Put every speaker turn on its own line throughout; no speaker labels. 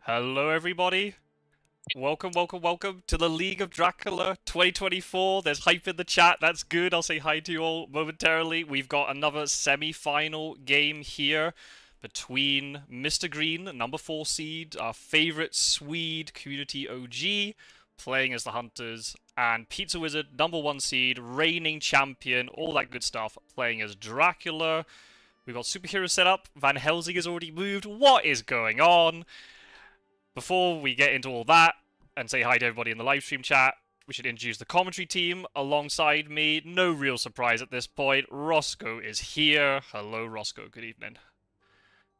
Hello, everybody. Welcome to the League of Dracula 2024. There's hype in the chat. That's good. I'll say hi to you all momentarily. We've got another semi-final game here between Mistergreen, number 4 seed, our favorite Swede community OG, playing as the Hunters, and Pizzawizard, number 1 seed, reigning champion, all that good stuff, playing as Dracula. We've got superhero set up. Van Helsing has already moved. What is going on? Before we get into all that and say hi to everybody in the livestream chat, we should introduce the commentary team alongside me. No real surprise at this point. Roscoe is here. Hello, Roscoe. Good evening.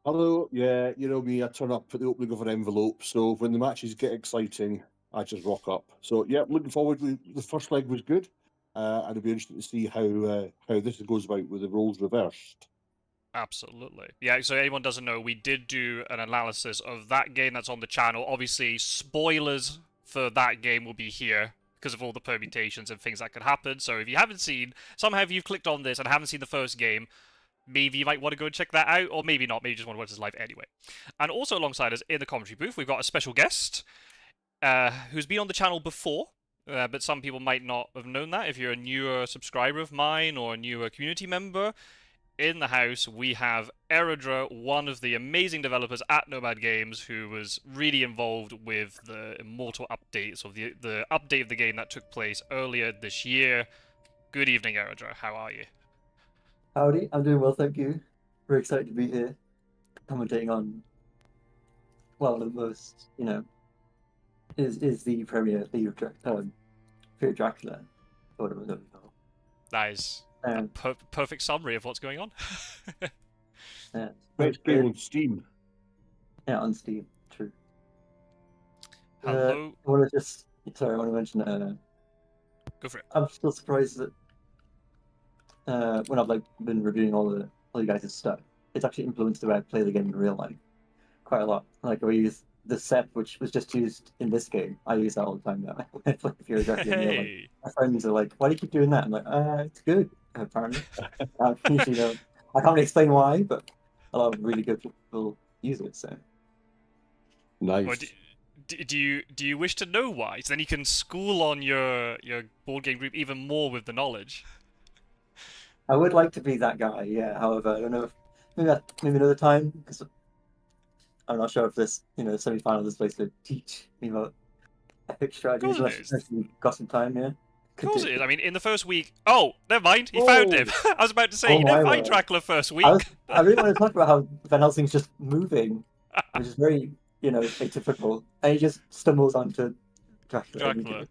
Hello, yeah, you know me, I turn up at the opening of an envelope, so when the matches get exciting, I just rock up. So, yeah, looking forward. The first leg was good, and it'll be interesting to see how this goes about with the roles reversed.
Absolutely. Yeah, so anyone doesn't know, we did do an analysis of that game that's on the channel. Obviously, spoilers for that game will be here because of all the permutations and things that could happen. So if you haven't seen, somehow you've clicked on this and haven't seen the first game, maybe you might want to go and check that out, or maybe not. Maybe you just want to watch this live anyway. And also alongside us in the commentary booth, we've got a special guest who's been on the channel before, but some people might not have known that. If you're a newer subscriber of mine or a newer community member, in the house, we have Eridra, one of the amazing developers at Nomad Games, who was really involved with the Immortal updates, or the update of the game that took place earlier this year. Good evening, Eridra. How are you?
Howdy, I'm doing well, thank you. Very excited to be here, commentating on, well, the most, is the premier League of Fear Dracula, or whatever it's called.
That is a perfect summary of what's going on.
Yeah.
Best game on Steam.
Yeah, on Steam, true.
Hello.
I want to mention,
Go for it.
I'm still surprised that when I've been reviewing all you guys' stuff, it's actually influenced the way I play the game in real life quite a lot. Like, we use the set which was just used in this game. I use that all the time now. When I play Fear Dracula in real life. My friends are like, "Why do you keep doing that?" I'm like, "It's good." Apparently, usually I can't really explain why, but a lot of really good people use it. So
nice.
Well, do you wish to know why? So then you can school on your board game group even more with the knowledge.
I would like to be that guy, yeah. However, I don't know if maybe another time, because I'm not sure if this semi-final is place to teach me about epic strategies. Unless we've got some time, yeah.
Of course it is. I mean, in the first week... Oh, never mind. He found him. I was about to say, you didn't find Dracula first week.
I really want to talk about how Van Helsing's just moving, which is very, atypical. And he just stumbles onto Dracula.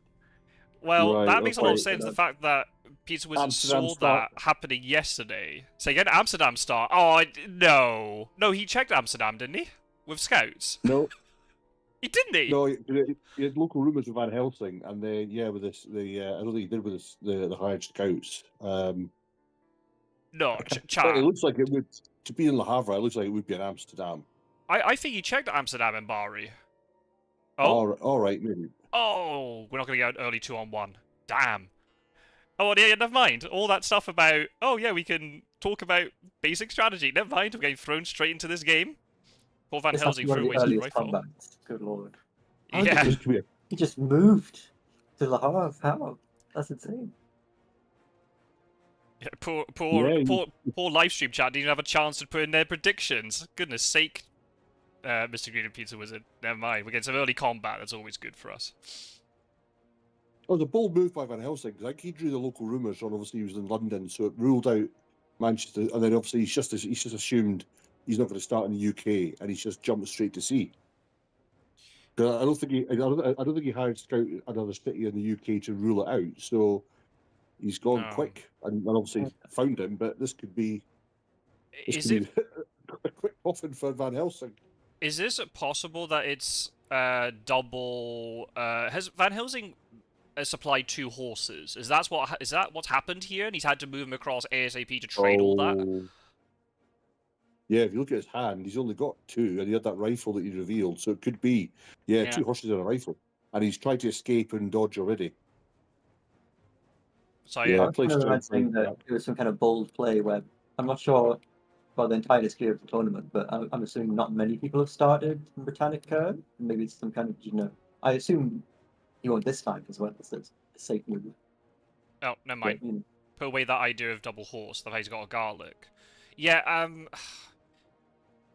Well, right, that makes a lot of sense. The fact that Pizzawizard saw that happening yesterday. So again, Amsterdam start. Oh, no. No, he checked Amsterdam, didn't he? With scouts.
No.
He didn't.
No, he had local rumours of Van Helsing, and then with this, I don't think he did with this, the hired scouts.
No,
it looks like it would to be in Le Havre. It looks like it would be in Amsterdam.
I think he checked Amsterdam and Bari.
Oh, all right, maybe.
Oh, we're not going to get an early 2-on-1. Damn. Oh, yeah, never mind. All that stuff about, oh yeah, we can talk about basic strategy. Never mind, we're getting thrown straight into this game. Poor Van Helsing threw away his rifle.
Good lord.
Yeah.
He just moved to Le Havre. How? That's insane.
Yeah, poor livestream chat didn't even have a chance to put in their predictions. Goodness sake, Mistergreen and Pizzawizard. Never mind, we're getting some early combat. That's always good for us.
Oh, the bold move by Van Helsing. Like, he drew the local rumours on. Obviously, he was in London, so it ruled out Manchester. And then obviously he's just assumed he's not going to start in the UK, and he's just jumped straight to sea. I don't think he hired scout another city in the UK to rule it out. So he's gone quick, and obviously found him. But this could be a quick coffin for Van Helsing.
Is this possible that it's double? Has Van Helsing supplied 2 horses? Is that what's happened here? And he's had to move them across ASAP to trade all that.
Yeah, if you look at his hand, he's only got 2, and he had that rifle that he revealed. So it could be, 2 horses and a rifle, and he's tried to escape and dodge already.
So
I was saying that it was some kind of bold play where I'm not sure well, the entire history of the tournament, but I'm assuming not many people have started in Britannica. Maybe it's some kind of, I assume you won't this time as well. It's a safe move.
Oh, never
But,
mind. Put away that idea of double horse. The fact he's got a garlic. Yeah,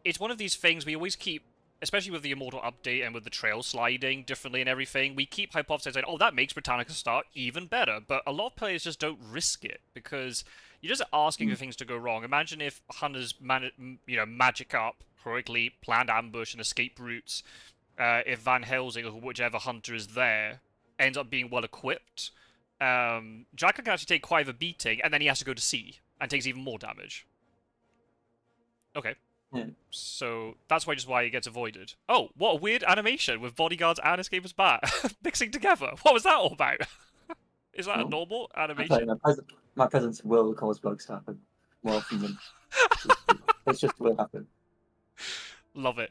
it's one of these things we always keep, especially with the Immortal update and with the trail sliding differently and everything, we keep hypothesizing, oh, that makes Britannica start even better. But a lot of players just don't risk it because you're just asking for things to go wrong. Imagine if hunters, magic up heroically, planned ambush and escape routes. If Van Helsing or whichever hunter is there ends up being well equipped, Dracula can actually take quite a beating, and then he has to go to sea and takes even more damage. Okay.
Yeah.
So that's why he gets avoided. Oh, what a weird animation with bodyguards and escapers bat mixing together. What was that all about? Is that a normal animation?
My presence will cause bugs to happen more often than it's just will happen.
Love it.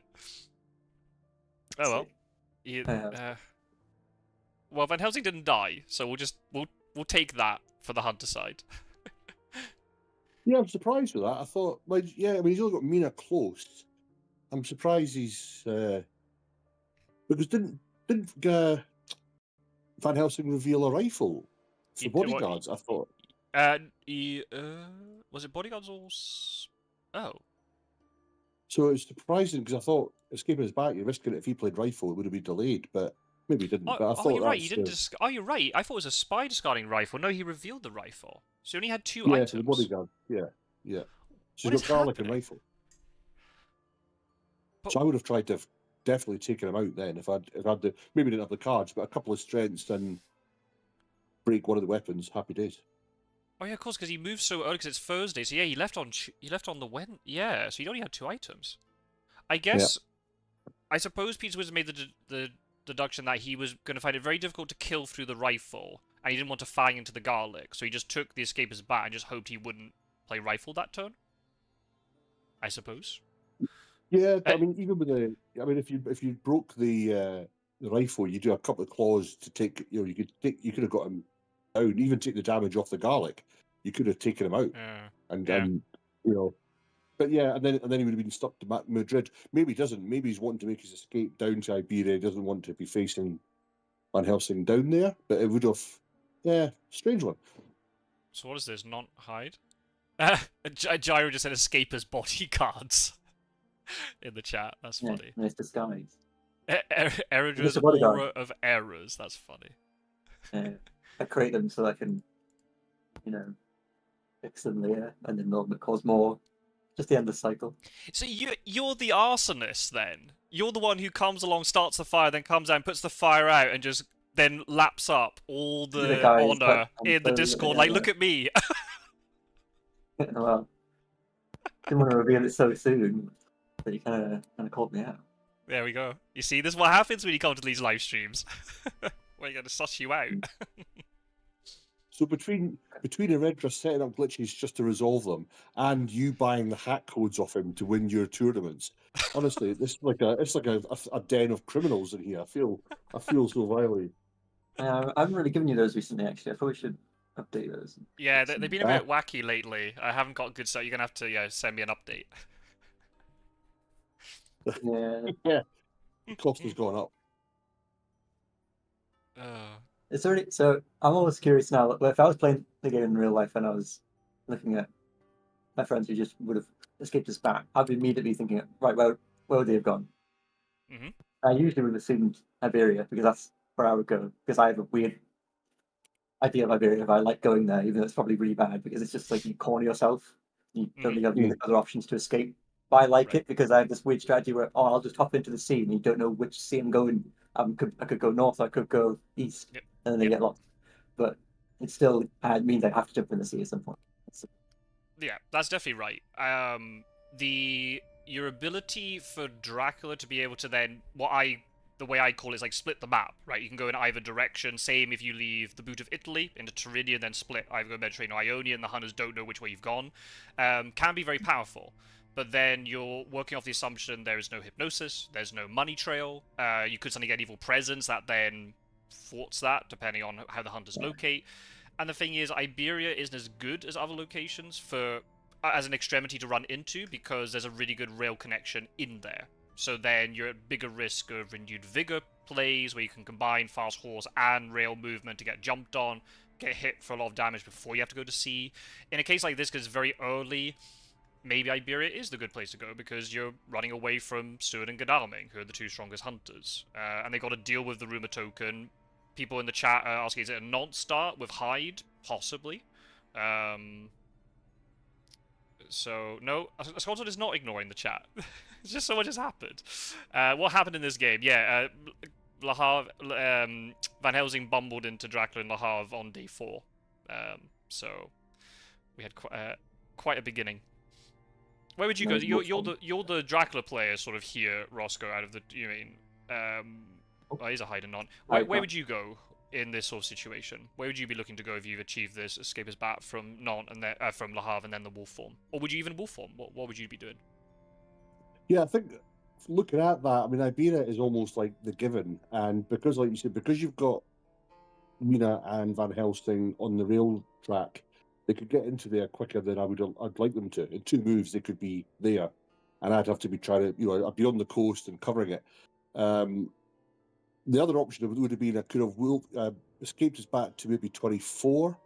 Oh well. Well, Van Helsing didn't die, so we'll take that for the hunter side.
Yeah, I'm surprised with that. I thought, well, yeah, I mean, he's only got Mina close. I'm surprised he's because didn't Van Helsing reveal a rifle for bodyguards? I thought.
Was it bodyguards or? Oh.
So it's surprising because I thought escaping his back, you're risking it. If he played rifle, it would have been delayed, but maybe he didn't. But I thought
you're right. He didn't. Oh, you're right. I thought it was a spy discarding rifle. No, he revealed the rifle. So he only had two items.
Yeah, the bodyguard. Yeah. So he's got garlic and rifle. But, so I would have tried to have definitely taken him out then if I'd the maybe didn't have the cards, but a couple of strengths and break one of the weapons. Happy days.
Oh yeah, of course, because he moved so early because it's Thursday. So yeah, he left on the Wednesday. Yeah, so he only had two items. I guess. Yeah. I suppose Pizzawizard made the deduction that he was going to find it very difficult to kill through the rifle, and he didn't want to fang into the garlic, so he just took the escaper's bat and just hoped he wouldn't play rifle that turn. I suppose.
Yeah, I mean, even with if you broke the rifle, you do a couple of claws to take. You could have got him down, even take the damage off the garlic. You could have taken him out, and But yeah, and then he would have been stuck to Madrid. Maybe he doesn't. Maybe he's wanting to make his escape down to Iberia. He doesn't want to be facing Van Helsing down there. But it would have, strange one.
So what is this? Not hide? Gyro just said escapers bodyguards in the chat. That's funny.
Nice disguise.
Eradra's aura of errors. That's funny.
Yeah, I create them so I can, fix them later, and then they'll cause more. Just the endless cycle.
So you're the arsonist then? You're the one who comes along, starts the fire, then comes down, puts the fire out, and just then laps up all the honor in the Discord. Like, look at me.
Well, didn't want to reveal it so soon, but you kind of called me out.
There we go. You see, this is what happens when you come to these live streams. We're going to suss you out.
So between Eredra setting up glitches just to resolve them and you buying the hack codes off him to win your tournaments, honestly, it's like a den of criminals in here. I feel so violent.
I haven't really given you those recently. Actually, I probably should update those.
Yeah, they've been a bit wacky lately. I haven't got good stuff. You're gonna have to send me an update.
Yeah.
The cost has gone up.
It's already so. I'm almost curious now. If I was playing the game in real life and I was looking at my friends who just would have escaped us back, I'd be immediately thinking, right, where would they have gone?
Mm-hmm.
I usually would have assumed Iberia because that's where I would go. Because I have a weird idea of Iberia. If I like going there, even though it's probably really bad, because it's just like you corner yourself. You don't really have any other options to escape. But I like it because I have this weird strategy where I'll just hop into the sea and you don't know which sea I'm going. I could go north, I could go east, and then they get lost. But it still means I have to jump in the sea at some point.
Yeah, that's definitely right. Your ability for Dracula to be able to then the way I call it is like split the map, right? You can go in either direction. Same if you leave the boot of Italy into Turin and then split either go Mediterranean or Ionian, and the hunters don't know which way you've gone. Can be very powerful. But then you're working off the assumption there is no hypnosis, there's no money trail. You could suddenly get evil presence that then thwarts that, depending on how the hunters locate. And the thing is, Iberia isn't as good as other locations for as an extremity to run into because there's a really good rail connection in there. So then you're at bigger risk of renewed vigor plays where you can combine fast horse and rail movement to get jumped on, get hit for a lot of damage before you have to go to sea. In a case like this, because it's very early, maybe Iberia is the good place to go because you're running away from Stewart and Godalming, who are the two strongest hunters. And they got to deal with the rumor token. People in the chat are asking, is it a non-start with Hyde? Possibly. So, no, Scotland is not ignoring the chat. It's just so much has happened. What happened in this game? Yeah, Le Havre, Van Helsing bumbled into Dracula and Le Havre on day 4. So, we had quite a beginning. Where would you go? You're the Dracula player sort of here, Roscoe, out of the, you mean, he's a hide and non. Where would you go in this sort of situation? Where would you be looking to go if you've achieved this escape as bat from Nantes and then from Le Havre and then the wolf form? Or would you even wolf form? What would you be doing?
Yeah, I think looking at that, I mean, Iberia is almost like the given, and because, like you said, because you've got Mina and Van Helsing on the rail track, they could get into there quicker than I'd like them to. In 2 moves, they could be there, and I'd have to be trying to, I'd be on the coast and covering it. The other option would have been I could have escaped us back to maybe 24,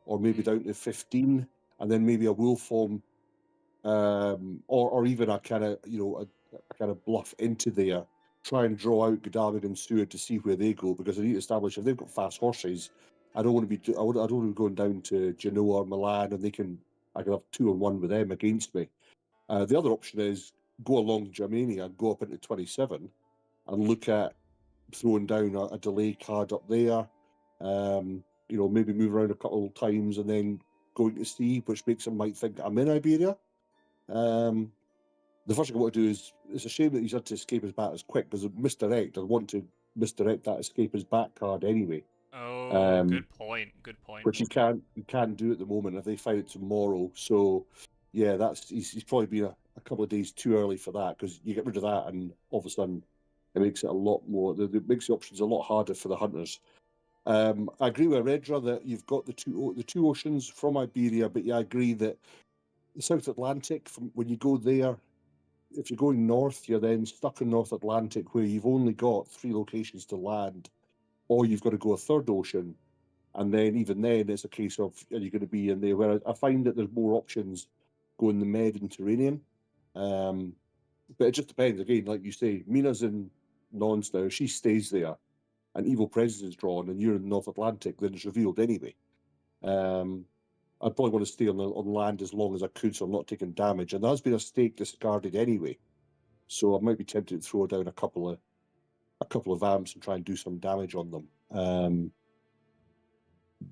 or maybe down to 15, and then maybe a wolf form, or even a kind of a kind of bluff into there, try and draw out Godalming and Stewart to see where they go, because I need to establish if they've got fast horses. I don't want to be. I don't want to be going down to Genoa or Milan, and I can have 2-on-1 with them against me. The other option is go along Germania, go up into 27, and look at throwing down a delay card up there. Maybe move around a couple of times and then going to sea, which makes them might think I'm in Iberia. The first thing I want to do is, it's a shame that he's had to escape his bat as quick, because misdirect, I want to misdirect that escape his bat card anyway.
Oh, good point. Good point.
Which you can't do at the moment if they find it tomorrow. So, yeah, he's probably been a couple of days too early for that, because you get rid of that and all of a sudden it makes it a lot more. It makes the options a lot harder for the hunters. I agree with Redra that you've got the two oceans from Iberia, but yeah, I agree that the South Atlantic, from when you go there, if you're going north, you're then stuck in North Atlantic, where you've only got 3 locations to land, or you've got to go a third ocean, and then even then it's a case of, are you going to be in there? Where I find that there's more options going the Mediterranean, but it just depends. Again, like you say, Mina's in Nantes now; she stays there, and Evil Presence is drawn, and you're in North Atlantic. Then it's revealed anyway. I'd probably want to stay on land as long as I could, so I'm not taking damage. And there's been a stake discarded anyway, so I might be tempted to throw down a couple of amps and try and do some damage on them.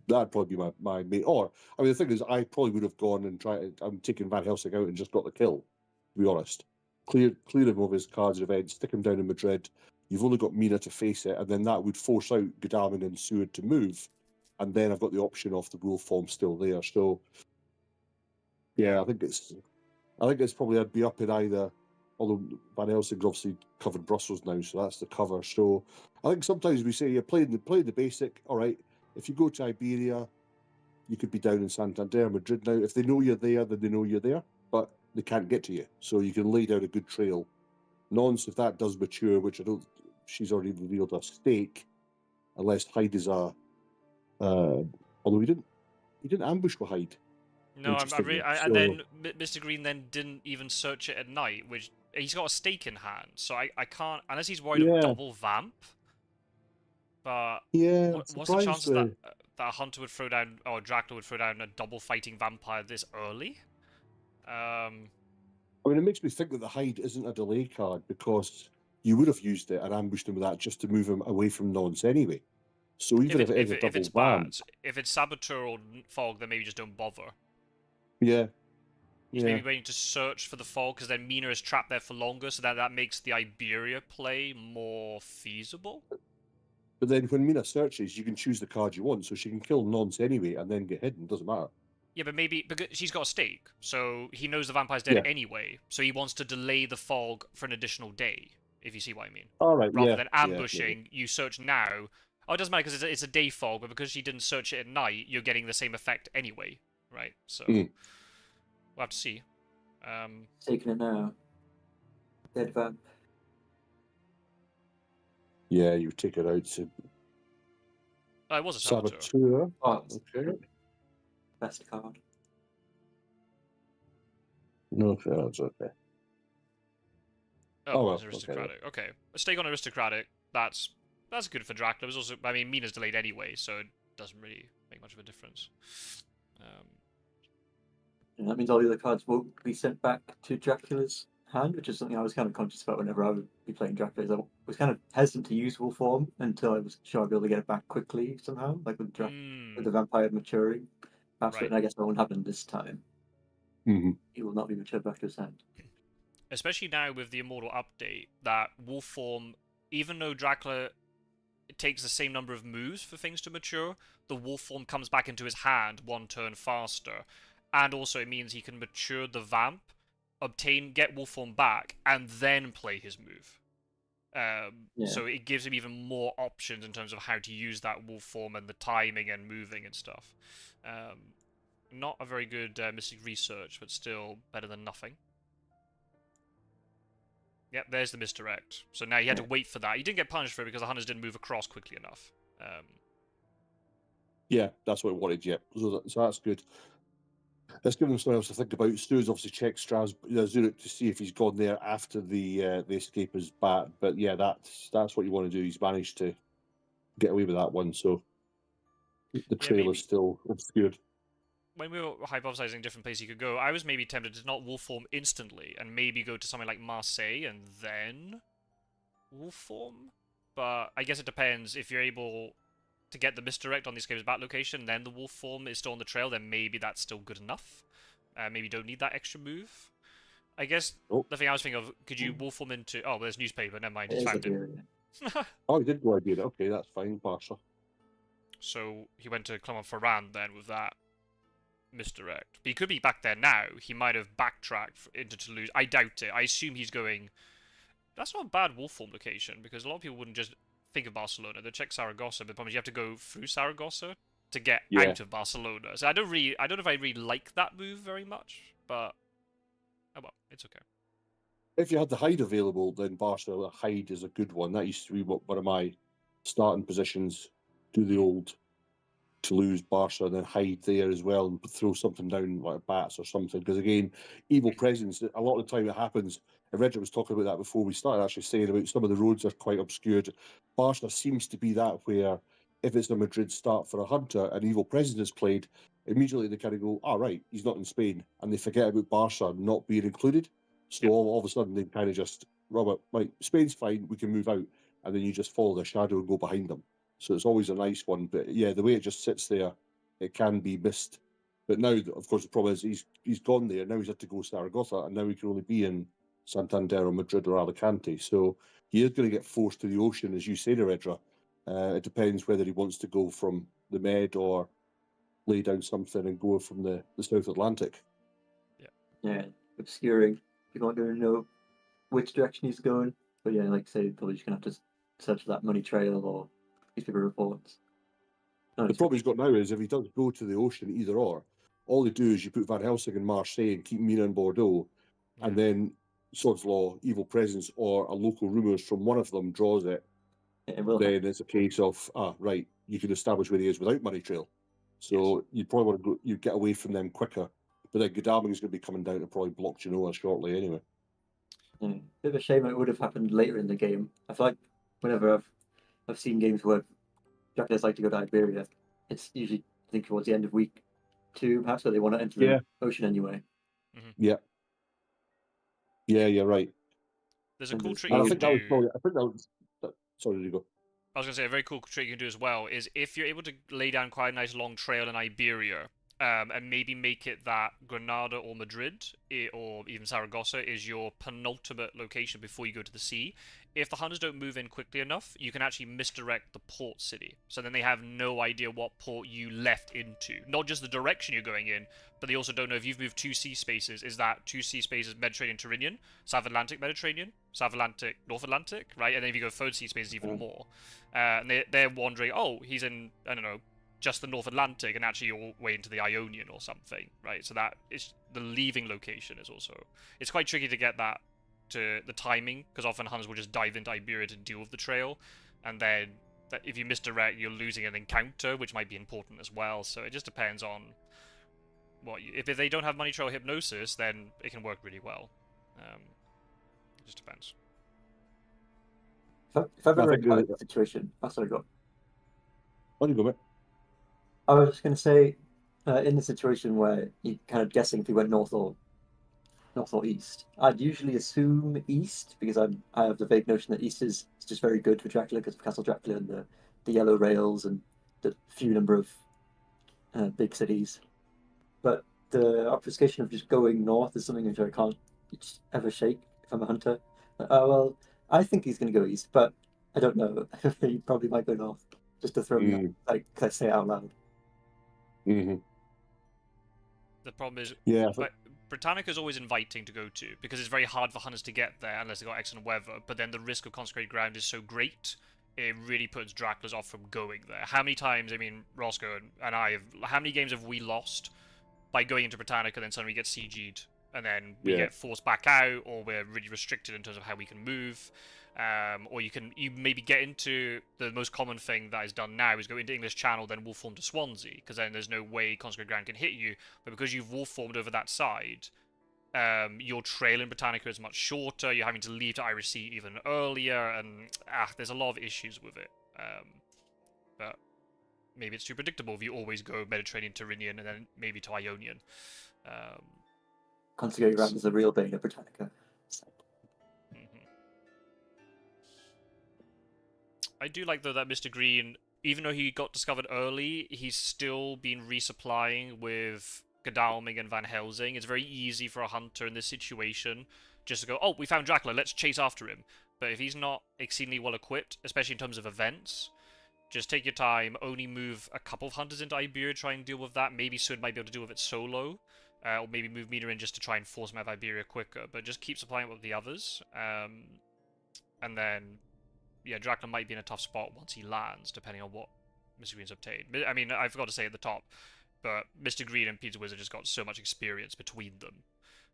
That'd probably be my main. Or I mean, the thing is, I probably would have gone and tried. I'm taking Van Helsing out and just got the kill. To be honest, clear him of his cards and events, stick him down in Madrid. You've only got Mina to face it, and then that would force out Godalming and Seward to move. And then I've got the option of the wolf form still there. So, yeah, I think it's probably I'd be up in either. Although Van Helsing's obviously covered Brussels now, so that's the cover. So I think sometimes we say you're playing the basic. All right, if you go to Iberia, you could be down in Santander, Madrid now. If they know you're there, then they know you're there, but they can't get to you. So you can lay down a good trail. Nantes, if that does mature, which I don't, she's already revealed a stake, unless Hyde is a. Although he didn't ambush with Hyde.
No, and then Mistergreen then didn't even search it at night, which he's got a stake in hand, so I can't, unless he's worried of double vamp. But
yeah,
what's the chances that a hunter would throw down, or Dracula would throw down a double fighting vampire this early?
I mean, it makes me think that the Hyde isn't a delay card, because you would have used it and ambushed him with that just to move him away from Nantes anyway. So even if it is a double vamp,
if it's Saboteur or Fog, then maybe just don't bother.
Yeah.
He's maybe waiting to search for the fog, because then Mina is trapped there for longer, so that makes the Iberia play more feasible.
But then when Mina searches, you can choose the card you want, so she can kill Nantes anyway and then get hidden. Doesn't matter.
Yeah, but maybe because she's got a stake, so he knows the vampire's dead anyway, so he wants to delay the fog for an additional day, if you see what I mean.
All right,
Rather than ambushing, you search now. Oh, it doesn't matter because it's a day fog, but because she didn't search it at night, you're getting the same effect anyway, right? So, We'll have to see.
Taking it now. Dead Vamp.
Yeah, you take it out to
Oh, it was a Saboteur.
Saboteur.
Oh,
Okay.
best card.
No, okay, that's okay.
Oh,
well,
it's Aristocratic. Okay. A stake on Aristocratic, that's good for Dracula. It was also, I mean, Mina's delayed anyway, so it doesn't really make much of a difference.
And that means all the other cards won't be sent back to Dracula's hand, which is something I was kind of conscious about whenever I would be playing Dracula. I was kind of hesitant to use Wolf Form until I was sure I'd be able to get it back quickly somehow, like with the vampire maturing. Perhaps,
Right.
and I guess that won't happen this time.
Mm-hmm.
He will not be matured back to his hand.
Especially now with the Immortal update, that Wolf Form, even though Dracula takes the same number of moves for things to mature, the Wolf Form comes back into his hand one turn faster. And also it means he can mature the Vamp, get Wolf Form back, and then play his move. So it gives him even more options in terms of how to use that Wolf Form and the timing and moving and stuff. Not a very good Mystic Research, but still better than nothing. Yep, there's the misdirect. So now he had to wait for that. He didn't get punished for it because the hunters didn't move across quickly enough.
Yeah, that's what I wanted, yeah. So that's good. Let's give him something else to think about. Stu's obviously checked Zurich to see if he's gone there after the escape is back. But yeah, that's what you want to do. He's managed to get away with that one, so the trail is still obscured.
When we were hypothesizing different places he could go, I was maybe tempted to not Wolf Form instantly and maybe go to something like Marseille and then Wolf Form. But I guess it depends. If you're able to get the misdirect on the escape is back location, then the Wolf Form is still on the trail, then maybe that's still good enough. Maybe you don't need that extra move. I guess the thing I was thinking of, could you Wolf Form into... Oh, there's newspaper, never mind, just found it.
Oh, he did go Iberia. Okay, that's fine, Pasha.
So he went to Clermont-Ferrand then with that misdirect. But he could be back there now. He might have backtracked into Toulouse. I doubt it. I assume he's going... That's not a bad Wolf Form location, because a lot of people wouldn't just think of Barcelona. They'll check Saragossa, but the problem is you have to go through Saragossa to get out of Barcelona. So I don't know if I really like that move very much, but oh well, it's okay.
If you had the hide available, then Barcelona hide is a good one. That used to be one of my starting positions. Do the old Toulouse, Barca, and then hide there as well and throw something down like bats or something. Because again, evil presence, a lot of the time it happens. And Reggie was talking about that before we started actually saying about some of the roads are quite obscured. Barca seems to be that where if it's a Madrid start for a hunter and evil presence is played, immediately they kind of go, right, he's not in Spain. And they forget about Barca not being included. So all of a sudden they kind of just, Robert, right, Spain's fine, we can move out. And then you just follow their shadow and go behind them. So it's always a nice one. But yeah, the way it just sits there, it can be missed. But now, of course, the problem is he's gone there. Now he's had to go Saragossa, and now he can only be in Santander or Madrid or Alicante. So he is going to get forced to the ocean, as you say, Redra. It depends whether he wants to go from the Med or lay down something and go from the South Atlantic.
Yeah, obscuring. People aren't going to know which direction he's going. But yeah, like I say, probably just going to have to search for that money trail or newspaper reports.
The problem he's got now is if he does go to the ocean, either or, all they do is you put Van Helsing in Marseille and keep Mina in Bordeaux, and then Sod's Law, Evil Presence, or a local rumours from one of them draws it. Then it's a case of, right, you can establish where he is without Money Trail. So you'd probably want to go, you'd get away from them quicker. But then Godalming is going to be coming down to probably block Genoa shortly anyway.
Yeah. Bit of a shame it would have happened later in the game. I feel like whenever I've seen games where Dracula's like to go to Iberia, it's usually, I think, towards the end of week 2, perhaps, where they want to enter the ocean anyway.
Mm-hmm.
Yeah. Yeah, you're right.
There's a cool trick you can do.
Sorry, did you go?
I was going to say, a very cool trick you can do as well is if you're able to lay down quite a nice long trail in Iberia, and maybe make it that Granada or Madrid, or even Saragossa, is your penultimate location before you go to the sea. If the hunters don't move in quickly enough, you can actually misdirect the port city. So then they have no idea what port you left into. Not just the direction you're going in, but they also don't know if you've moved 2 sea spaces. Is that 2 sea spaces Mediterranean, Tyrrhenian, South Atlantic, Mediterranean, South Atlantic, North Atlantic, right? And then if you go 3rd sea spaces, even more. And they're wondering, oh, he's in, I don't know, just the North Atlantic and actually all the way into the Ionian or something, right? So that is the leaving location is also, it's quite tricky to get that to the timing, because often hunters will just dive into Iberia to deal with the trail, and then if you misdirect, you're losing an encounter, which might be important as well. So it just depends on what if they don't have money trail hypnosis, then it can work really well. It just depends.
If I've
I
ever
think
in a situation, oh, sorry, go.
On you go, mate.
I was just going to say, in the situation where you're kind of guessing if you went north or east, I'd usually assume east because I have the vague notion that east is just very good for Dracula because of Castle Dracula and the yellow rails and the few number of big cities. But the obfuscation of just going north is something which I can't ever shake if I'm a hunter. Well, I think he's going to go east, but I don't know. He probably might go north just to throw me out, like say it out loud.
Mm-hmm.
The problem is,
Yeah,
but Britannica is always inviting to go to because it's very hard for hunters to get there unless they've got excellent weather. But then the risk of consecrated ground is so great, it really puts Draculas off from going there. How many times, I mean, Roscoe and I, how many games have we lost by going into Britannica, then suddenly we get CG'd, and then we get forced back out, or we're really restricted in terms of how we can move. Or you maybe get into the most common thing that is done now is go into English Channel, then wolf form to Swansea, because then there's no way consecrated ground can hit you. But because you've wolf formed over that side, your trail in Britannica is much shorter. You're having to leave to Irish Sea even earlier, and there's a lot of issues with it. But maybe it's too predictable if you always go Mediterranean, Tyrrhenian, and then maybe to Ionian.
Consecrated ground is a real bane of Britannica.
I do like, though, that Mistergreen, even though he got discovered early, he's still been resupplying with Godalming and Van Helsing. It's very easy for a hunter in this situation just to go, oh, we found Dracula, let's chase after him. But if he's not exceedingly well equipped, especially in terms of events, just take your time, only move a couple of hunters into Iberia, try and deal with that. Maybe Sud might be able to deal with it solo, or maybe move Mina in just to try and force him out of Iberia quicker, but just keep supplying it with the others. And then, yeah, Dracula might be in a tough spot once he lands, depending on what Mistergreen's obtained. I mean, I forgot to say at the top, but Mistergreen and Pizzawizard just got so much experience between them.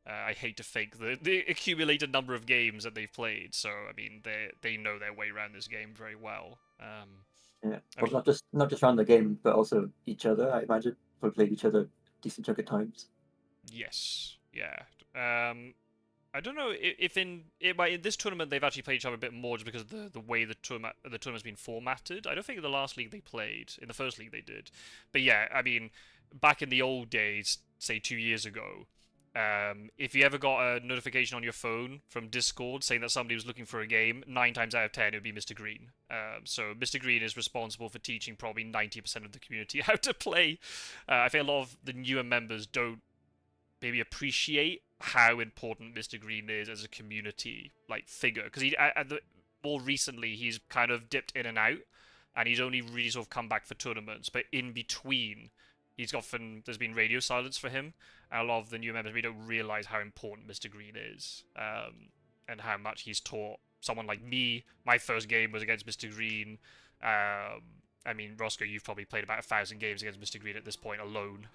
I hate to think the accumulated number of games that they've played, so, I mean, they know their way around this game very well.
Yeah, well, not just around the game, but also each other. I imagine we played each other a decent chunk of times.
Yes, yeah. I don't know if in this tournament they've actually played each other a bit more just because of the way the tournament's been formatted. I don't think in the last league they played. In the first league they did. But yeah, I mean, back in the old days, say 2 years ago, if you ever got a notification on your phone from Discord saying that somebody was looking for a game, 9 times out of 10 it would be Mistergreen. So Mistergreen is responsible for teaching probably 90% of the community how to play. I think a lot of the newer members don't maybe appreciate how important Mistergreen is as a community figure, because more recently he's kind of dipped in and out, and he's only really sort of come back for tournaments. But in between, there's been radio silence for him, and a lot of the new members, we don't realize how important Mistergreen is, and how much he's taught someone like me. My first game was against Mistergreen. I mean, Roscoe, you've probably played about 1,000 games against Mistergreen at this point alone.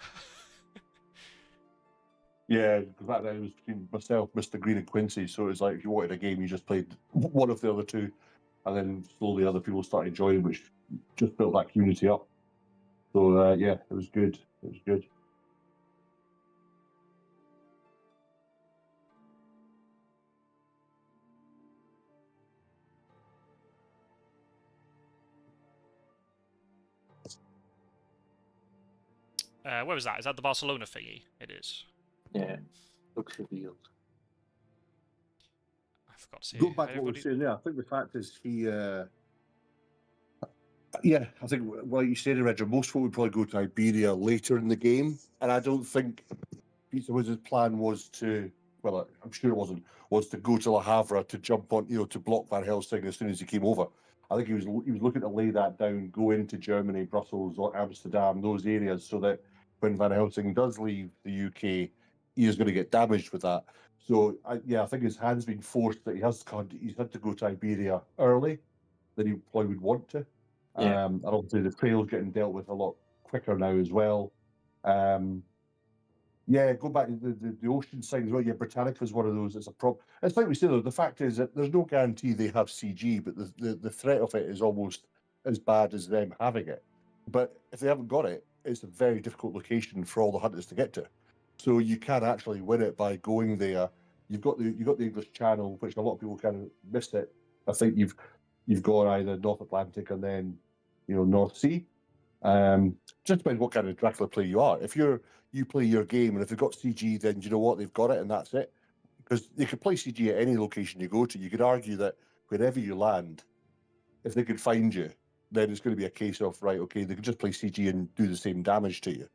Yeah, back then it was between myself, Mistergreen, and Quincy. So it was like if you wanted a game, you just played one of the other two, and then slowly other people started joining, which just built that community up. So yeah, it was good. It was good.
Where was that? Is that the Barcelona thingy? It is.
Yeah, looks revealed.
I forgot to say.
Go back to what we were saying there. I think the fact is he. Yeah, I think, like you said, Roger, most people would probably go to Iberia later in the game, and I don't think Pizzawizard's plan was to. Well, I'm sure it wasn't. Was to go to La Havre to jump on, to block Van Helsing as soon as he came over. I think he was looking to lay that down, go into Germany, Brussels, or Amsterdam, those areas, so that when Van Helsing does leave the UK, he is going to get damaged with that. So I think his hand's been forced that he's had to go to Iberia early than he probably would want to.
Yeah.
And obviously the trail's getting dealt with a lot quicker now as well. Yeah, go back to the ocean side as well. Yeah, Britannica is one of those. It's a problem. It's like we say though. The fact is that there's no guarantee they have CG, but the threat of it is almost as bad as them having it. But if they haven't got it, it's a very difficult location for all the hunters to get to. So you can actually win it by going there. You've got the English Channel, which a lot of people kind of missed it. I think you've gone either North Atlantic and then North Sea. Just depends what kind of Dracula player you are. If you play your game, and if they've got CG, then you know what, they've got it, and that's it. Because they could play CG at any location you go to. You could argue that wherever you land, if they could find you, then it's going to be a case of, right, okay, they can just play CG and do the same damage to you.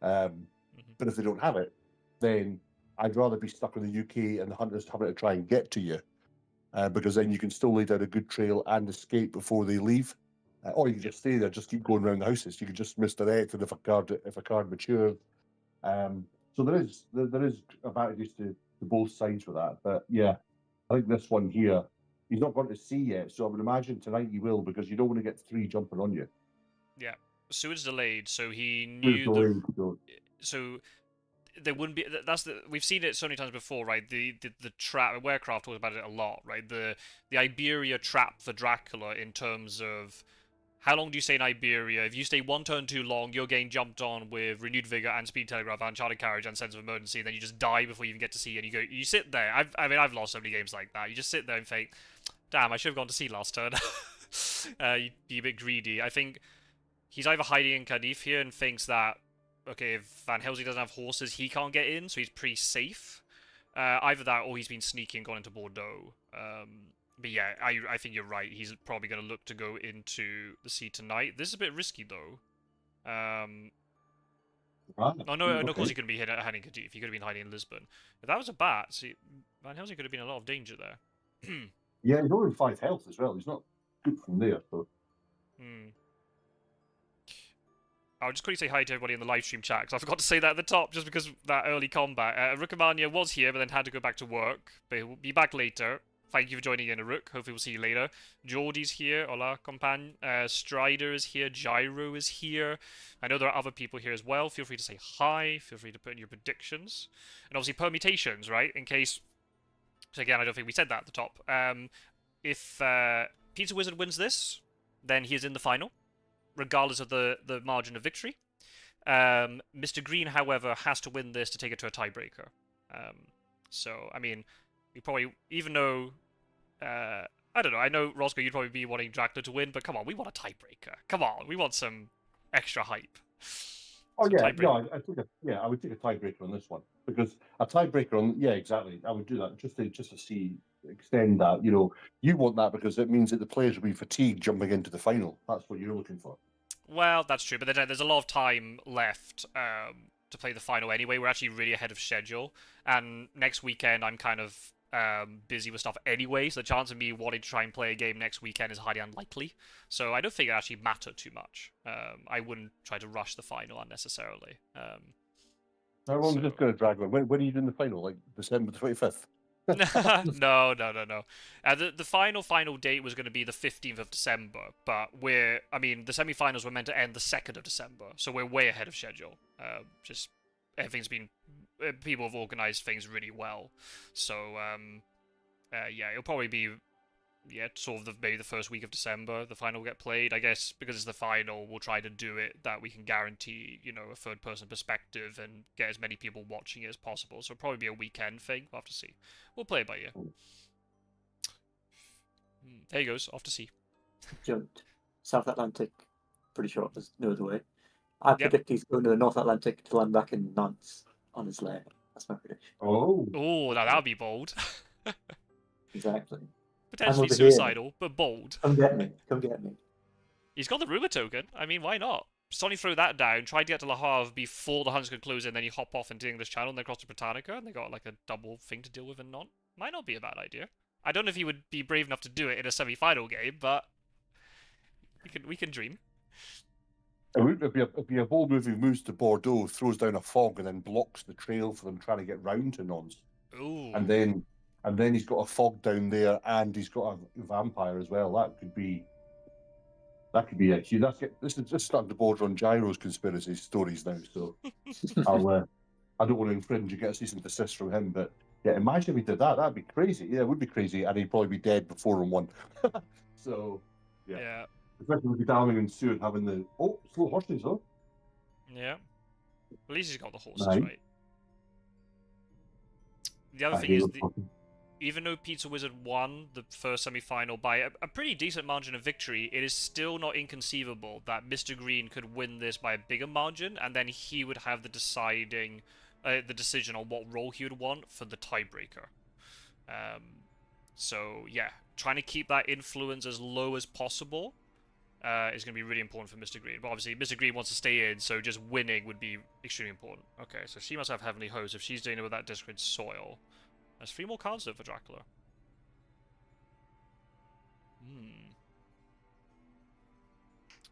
But if they don't have it, then I'd rather be stuck in the UK and the hunters having to try and get to you, because then you can still lay down a good trail and escape before they leave. Or you can just stay there, just keep going around the houses. You can just misdirect, and if a card matures. So there is advantages to both sides with that. But yeah, I think this one here, he's not going to see yet. So I would imagine tonight he will, because you don't want to get 3 jumping on you.
Yeah, Seward's delayed, so he knew so there wouldn't be. We've seen it so many times before, right? The trap. Warecraft talks about it a lot, right? The Iberia trap for Dracula in terms of how long do you stay in Iberia? If you stay 1 turn too long, you're getting jumped on with renewed vigor and speed telegraph and charted carriage and sense of emergency, and then you just die before you even get to sea. And you sit there. I've lost so many games like that. You just sit there and think, damn, I should have gone to sea last turn. You'd be a bit greedy. I think he's either hiding in Cardiff here and thinks that, okay, if Van Helsing doesn't have horses, he can't get in, so he's pretty safe. Either that, or he's been sneaky and gone into Bordeaux. But yeah, I think you're right. He's probably going to look to go into the sea tonight. This is a bit risky, though. No, of course he couldn't be hiding in Cardiff. He could have been hiding in Lisbon. If that was a bat, see, Van Helsing could have been in a lot of danger there.
Yeah, he's only 5 health as well. He's not good from there, so...
I'll just quickly say hi to everybody in the live stream chat, because I forgot to say that at the top, just because of that early combat. Rookamania was here, but then had to go back to work, but he'll be back later. Thank you for joining in, Rook. Hopefully we'll see you later. Geordie's here. Hola, compan. Strider is here. Gyro is here. I know there are other people here as well. Feel free to say hi. Feel free to put in your predictions. And obviously permutations, right? In case... So again, I don't think we said that at the top. If Pizzawizard wins this, then he is in the final, regardless of the margin of victory. Mistergreen, however, has to win this to take it to a tiebreaker. So, I mean... You probably, even though, I don't know, I know, Roscoe, you'd probably be wanting Dracula to win, but come on, we want a tiebreaker. Come on, we want some extra hype.
Oh, yeah, no, I would take a tiebreaker on this one, because a tiebreaker on, yeah, exactly, I would do that, just to see, extend that, you want that because it means that the players will be fatigued jumping into the final. That's what you're looking for.
Well, that's true, but then there's a lot of time left, to play the final anyway. We're actually really ahead of schedule, and next weekend I'm kind of busy with stuff anyway, so the chance of me wanting to try and play a game next weekend is highly unlikely. So I don't think it actually mattered too much. I wouldn't try to rush the final unnecessarily.
How long is this going to drag on? When are you doing the final? Like December 25th?
No. The final date was going to be the 15th of December, but the semi-finals were meant to end the 2nd of December, so we're way ahead of schedule. Just everything's been... People have organised things really well, so yeah, it'll probably be sort of maybe the first week of December the final will get played. I guess because it's the final, we'll try to do it that we can guarantee a third-person perspective and get as many people watching it as possible. So it'll probably be a weekend thing. We'll have to see. We'll play it by ear. There he goes, off to sea.
Jumped South Atlantic. Pretty sure there's no other way. I predict he's going to the North Atlantic to land back in Nantes on his lair. That's my prediction.
Oh,
now that would be bold.
Exactly.
Potentially suicidal, but bold.
Come get me.
He's got the rumour token. I mean, why not? Sony throw that down, try to get to Le Havre before the hunt's concludes, and then you hop off into the English Channel and then cross to Britannica, and they got like a double thing to deal with and not. Might not be a bad idea. I don't know if he would be brave enough to do it in a semi-final game, but we can dream.
It'd be a bold move. He moves to Bordeaux, throws down a fog, and then blocks the trail for them trying to get round to Nons.
Ooh.
And then he's got a fog down there, and he's got a vampire as well. That That could be it. See, this is just starting to border on Gyro's conspiracy stories now. So I don't want to infringe and get a cease and desist from him. But yeah, imagine if he did that. That'd be crazy. Yeah, it would be crazy, and he'd probably be dead before round 1. So yeah. Especially with Darling and Stewart having the slow horses though.
Yeah. At least he's got the horses,
Nice.
right? The other thing is, even though Pizzawizard won the first semi-final by a pretty decent margin of victory, it is still not inconceivable that Mistergreen could win this by a bigger margin, and then he would have the decision on what role he would want for the tiebreaker. So yeah, trying to keep that influence as low as possible is going to be really important for Mistergreen. But obviously, Mistergreen wants to stay in, so just winning would be extremely important. Okay, so she must have Heavenly Hose if she's doing it with that Discred Soil. There's 3 more cards though for Dracula.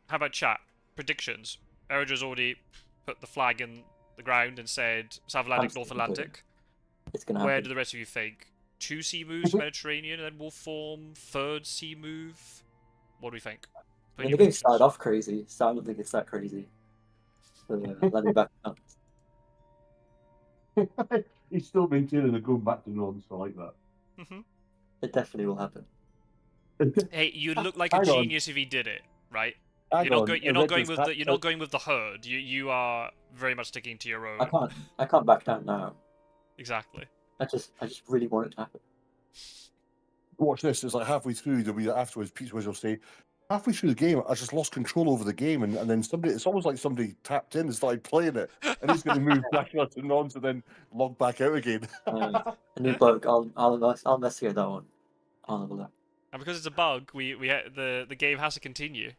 How about chat? Predictions. Eridra's already put the flag in the ground and said South Atlantic, North Atlantic.
It's gonna happen.
Where do the rest of you think? 2 sea moves, Mediterranean, and then Wolf Form, 3rd sea move? What do we think?
I mean, the game started off crazy, so I don't think it's that crazy. So, let me back up.
He's still maintaining the going back to norms, so I like that.
It definitely will happen.
Hey, you'd look like a genius if he did it, right? You're not going with the herd. You are very much sticking to your own.
I can't back down now.
Exactly.
I just really want it to happen.
Watch this. It's like halfway through. There'll be afterwards. Pizzawizard will say, halfway through the game, I just lost control over the game, and then somebody. It's almost like somebody tapped in and started playing it, and he's going to move back to nons and then log back out again.
A new bloke. I'll investigate that one. I'll have a look.
And because it's a bug, the game has to continue.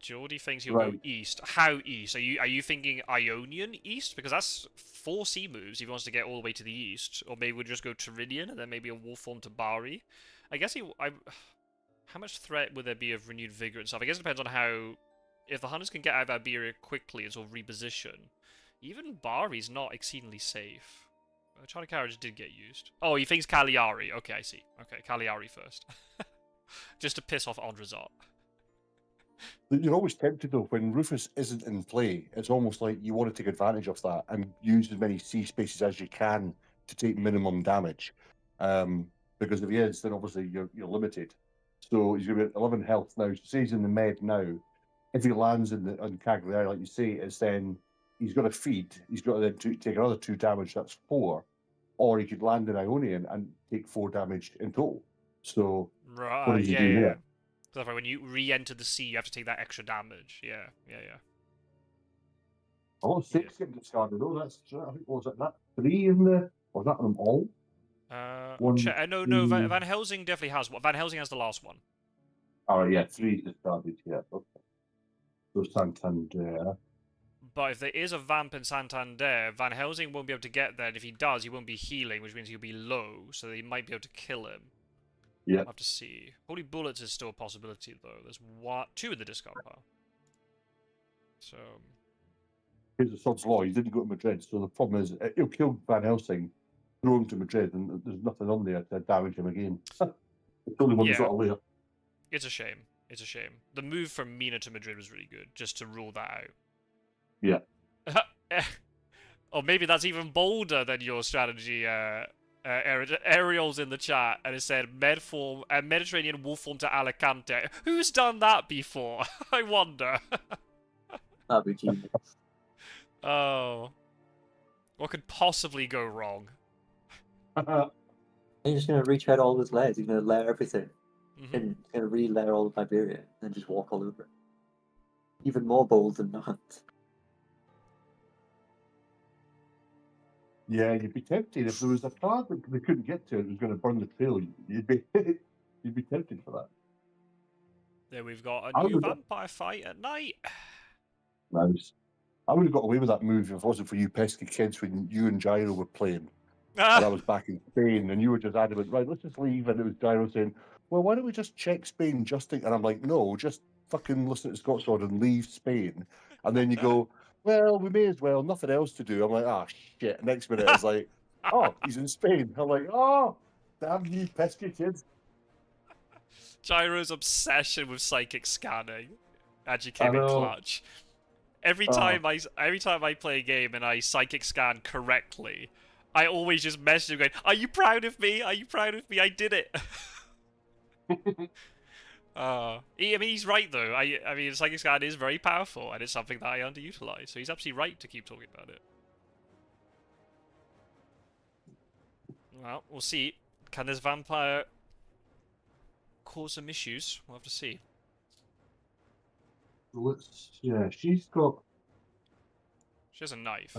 Geordie thinks he'll go east. How east? Are you thinking Ionian east? Because that's 4 sea moves if he wants to get all the way to the east. Or maybe we'll just go Teridian and then maybe a wolf form to Bari. I guess how much threat would there be of renewed vigor and stuff? I guess it depends on how... If the hunters can get out of Iberia quickly and sort of reposition, even Bari's not exceedingly safe. China Carriage did get used. Oh, he thinks Cagliari. Okay, I see. Okay, Cagliari first. Just to piss off Andrazat.
You're always tempted, though, when Rufus isn't in play, it's almost like you want to take advantage of that and use as many sea spaces as you can to take minimum damage. Because if he is, then obviously you're limited. So he's going to be at 11 health now. So say he's in the med now. If he lands on Cagliari, like you say, it's then he's got to feed. He's got to then take another 2 damage, that's 4. Or he could land in Ionian and take 4 damage in total. So what does he do there?
So when you re-enter the sea, you have to take that extra damage. Yeah.
Oh, 6 getting discarded. Oh, that's, I think, was it that 3 in the... Was that them all?
No, Van Helsing definitely has one. Van Helsing has the last one.
Oh, yeah, 3 discarded, yeah. Okay. So Santander.
But if there is a Vamp in Santander, Van Helsing won't be able to get there, and if he does, he won't be healing, which means he'll be low, so they might be able to kill him.
Yeah.
I'll have to see. Holy Bullets is still a possibility, though. There's 2 in the discard pile. So...
Here's the Sod's Law. He didn't go to Madrid, so the problem is he'll kill Van Helsing, throw him to Madrid, and there's nothing on there to damage him again. It's only one that's got a layer.
It's a shame. It's a shame. The move from Mina to Madrid was really good, just to rule that out.
Yeah.
Or maybe that's even bolder than your strategy, Ariel's in the chat, and it said Mediterranean wolf form to Alicante. Who's done that before? I wonder.
That'd be genius.
Oh. What could possibly go wrong?
He's just going to retread all his layers. He's going to layer everything. And he's going to re-layer all of Iberia, and then just walk all over it. Even more bold than that.
Yeah, you'd be tempted if there was a card that they couldn't get to. It was going to burn the trail. You'd be tempted for that.
There we've got a new vampire fight at night.
Nice. I would have got away with that move if it wasn't for you pesky kids when you and Gyro were playing. And I was back in Spain, and you were just adamant, right, let's just leave. And it was Gyro saying, well, why don't we just check Spain just in... And I'm like, no, just fucking listen to Scott's Sword and leave Spain. And then you go, well, we may as well, nothing else to do. I'm like, ah, shit. Next minute, it's like, oh, he's in Spain. I'm like, oh, damn you pesky kids.
Gyro's obsession with psychic scanning actually
I
came in
know.
clutch. Every time I play a game and I psychic scan correctly, I always just message him going, "Are you proud of me? Are you proud of me? I did it." I mean, he's right though. I mean, psychic scan is very powerful, and it's something that I underutilize. So he's absolutely right to keep talking about it. Well, we'll see. Can this vampire cause some issues? We'll have to see.
Yeah, she's got.
She has a knife.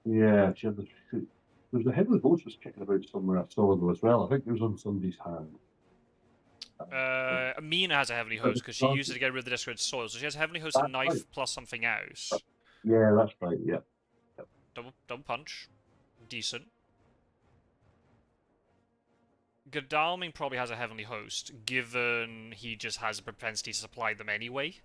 Yeah, she had the. There's a heavily horse was kicking about somewhere. I saw though as well. I think it was on somebody's hand.
Amina has a heavenly host because she used it to get rid of the desecrated soil. So she has a heavenly host, a
That's
knife,
right.
plus something else.
Yeah, that's right. Yeah.
Double punch. Decent. Godalming probably has a heavenly host, given he just has a propensity to supply them anyway.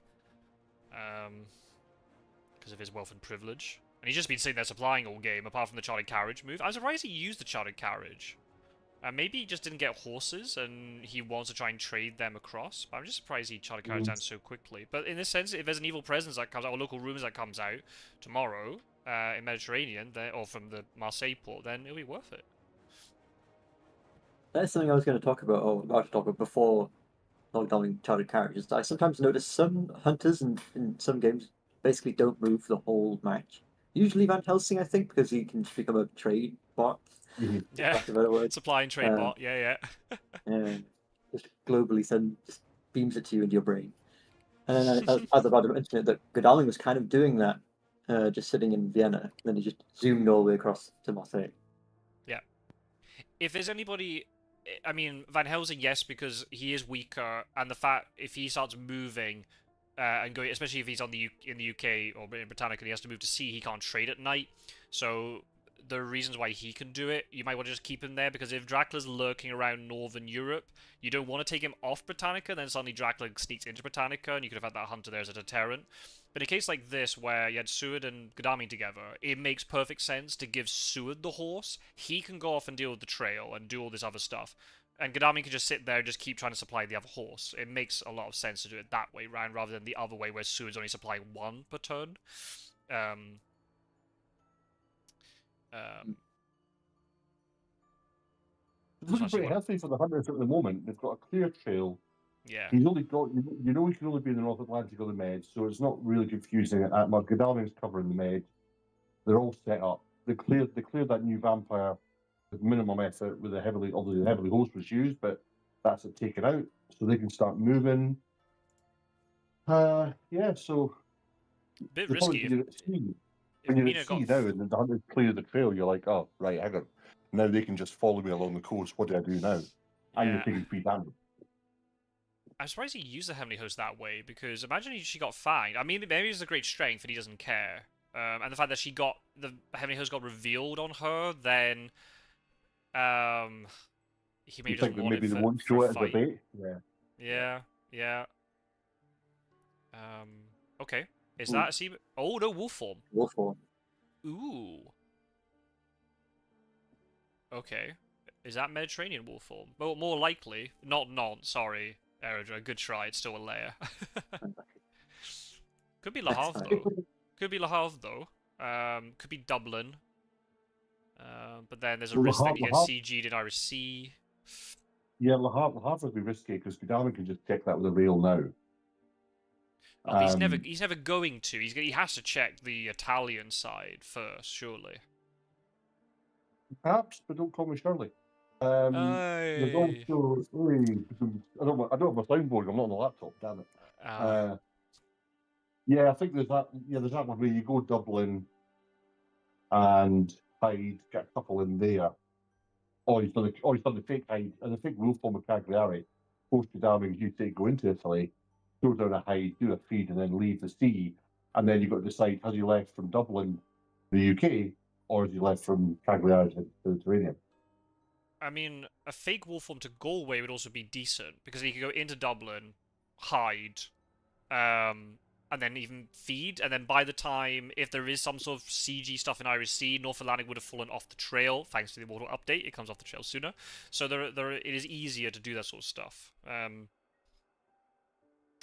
Because of his wealth and privilege. And he's just been sitting there supplying all game, apart from the chartered carriage move. I'm surprised he used the chartered carriage. Maybe he just didn't get horses, and he wants to try and trade them across. But I'm just surprised he chartered carriage down so quickly. But in this sense, if there's an evil presence that comes out, or local rumors that comes out tomorrow in Mediterranean, or from the Marseille port, then it'll be worth it.
That's something I was going to talk about, or about to talk about before lockdowning chartered carriages. I sometimes notice some hunters in some games basically don't move the whole match. Usually Van Helsing, I think, because he can just become a trade bot.
Yeah,
That's a better word.
supply and trade bot, yeah.
And just globally just beams it to you into your brain. And then as about to mention it, that Godalming was kind of doing that, just sitting in Vienna. Then he just zoomed all the way across to Marseille.
Yeah. If there's anybody... I mean, Van Helsing, yes, because he is weaker, and the fact if he starts moving and going, especially if he's in the UK or in Britannica and he has to move to sea, he can't trade at night. So the reasons why he can do it, you might want to just keep him there, because if Dracula's lurking around Northern Europe, you don't want to take him off Britannica, then suddenly Dracula sneaks into Britannica, and you could have had that hunter there as a deterrent. But in a case like this, where you had Seward and Godalming together, it makes perfect sense to give Seward the horse. He can go off and deal with the trail and do all this other stuff. And Godalming can just sit there and just keep trying to supply the other horse. It makes a lot of sense to do it that way round, rather than the other way where Seward's only supplying one per turn.
Looking pretty healthy for the hunters at the moment. They've got a clear trail.
Yeah.
He's only got, you know, he can only be in the North Atlantic or the Med, so it's not really confusing at that much. Godalming's covering the Med. They're all set up. They cleared that new vampire with minimum effort, with obviously the heavily host was used, but that's it taken out, so they can start moving. Yeah, so
bit risky.
When you're at sea now and the hunters clear the trail, you're like, oh, right, hang on. Now they can just follow me along the coast. What do I do now? And you're taking free damage.
I'm surprised he used the Heavenly Host that way, because imagine she got fanged. I mean, maybe it's a great strength and he doesn't care. And the fact that the Heavenly Host got revealed on her, then he maybe doesn't want it for a fight.
Bait?
Yeah. Okay. Is that a sea? Oh no, wolf form.
Wolf form.
Ooh. Okay. Is that Mediterranean wolf form? Well, more likely. Sorry, Eridra. Good try. It's still a layer. Could be Le Havre, though. Could be Le Havre, though. Could be Dublin. But then there's a risk that you get CG'd in Irish Sea.
Yeah, Le Havre would be risky, because Godalming can just check that with a rail now.
Oh, he's never going to. He has to check the Italian side first, surely.
Perhaps, but don't call me Shirley. There's also, I don't have my soundboard. I'm not on the laptop. Damn it. Yeah, I think there's that. Yeah, there's that one where you go Dublin and hide, get a couple in there. Or he's done the fake hide and the fake wolf form of Cagliari. Post Godalming, you say go into Italy, throw down a hide, do a feed, and then leave the sea. And then you've got to decide, has he left from Dublin, the UK, or has he left from Cagliari to the Mediterranean?
I mean, a fake wolf form to Galway would also be decent, because he could go into Dublin, hide, and and then even feed, and then by the time, if there is some sort of CG stuff in Irish Sea, North Atlantic would have fallen off the trail, thanks to the Immortal update. It comes off the trail sooner. So it is easier to do that sort of stuff.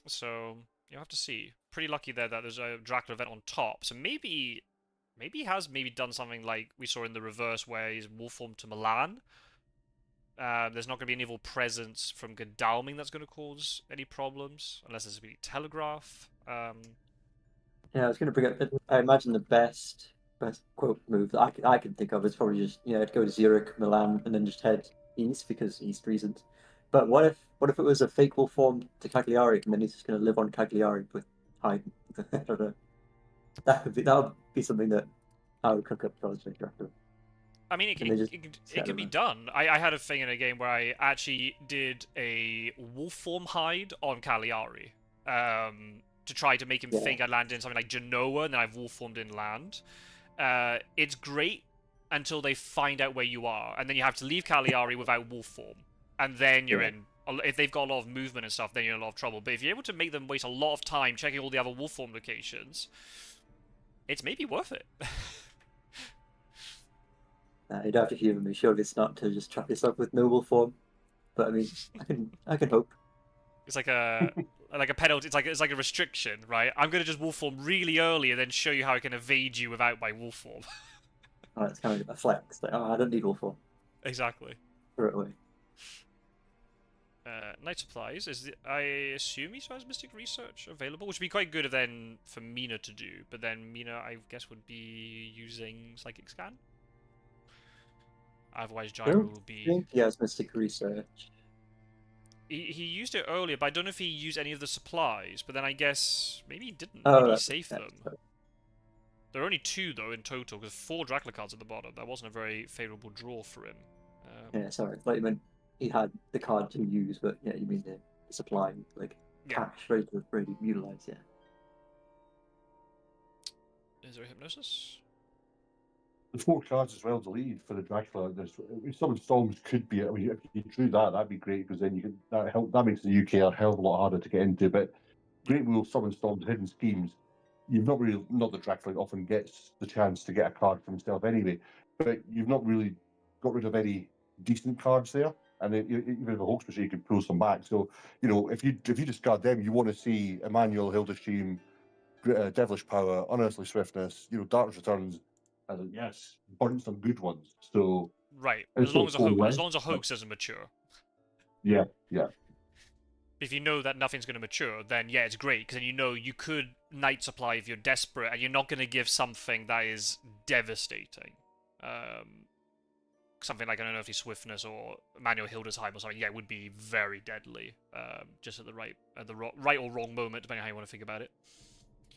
So you'll have to see. Pretty lucky there that there's a Dracula event on top. So maybe he has done something like we saw in the reverse where he's wolf formed to Milan. There's not going to be any evil presence from Godalming that's going to cause any problems, unless there's a big telegraph.
Yeah, I was going to bring up. I imagine the best quote move that I can think of is probably just I'd go to Zurich, Milan, and then just head east because east reasons. But what if it was a fake wolf form to Cagliari, and then he's just going to live on Cagliari with hiding? I don't know. That would be something that I would cook up Project Dracula.
I mean, it can be done. I had a thing in a game where I actually did a wolf form hide on Cagliari to try to make him think I landed in something like Genoa, and then I've wolf formed inland. It's great until they find out where you are, and then you have to leave Cagliari without wolf form, and then you're in. If they've got a lot of movement and stuff, then you're in a lot of trouble. But if you're able to make them waste a lot of time checking all the other wolf form locations, it's maybe worth it.
You'd have to humour me. Surely it's not to just trap yourself with noble form, but I mean, I can hope.
It's like a penalty. It's like a restriction, right? I'm gonna just wolf form really early and then show you how I can evade you without my wolf form.
Oh, it's kind of a flex. Like, I don't need wolf form.
Exactly.
Throw it away.
Night supplies I assume he still has Mystic Research available, which would be quite good then for Mina to do. But then Mina, I guess, would be using Psychic Scan. Otherwise, Gyro will be.
I think he has Mystic Research.
He used it earlier, but I don't know if he used any of the supplies. But then I guess maybe he didn't.
Oh,
maybe he saved them. There are only 2 though in total, because 4 Dracula cards at the bottom. That wasn't a very favourable draw for him.
Yeah, sorry. Like you meant he had the card to use, but you mean the supply, like cash ready to utilize. Yeah.
Is there a Hypnosis?
The 4 cards as well deleted for the Dracula. Some storms could be. I mean, if you drew that, that'd be great because then you could that makes the UK a hell of a lot harder to get into. But Great Wheel, Summon Storms, Hidden Schemes. You've not the Dracula often gets the chance to get a card for himself anyway. But you've not really got rid of any decent cards there. And even if a Hulk's machine, you could pull some back. So if you discard them, you want to see Emmanuel, Hildestream, Devilish Power, Unearthly Swiftness, Darkness Returns. Yes, burn some good ones. So
right, as long as a hoax doesn't mature.
Yeah.
If you know that nothing's going to mature, then yeah, it's great because then you could night supply if you're desperate, and you're not going to give something that is devastating. Something like an Unearthly Swiftness or Manuel Hildesheim or something. Yeah, it would be very deadly. Just at the right or wrong moment, depending on how you want to think about it.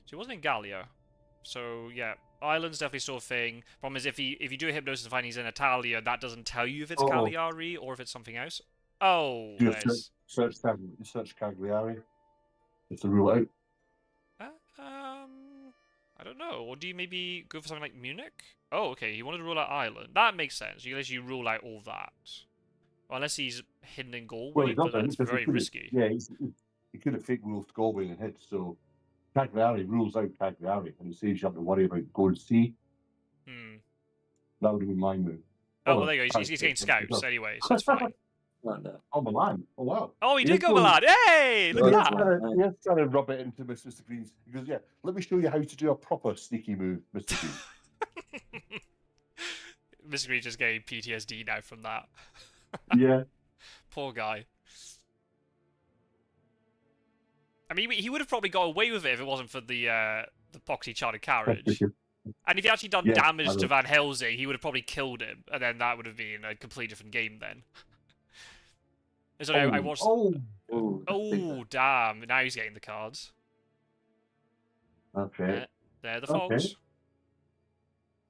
So he wasn't in Gallia. So yeah, Ireland's definitely sort of thing. Problem is if you do a Hypnosis and find he's in Italia, that doesn't tell you if it's Cagliari or if it's something else. Oh, nice.
Search Cagliari. Just to rule out.
I don't know. Or do you maybe go for something like Munich? Oh, okay. He wanted to rule out Ireland. That makes sense. Unless you rule out all that. Well, unless he's hidden in Galway, but that's very risky.
Yeah, he could have fake ruled Galway and hit, so Cagliari rules out Cagliari, and it saves you have to worry about going C. That would have been my move.
Oh, well, there you go. He's getting scouts anyway, so that's fine.
Oh, Milan. Oh, wow.
Oh, he did go Milan. Hey, look at that.
Yes, trying to rub it into Mr. Green's. He goes, yeah, let me show you how to do a proper sneaky move, Mr. Green.
Mr. Green's just getting PTSD now from that.
Yeah.
Poor guy. I mean, he would have probably got away with it if it wasn't for the poxy chartered carriage. And if he actually done damage to Van Helsing, he would have probably killed him, and then that would have been a completely different game then. So I watched. Oh, damn! Now he's getting the cards.
Okay.
They're the fogs.
Okay.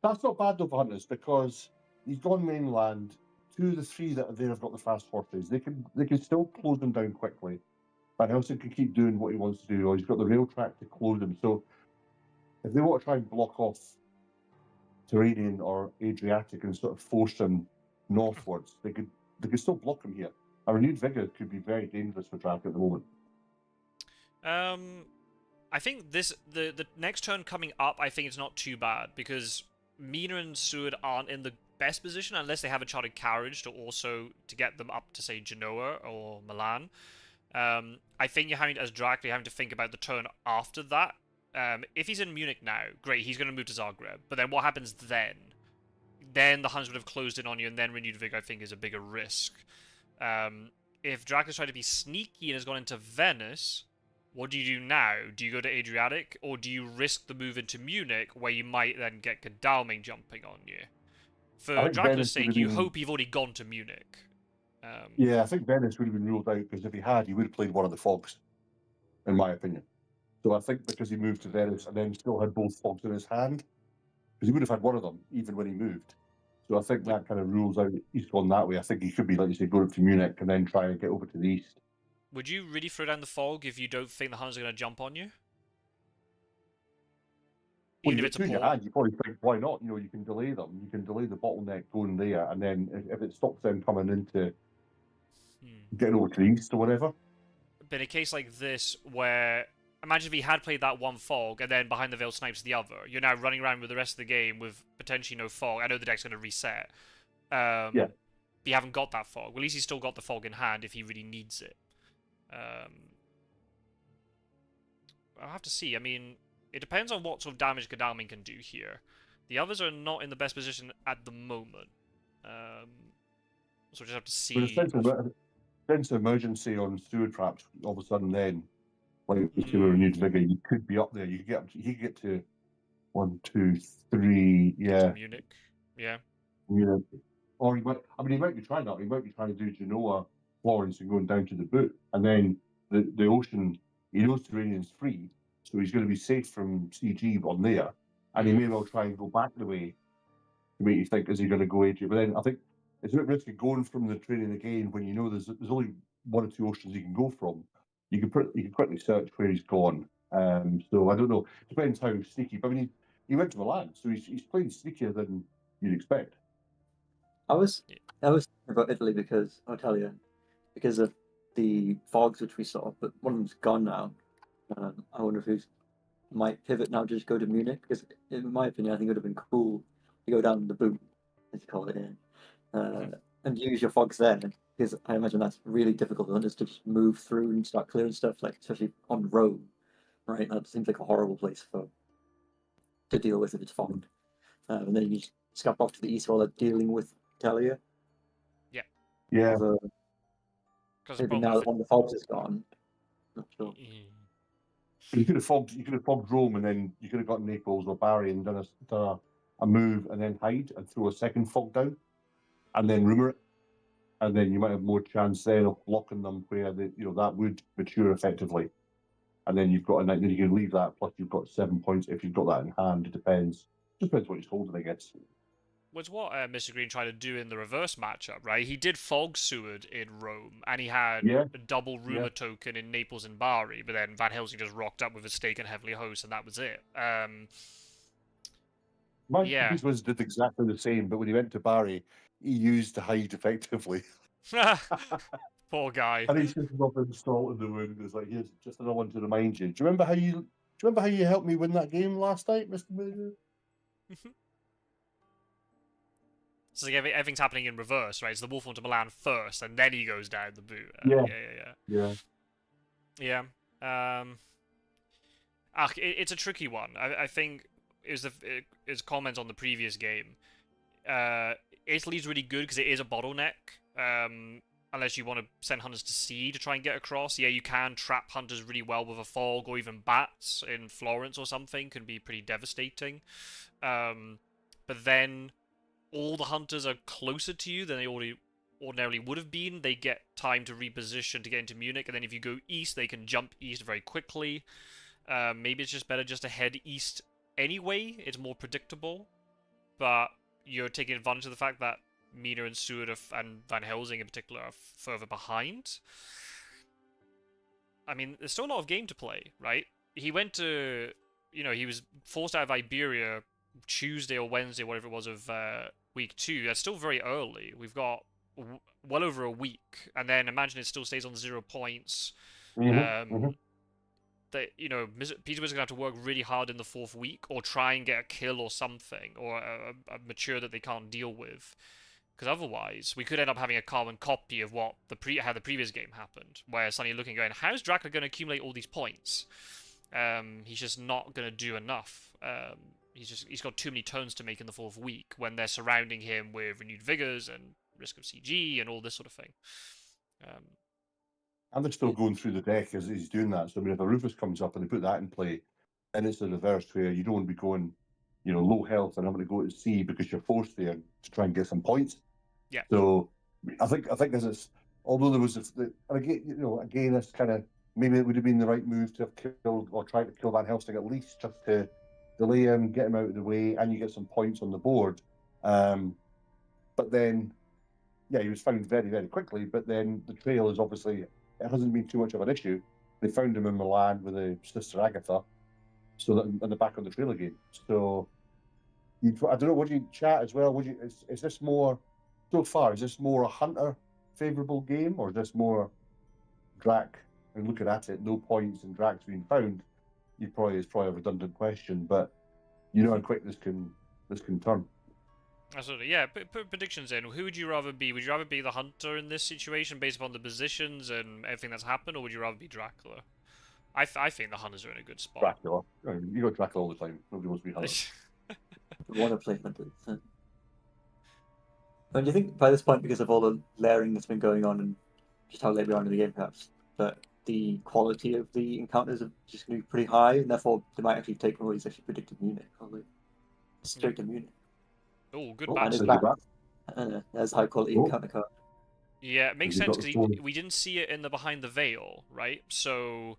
That's not bad though for Hunters because he's gone mainland. 2 of the 3 that are there have got the fast horses. They can still close them down quickly. Van Helsing can keep doing what he wants to do, or he's got the rail track to close them. So if they want to try and block off Turanian or Adriatic and sort of force him northwards, they could still block him here. A renewed vigor could be very dangerous for Drac at the moment.
I think the next turn coming up, I think it's not too bad because Mina and Seward aren't in the best position unless they have a chartered carriage to get them up to say Genoa or Milan. I think you're having, as Dracula, having to think about the turn after that. If he's in Munich now, great, he's going to move to Zagreb. But then what happens then? Then the Huns would have closed in on you, and then renewed Vigor, I think, is a bigger risk. If Dracula's trying to be sneaky and has gone into Venice, what do you do now? Do you go to Adriatic, or do you risk the move into Munich, where you might then get Godalming jumping on you? For
think
Dracula's
Venice would
sake,
have
you
been-
hope you've already gone to Munich.
Yeah, I think Venice would have been ruled out because if he had, he would have played one of the fogs, in my opinion. So I think because he moved to Venice and then still had both fogs in his hand, because he would have had one of them even when he moved. So I think that kind of rules out he's gone that way. I think he could be, like you say, going up to Munich and then try and get over to the east.
Would you really throw down the fog if you don't think the Huns are going to jump on you?
Well,
Even if
you
it's a
two in your
port?
hand, you probably think, why not? You can delay them. You can delay the bottleneck going there, and then if it stops them coming into getting over to the east or whatever.
But in a case like this, where imagine if he had played that one fog and then behind the veil snipes the other, you're now running around with the rest of the game with potentially no fog. I know the deck's going to reset.
Yeah.
But you haven't got that fog. Well, at least he's still got the fog in hand if he really needs it. I'll have to see. I mean, it depends on what sort of damage Godalming can do here. The others are not in the best position at the moment. So we'll just have to see.
But a sense of emergency on sewer traps, all of a sudden then, like with your renewed vigor, you could be up there. You could get to 1, 2, 3, yeah.
To Munich. Yeah.
Yeah. Or he might be trying that. He might be trying to do Genoa, Florence, and going down to the boot. And then the ocean, he knows Tyrrhenian's free, so he's going to be safe from CG on there. And he may well try and go back the way to make you think, is he going to go Adrian? But then I think it's a bit risky going from the training again when you know there's only 1 or 2 oceans you can go from. You can quickly search where he's gone. So I don't know. Depends how sneaky. But I mean, he went to Milan, so he's playing sneakier than you'd expect.
I was thinking about Italy because I'll tell you, because of the fogs which we saw, but one of them's gone now. I wonder if he might pivot now, just go to Munich, because in my opinion, I think it would have been cool to go down the boot, as you call it, and use your fogs there, because I imagine that's really difficult for hunters to just move through and start clearing stuff, like especially on Rome, right? That seems like a horrible place to deal with if it's fogged, and then you just scap off to the east while they're dealing with Italia.
Yeah.
Maybe now that one of the fogs is gone. Not sure.
You could have fogged Rome, and then you could have got Naples or Bari and done a move, and then hide and throw a second fog down, and then rumour it, and then you might have more chance then of blocking them where that would mature effectively, and then you've got a night. Then you can leave that. Plus, you've got 7 points if you've got that in hand. It depends. Just depends what he's holding, I guess.
Was what Mistergreen tried to do in the reverse matchup, right? He did fog Seward in Rome, and he had a double rumour token in Naples and Bari, but then Van Helsing just rocked up with a stake and heavily host, and that was it.
Pizzawizard did exactly the same, but when he went to Bari, he used to hide effectively.
Poor guy.
And he's just rubbing salt in the wound. It's like, here's just another one to remind you. Do you remember how you helped me win that game last night, Mr. Major?
So like everything's happening in reverse, right? So the Wolf went to Milan first, and then he goes down the boot. Yeah. It's a tricky one. I think is comments on the previous game. Italy's really good because it is a bottleneck. Unless you want to send hunters to sea to try and get across. Yeah, you can trap hunters really well with a fog, or even bats in Florence or something can be pretty devastating. But then all the hunters are closer to you than they ordinarily would have been. They get time to reposition to get into Munich, and then if you go east, they can jump east very quickly. Maybe it's just better just to head east anyway. It's more predictable, but you're taking advantage of the fact that Mina and Seward and Van Helsing in particular are further behind. I mean, there's still a lot of game to play, right? He went to, he was forced out of Iberia Tuesday or Wednesday, whatever it was, of week 2. That's still very early. We've got well over a week, and then imagine it still stays on 0 points. that, you know, Pizzawizard's gonna have to work really hard in the 4th week, or try and get a kill or something, or a mature that they can't deal with. Because otherwise, we could end up having a carbon copy of what how the previous game happened, where suddenly looking going, how's Dracula going to accumulate all these points? He's just not going to do enough. He's got too many turns to make in the 4th week when they're surrounding him with renewed vigors and risk of CG and all this sort of thing.
And they're still going through the deck as he's doing that. So I mean, if a Rufus comes up and they put that in play, and it's the reverse where you don't want to be going, you know, low health and having to go to C because you're forced there to try and get some points.
Yeah.
So I think this is, although there was and again, you know, again, it's kind of, maybe it would have been the right move to have killed or tried to kill Van Helsing at least, just to delay him, get him out of the way, and you get some points on the board. But then, yeah, he was found very, very quickly. But then the trail is obviously, it hasn't been too much of an issue. They found him in Milan with his sister Agatha, so that in the back on the trail again. So I don't know. Would you chat as well? Would you? Is this more so far? Is this more a hunter favourable game, or is this more Drac? And looking at it, no points and Drac's being found. It's probably a redundant question, but you know how quick this can turn.
Absolutely, yeah. Put predictions in. Who would you rather be? Would you rather be the hunter in this situation based upon the positions and everything that's happened, or would you rather be Dracula? I think the hunters are in a good spot.
Dracula. You got Dracula all the time. Nobody wants to be hunter.
I want to play hunters. And do you think by this point, because of all the layering that's been going on and just how late we are in the game, perhaps, that the quality of the encounters are just going to be pretty high, and therefore they might actually take one of these actually predicted Munich, probably straight to Munich.
Oh, good
And it's
back.
back. That's high quality encounter card.
Yeah, it makes sense because we didn't see it in the Behind the Veil, right? So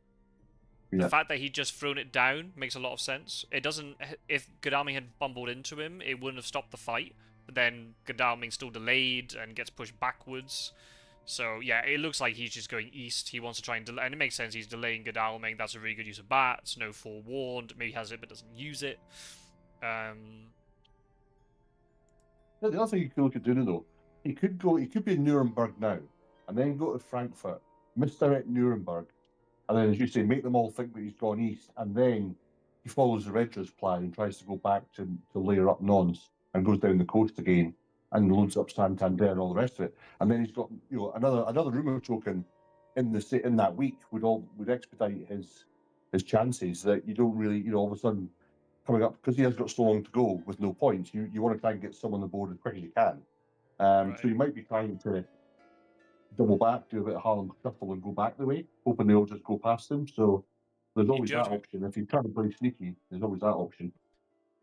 the fact that he'd just thrown it down makes a lot of sense. It doesn't. If Godalming had bumbled into him, it wouldn't have stopped the fight. But then Godalming's still delayed and gets pushed backwards. So yeah, it looks like he's just going east. He wants to try and delay, and it makes sense. He's delaying Godalming. That's a really good use of bats. No forewarned. Maybe he has it but doesn't use it.
The other thing you could look at doing though, he could be in Nuremberg now, and then go to Frankfurt, misdirect Nuremberg, and then, as you say, make them all think that he's gone east, and then he follows the Redra's plan and tries to go back to layer up Nons and goes down the coast again and loads up Santander and all the rest of it. And then he's got, you know, another rumour token in that week would expedite his chances that you don't really, you know, all of a sudden coming up, because he has got so long to go with no points, you want to try and get some on the board as quick as you can.
Right.
So you might be trying to double back, do a bit of Harlem shuffle and go back the way, hoping they'll just go past him. So there's always that option. If you're trying to play sneaky, there's always that option.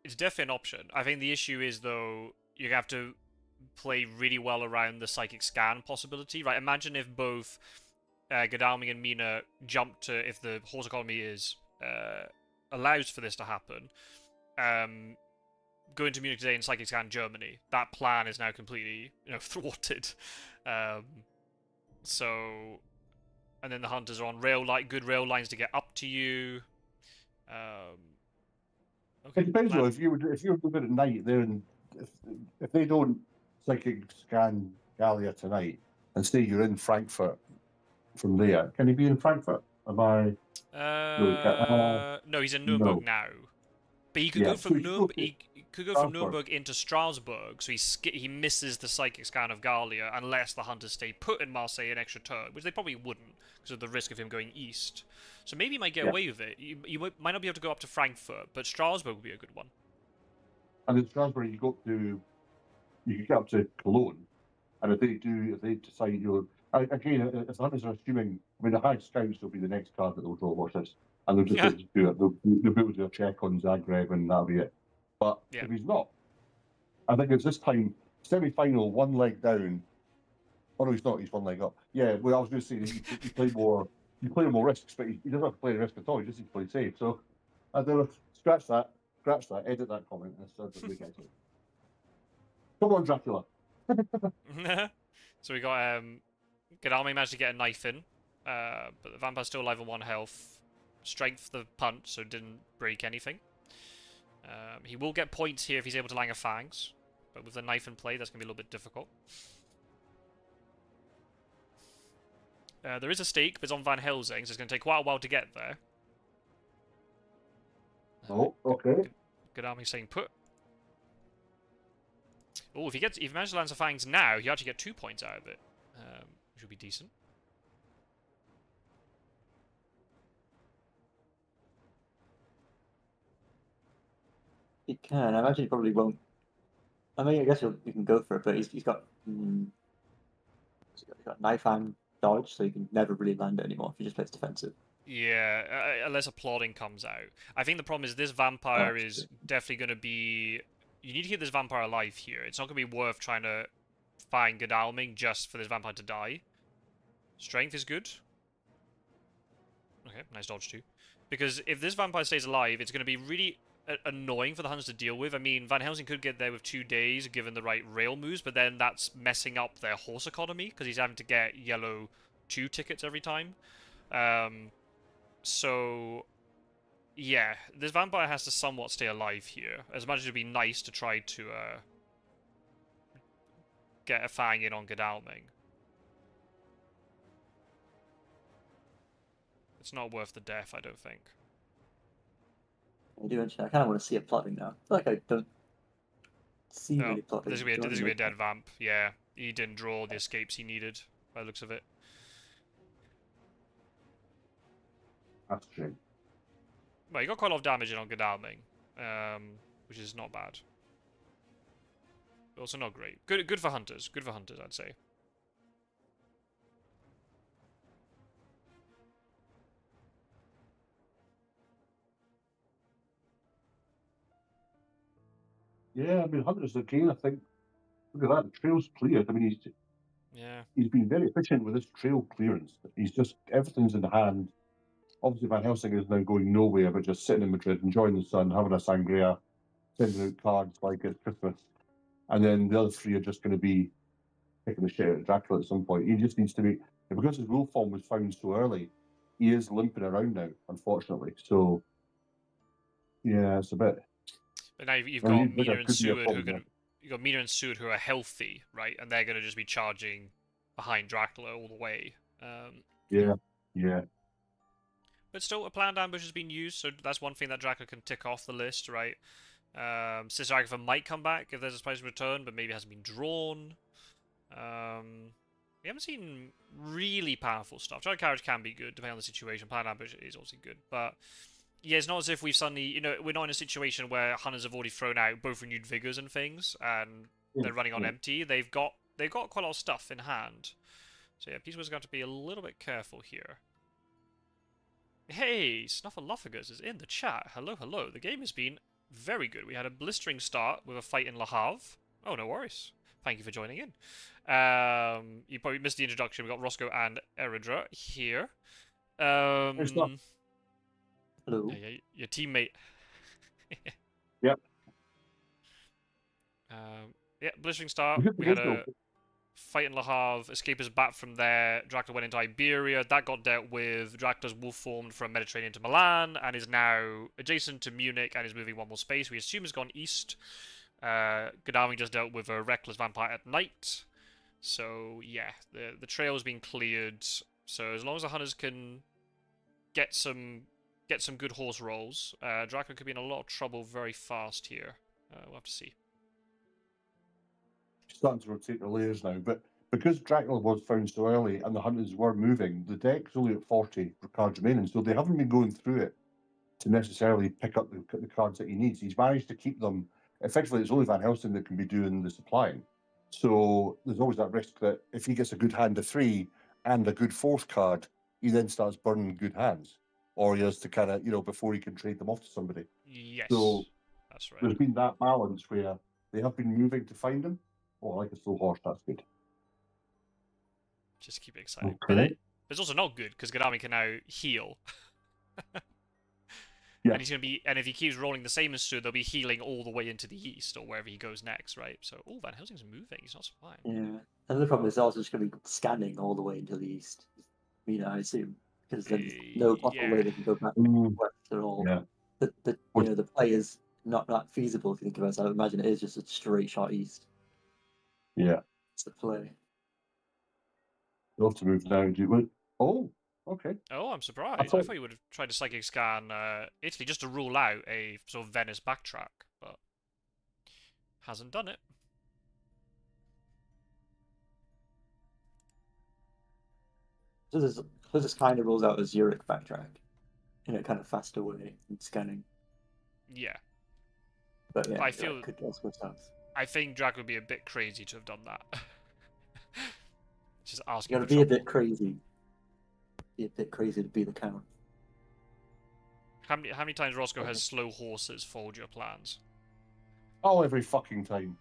It's definitely an option. I think the issue is, though, you have to play really well around the psychic scan possibility, right? Imagine if both Godalming and Mina jump to, if the horse economy is allows for this to happen, go into Munich today and psychic scan Germany. That plan is now completely, you know, thwarted. So, and then the hunters are on good rail lines to get up to you. Okay,
it depends though. If you're moving at night, if they don't psychic scan Gallia tonight and say you're in Frankfurt from there, can he be in Frankfurt? Am I?
No, he's in Nuremberg now. But he could go from Nuremberg. He could go from Nuremberg into Strasbourg, so he misses the psychic scan of Gallia unless the hunters stay put in Marseille an extra turn, which they probably wouldn't because of the risk of him going east. So maybe he might get away with it. You might not be able to go up to Frankfurt, but Strasbourg would be a good one.
And in Strasbourg, you can get up to Cologne, and if they decide you're again, if the hunters are assuming, I mean, the high scouts will be the next card that they'll draw. Watch this, and they'll just do it. They'll be able to do a check on Zagreb, and that'll be it. But if he's not, I think it's this time semi-final, one leg down. Oh no, he's not. He's one leg up. Yeah, well, I was going to say you play more risks, but he doesn't have to play the risk at all. He just needs to play safe. So I don't know. Scratch that. Edit that comment. Come on, Dracula.
So we got Godalming managed to get a knife in, but the vampire's still alive on 1 health. Strength the punch, so didn't break anything. He will get points here if he's able to lang a fangs, but with the knife in play, that's going to be a little bit difficult. There is a stake, but it's on Van Helsing, so it's going to take quite a while to get there.
Oh, okay.
Godalming saying put. Oh, if he manages to land some fangs now, you actually get 2 points out of it, which would be decent.
He can. I imagine he probably won't. I mean, I guess you can go for it, but he's got he's got knife and dodge, so you can never really land it anymore if you just play defensive.
Yeah, unless a plotting comes out. I think the problem is this vampire
that's
is
true.
definitely going to be... You need to keep this vampire alive here. It's not going to be worth trying to find Godalming just for this vampire to die. Strength is good. Okay, nice dodge too. Because if this vampire stays alive, it's going to be really annoying for the Hunters to deal with. I mean, Van Helsing could get there with 2 days given the right rail moves, but then that's messing up their horse economy because he's having to get yellow 2 tickets every time. So, yeah, this vampire has to somewhat stay alive here. As much as it'd be nice to try to get a fang in on Godalming. It's not worth the death, I don't think.
I do. I kind of want to see it plotting now. I feel like I don't see
No,
really plotting.
this is going to be a dead vamp. Yeah, he didn't draw the escapes he needed, by the looks of it.
That's a shame.
Well, he got quite a lot of damage in on Godalming, which is not bad. But also not great. Good for Hunters. Good for Hunters, I'd say.
Yeah, I mean, Hunter's again, I think, look at that, the trail's cleared. I mean, he's been very efficient with his trail clearance. He's just, everything's in hand. Obviously, Van Helsing is now going nowhere, but just sitting in Madrid, enjoying the sun, having a sangria, sending out cards like it's Christmas. And then the other 3 are just going to be picking the shit out of Dracula at some point. He just needs to be, because his rule form was found so early, he is limping around now, unfortunately. So, yeah, it's a bit.
But now you've got Mina and Seward who are healthy, right? And they're going to just be charging behind Dracula all the way.
Yeah.
But still, a planned ambush has been used, so that's one thing that Dracula can tick off the list, right? Sister Agatha might come back if there's a surprise return, but maybe it hasn't been drawn. We haven't seen really powerful stuff. Child Carriage can be good, depending on the situation. Planned ambush is also good, but yeah, it's not as if we've suddenly, we're not in a situation where Hunters have already thrown out both renewed vigors and things, and they're running on empty. They've got quite a lot of stuff in hand. So yeah, Pizzawizard's got to be a little bit careful here. Hey, Snuffleupagus is in the chat. Hello, hello. The game has been very good. We had a blistering start with a fight in Le Havre. Oh, no worries. Thank you for joining in. You probably missed the introduction. We got Roscoe and Eridra here.
Hello.
Yeah, your teammate.
Yep.
Yeah, blistering start. We had a fight in Le Havre. Escape is back from there. Dracula went into Iberia. That got dealt with. Dracula's wolf formed from Mediterranean to Milan and is now adjacent to Munich and is moving 1 more space. We assume has gone east. Godalming just dealt with a reckless vampire at night. So yeah, the trail has been cleared. So as long as the Hunters can get some good horse rolls, Dracula could be in a lot of trouble very fast here. We'll have to see.
Starting to rotate the layers now, but because Dracula was found so early and the Hunters were moving, the deck's only at 40 cards remaining, so they haven't been going through it to necessarily pick up the cards that he needs. He's managed to keep them. Effectively, it's only Van Helsing that can be doing the supplying. So there's always that risk that if he gets a good hand of 3 and a good 4th card, he then starts burning good hands, or he has to kind of, before he can trade them off to somebody.
Yes,
so
that's right.
There's been that balance where they have been moving to find him. Oh, I like a slow horse, that's good.
Just keep it exciting.
Okay.
But it's also not good, because Godalming can now heal.
Yeah.
And he's gonna be, and if he keeps rolling the same as Stu, they'll be healing all the way into the east, or wherever he goes next, right? So, Van Helsing's moving, he's not supplying.
Yeah. Another problem is also just going to be scanning all the way into the east. I assume. Because there's no possible way they can go back west at all.
Yeah.
The play is not feasible if you think about it. So I would imagine it is just a straight shot east.
Yeah.
It's the play.
You'll have to move now. Oh, Okay.
Oh, I'm surprised. I
thought-
thought you would have tried to psychic scan Italy just to rule out a sort of Venice backtrack, but hasn't done it.
So this kind of rules out a Zurich backtrack in a kind of faster way than scanning.
Yeah,
But yeah,
I feel-
that could also sounds.
I think Drag would be a bit crazy to have done that. Just
You
asking
gotta
for
be a
trouble.
bit crazy. Be a bit crazy to be the count.
How many times Roscoe has slow horses foiled your plans?
Oh, every fucking time.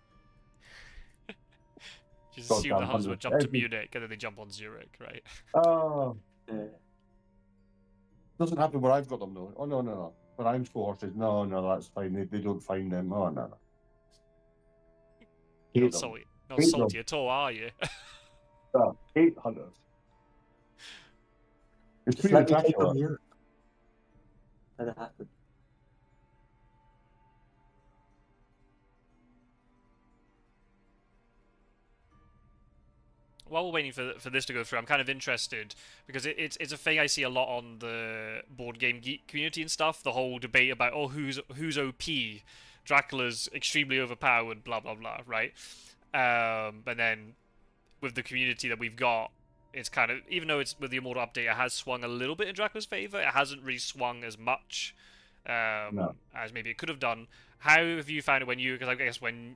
Just
God
assume
damn
the Huns would
hundred.
jump to
Every-
Munich and then they jump on Zurich, right?
Oh,
Yeah.
doesn't happen where I've got them though. Oh no. When I'm four horses, no, that's fine. They don't find them. Oh no. Hate
Not
them.
salty, not
Hate
salty at all, are you?
Hate hunters. It's
Just
pretty
let me take
Dracula.
on Europe. Let it happen.
While we're waiting for this to go through, I'm kind of interested because it's a thing I see a lot on the board game geek community and stuff. The whole debate about who's OP, Dracula's extremely overpowered, blah blah blah, right? But then with the community that we've got, it's kind of, even though it's with the Immortal update, it has swung a little bit in Dracula's favor. It hasn't really swung as much
No.
as maybe it could have done. How have you found it when you? Because I guess when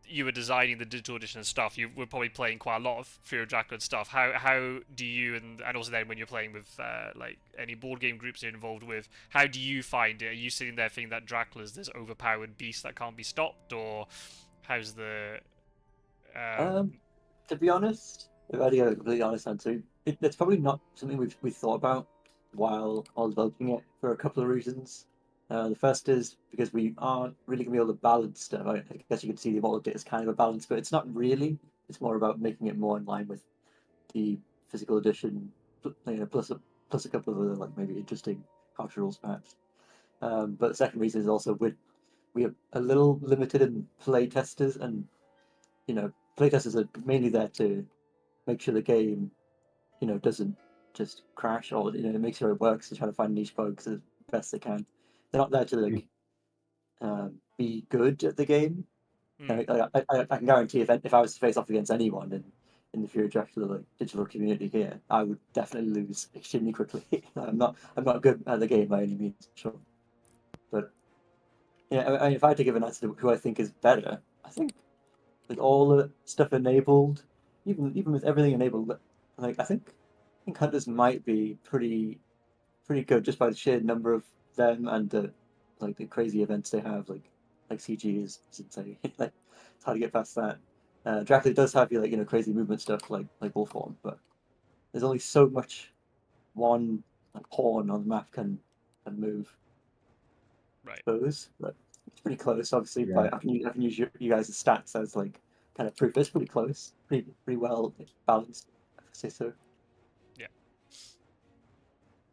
you were designing the digital edition and stuff, you were probably playing quite a lot of Fear of Dracula and stuff. How do you, and also then when you're playing with like any board game groups you're involved with, how do you find it? Are you sitting there thinking that Dracula's this overpowered beast that can't be stopped, or how's the
To be honest, if I had to give a completely honest answer, it's probably not something we've thought about while developing it for a couple of reasons. The first is because we aren't really going to be able to balance stuff. I guess you could see the Immortal Update as kind of a balance, but it's not really. It's more about making it more in line with the physical edition, plus a couple of other like maybe interesting house rules perhaps. But the second reason is also we are a little limited in play testers, and playtesters are mainly there to make sure the game, doesn't just crash, or make sure it works and try to find niche bugs as best they can. They're not there to like be good at the game. I can guarantee if I was to face off against anyone in the Fury of Dracula like digital community here, I would definitely lose extremely quickly. I'm not good at the game by any means, sure. But yeah, I mean, if I had to give an answer to who I think is better, I think with all the stuff enabled, even with everything enabled, like I think hunters might be pretty good just by the sheer number of them and the crazy events they have, like CG is insane. Like it's hard to get past that. Dracula does have crazy movement stuff like Wolfhorn, but there's only so much one pawn on the map can move.
right?
I suppose, but it's pretty close. Obviously,
Yeah.
but I can use you guys' stats as like kind of proof. It's pretty close, pretty well balanced. I would say so.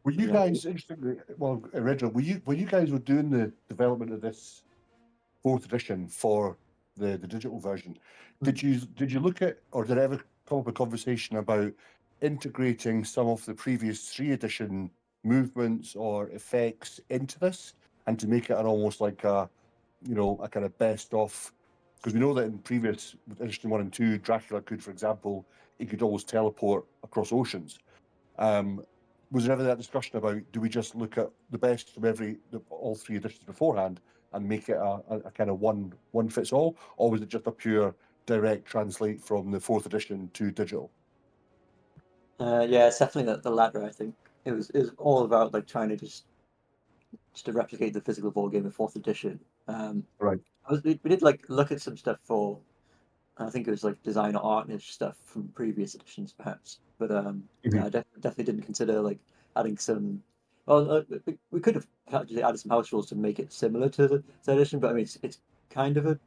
Were you
Yeah.
guys interestingly? Well, originally, when you guys were doing the development of this fourth edition for the digital version, did you look at, or did it ever come up a conversation about integrating some of the previous 3 edition movements or effects into this, and to make it an almost like a kind of best of? Because we know that in previous edition 1 and 2, Dracula could, for example, he could always teleport across oceans. Was there ever that discussion about, do we just look at the best from all 3 editions beforehand and make it a kind of one fits all, or was it just a pure direct translate from the 4th edition to digital?
Yeah, it's definitely the latter. I think it was all about like trying to just to replicate the physical board game in 4th edition.
Right.
We did like look at some stuff for, I think it was like design or art-ish stuff from previous editions, perhaps. But yeah, I definitely didn't consider like adding some. Well, we could have actually added some house rules to make it similar to the third edition, but I mean, it's kind of a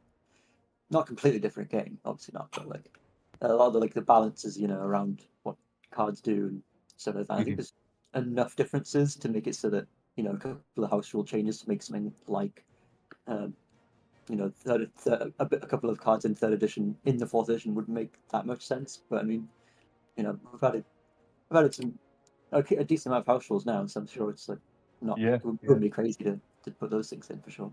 not completely different game, obviously not, but like a lot of the balances, around what cards do and stuff like that. I think there's enough differences to make it so that a couple of house rule changes to make something like a couple of cards in 3rd edition in the 4th edition would make that much sense. But I mean, we've added some a decent amount of house rules now, so I'm sure it's like not.
Yeah,
It wouldn't be crazy to put those things in for sure.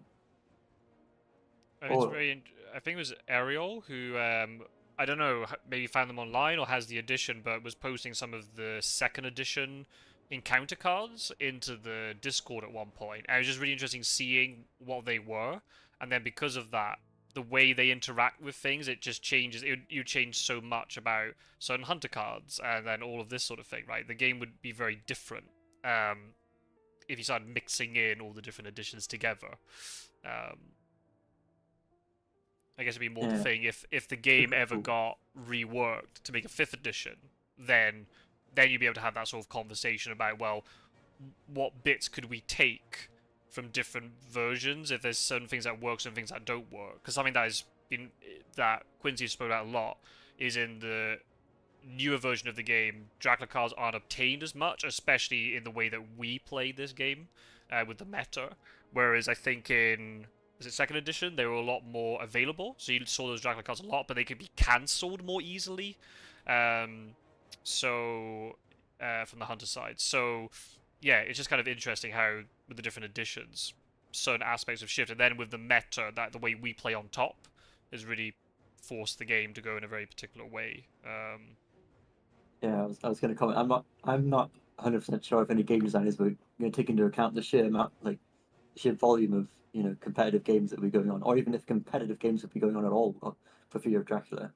It's
Or
very. I think it was Ariel who I don't know, maybe found them online or has the edition, but was posting some of the second edition encounter cards into the Discord at one point. And it was just really interesting seeing what they were, and then because of that, the way they interact with things, it just changes. You change so much about certain hunter cards, and then all of this sort of thing, right? The game would be very different if you started mixing in all the different editions together. I guess it'd be more the thing if the game ever got reworked to make a 5th edition, then you'd be able to have that sort of conversation about, well, what bits could we take from different versions if there's certain things that work, certain things that don't work. Because something that has been that Quincy spoke about a lot is in the newer version of the game, Dracula cards aren't obtained as much, especially in the way that we played this game with the meta. Whereas I think in was it 2nd edition, they were a lot more available, so you saw those Dracula cards a lot, but they could be cancelled more easily. From the hunter side. So yeah, it's just kind of interesting how with the different editions, certain aspects have shifted. Then with the meta, that the way we play on top has really forced the game to go in a very particular way.
Yeah, I was going to comment. I'm not 100% sure if any game designers were going to take into account the sheer amount, like sheer volume of competitive games that would be going on, or even if competitive games would be going on at all for Fear of Dracula.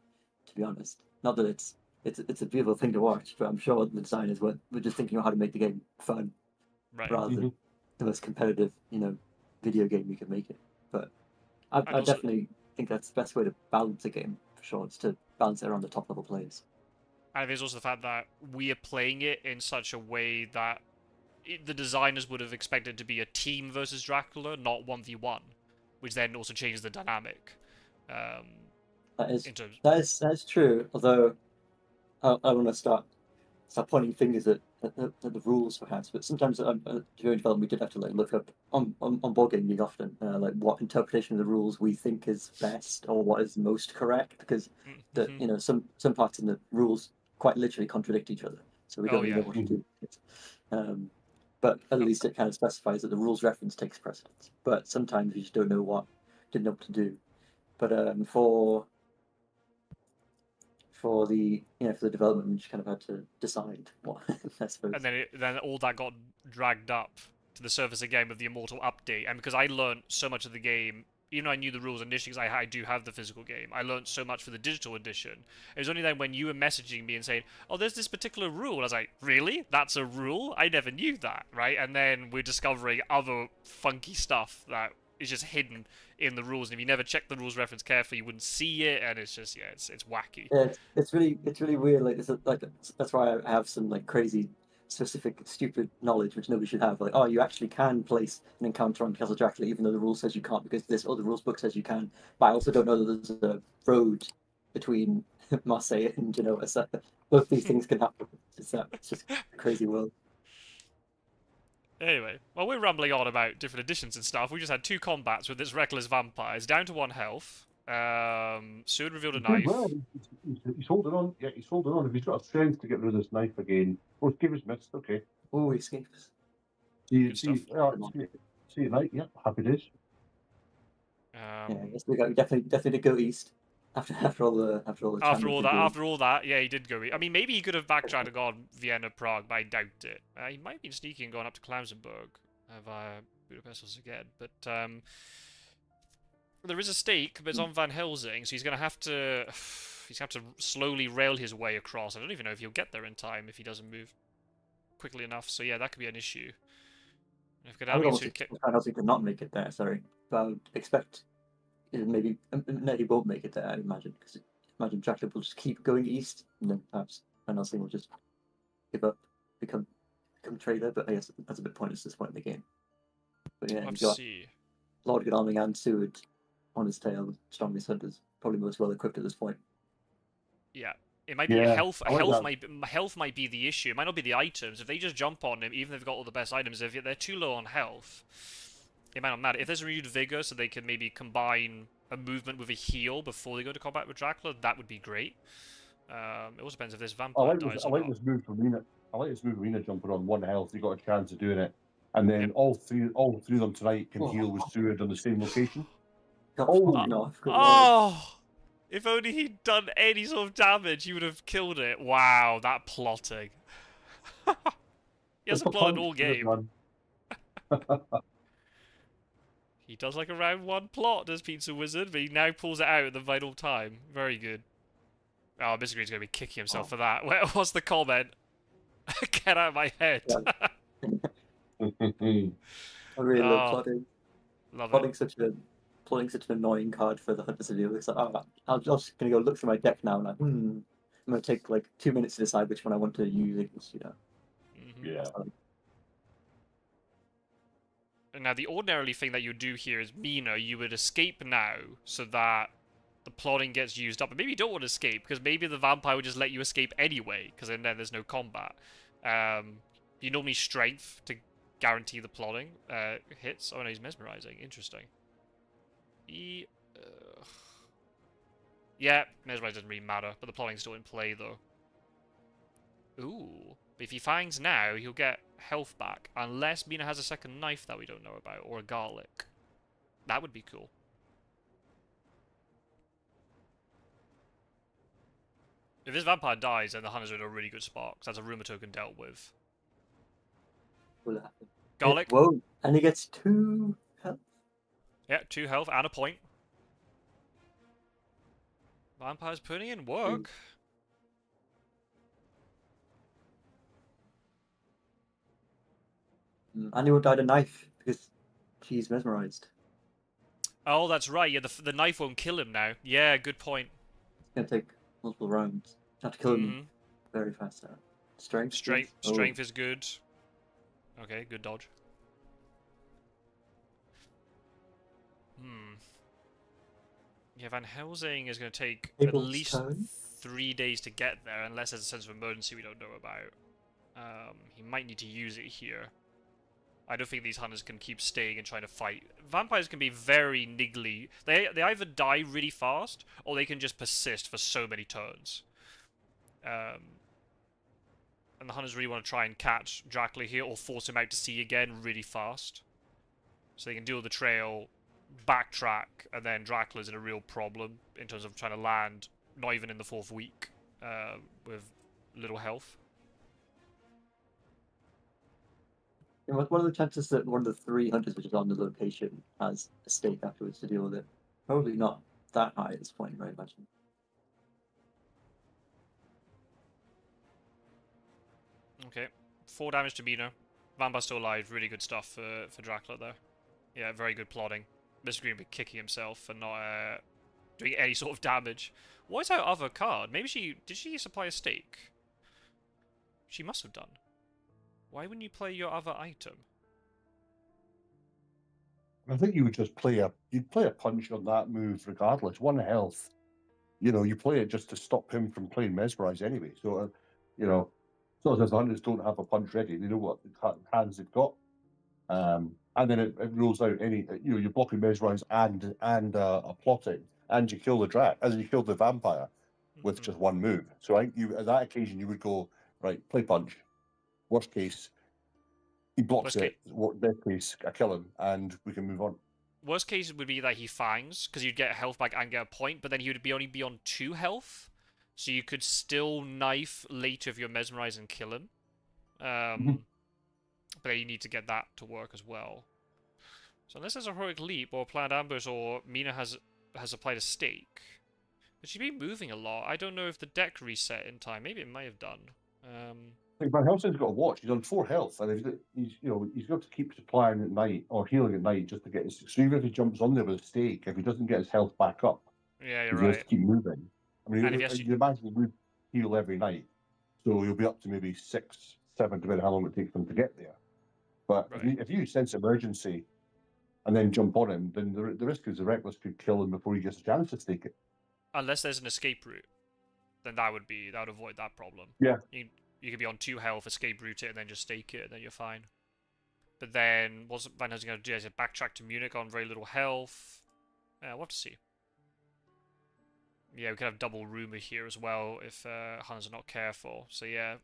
To be honest, not that it's a beautiful thing to watch, but I'm sure the designers were just thinking of how to make the game fun,
right.
rather than the most competitive video game you can make it. But I definitely think that's the best way to balance a game for sure. It's to balance it around the top level players.
And there's also the fact that we are playing it in such a way that the designers would have expected to be a team versus Dracula, not 1v1, which then also changes the dynamic.
That is true. Although I want to start pointing fingers at the rules perhaps, but sometimes during development we did have to look up on board game league often what interpretation of the rules we think is best or what is most correct, because some parts in the rules quite literally contradict each other, so we don't really know what to do. But at least it kind of specifies that the rules reference takes precedence. But sometimes you just didn't know what to do. But for the development, we just kind of had to decide what, I suppose.
And then all that got dragged up to the surface again with the Immortal update. And because I learned so much of the game, even though I knew the rules initially, because I do have the physical game, I learned so much for the digital edition. It was only then when you were messaging me and saying, oh, there's this particular rule. I was like, really? That's a rule? I never knew that, right? And then we're discovering other funky stuff that is just hidden in the rules. And if you never check the rules reference carefully, you wouldn't see it. And it's just, it's wacky.
Yeah, it's really weird. That's why I have some crazy specific stupid knowledge which nobody should have, you actually can place an encounter on Castle Dracula even though the rule says you can't, because this other rules book says you can. But I also don't know that there's a road between Marseille and Genoa, so both these things can happen. It's just a crazy world.
Anyway, while we're rambling on about different editions and stuff, we just had 2 combats with this reckless vampire. It's down to 1 health. Sword revealed a knife.
Well, he's holding on. Yeah, he's holding on. If he's got a strength to get rid of this knife again, oh, give us missed. Okay.
Oh, he escapes.
See, right? Yeah, happy days.
We definitely did go east after all
that. Yeah, he did go. I mean, maybe he could have backtracked and gone Vienna, Prague, but I doubt it. He might have been sneaky and gone up to Klausenburg via Budapest again, but there is a stake, but it's on Van Helsing, so he's going to have to slowly rail his way across. I don't even know if he'll get there in time if he doesn't move quickly enough. So yeah, that could be an issue.
I would almost expect to not make it there. Sorry, but I would expect maybe he won't make it there. I imagine, because imagine Dracula will just keep going east, and then perhaps Van Helsing will just give up, become traitor. But I guess that's a bit pointless at this point in the game. But yeah,
Let's
you got
see.
Lord Godalming and Seward on his tail, strongest hunters, probably most well equipped at this point.
Yeah, it might be health. Health might be the issue. It might not be the items. If they just jump on him, even if they've got all the best items, if they're too low on health, it might not matter. If there's renewed vigor, so they can maybe combine a movement with a heal before they go to combat with Dracula, that would be great. It also depends if this vampire dies or not.
I like this move from Mina. I like this move. Mina jumping on 1 health. You got a chance of doing it, and then
Yep.
all three of them tonight can heal with Seward on the same location.
Got
Oh.
fucking off. Good lord.
Oh! If only he'd done any sort of damage, he would have killed it. Wow, that plotting. He hasn't plotted all game. He does like a round 1 plot, does Pizzawizard, but he now pulls it out at the vital time. Very good. Oh, Mistergreen's going to be kicking himself for that. What's the comment? Get out of my head.
I really love plotting.
Love
Plotting
it.
such an annoying card for the hunters to do. It's like, I'm just gonna go look through my deck now and I'm gonna take like 2 minutes to decide which one I want to use against, you know.
Yeah.
Now, the ordinarily thing that you do here is, Mina, you would escape now so that the plotting gets used up. And maybe you don't want to escape, because maybe the vampire would just let you escape anyway, because then there's no combat. You normally strength to guarantee the plotting hits. Oh no, he's mesmerizing. Interesting. Yeah, mesmerize doesn't really matter, but the plotting's still in play though. Ooh. But if he fangs now, he'll get health back. Unless Mina has a second knife that we don't know about, or a garlic. That would be cool. If this vampire dies, then the hunters are in a really good spot, because that's a rumor token dealt with.
Will happen.
Garlic?
Whoa, and he gets 2 health.
Yeah, 2 health and a point. Vampire's putting in work.
And he won't die to knife because she's mesmerized.
Oh, that's right. Yeah, the knife won't kill him now. Yeah, good point.
It's gonna take multiple rounds. You have to kill him very fast. Strength.
Strength is good. Okay, good dodge. Yeah, Van Helsing is going to take at least 3 days to get there, unless there's a sense of emergency we don't know about. He might need to use it here. I don't think these hunters can keep staying and trying to fight. Vampires can be very niggly. They either die really fast, or they can just persist for so many turns. And the hunters really want to try and catch Dracula here, or force him out to sea again really fast. So they can deal with the trail, backtrack, and then Dracula's in a real problem in terms of trying to land, not even in the 4th week, with little health.
What are the chances that one of the 3 hunters which is on the location has a stake afterwards to deal with it? Probably not that high at this point, I imagine.
Okay, 4 damage to Mina. Vampire's still alive. Really good stuff for Dracula there. Yeah, very good plotting. Mistergreen be kicking himself for not doing any sort of damage. What is her other card? Maybe did she supply a stake? She must have done. Why wouldn't you play your other item?
I think you would just play a punch on that move regardless. 1 health. You know, you play it just to stop him from playing mesmerize anyway. So, you know, it's not as if the hunters don't have a punch ready. They know what hands they've got. And then it rules out any, you know, you're blocking mesmerize and a plotting, and you kill the as you kill the vampire with just 1 move. So I think you, at that occasion, you would go, right, play punch. Worst case, he blocks it. Best case, I kill him, and we can move on.
Worst case would be that he fangs, because you'd get health back and get a point, but then he would only be on 2 health, so you could still knife later if you're mesmerized and kill him. But you need to get that to work as well. So unless there's a heroic leap or a planned ambush, or Mina has applied a stake, but she'd be moving a lot. I don't know if the deck reset in time. Maybe it might have done.
I think Van Helsing's got to watch. He's on 4 health, and he's got to keep supplying at night or healing at night just to get his. So even if he jumps on there with a stake, if he doesn't get his health back up,
yeah, you're
he
right.
has to keep moving. I mean,
And
you imagine he would heal every night, so you'll be up to maybe 6, 7, depending how long it takes them to get there. But if you sense emergency and then jump on him, then the risk is the Reckless could kill him before he gets a chance to stake it.
Unless there's an escape route, then that would avoid that problem.
Yeah.
You could be on 2 health, escape route it, and then just stake it, and then you're fine. But then, what's Van Helsing going to do? Is it backtrack to Munich on very little health? We'll have to see. Yeah, we could have double rumor here as well if hunters are not careful. So yeah,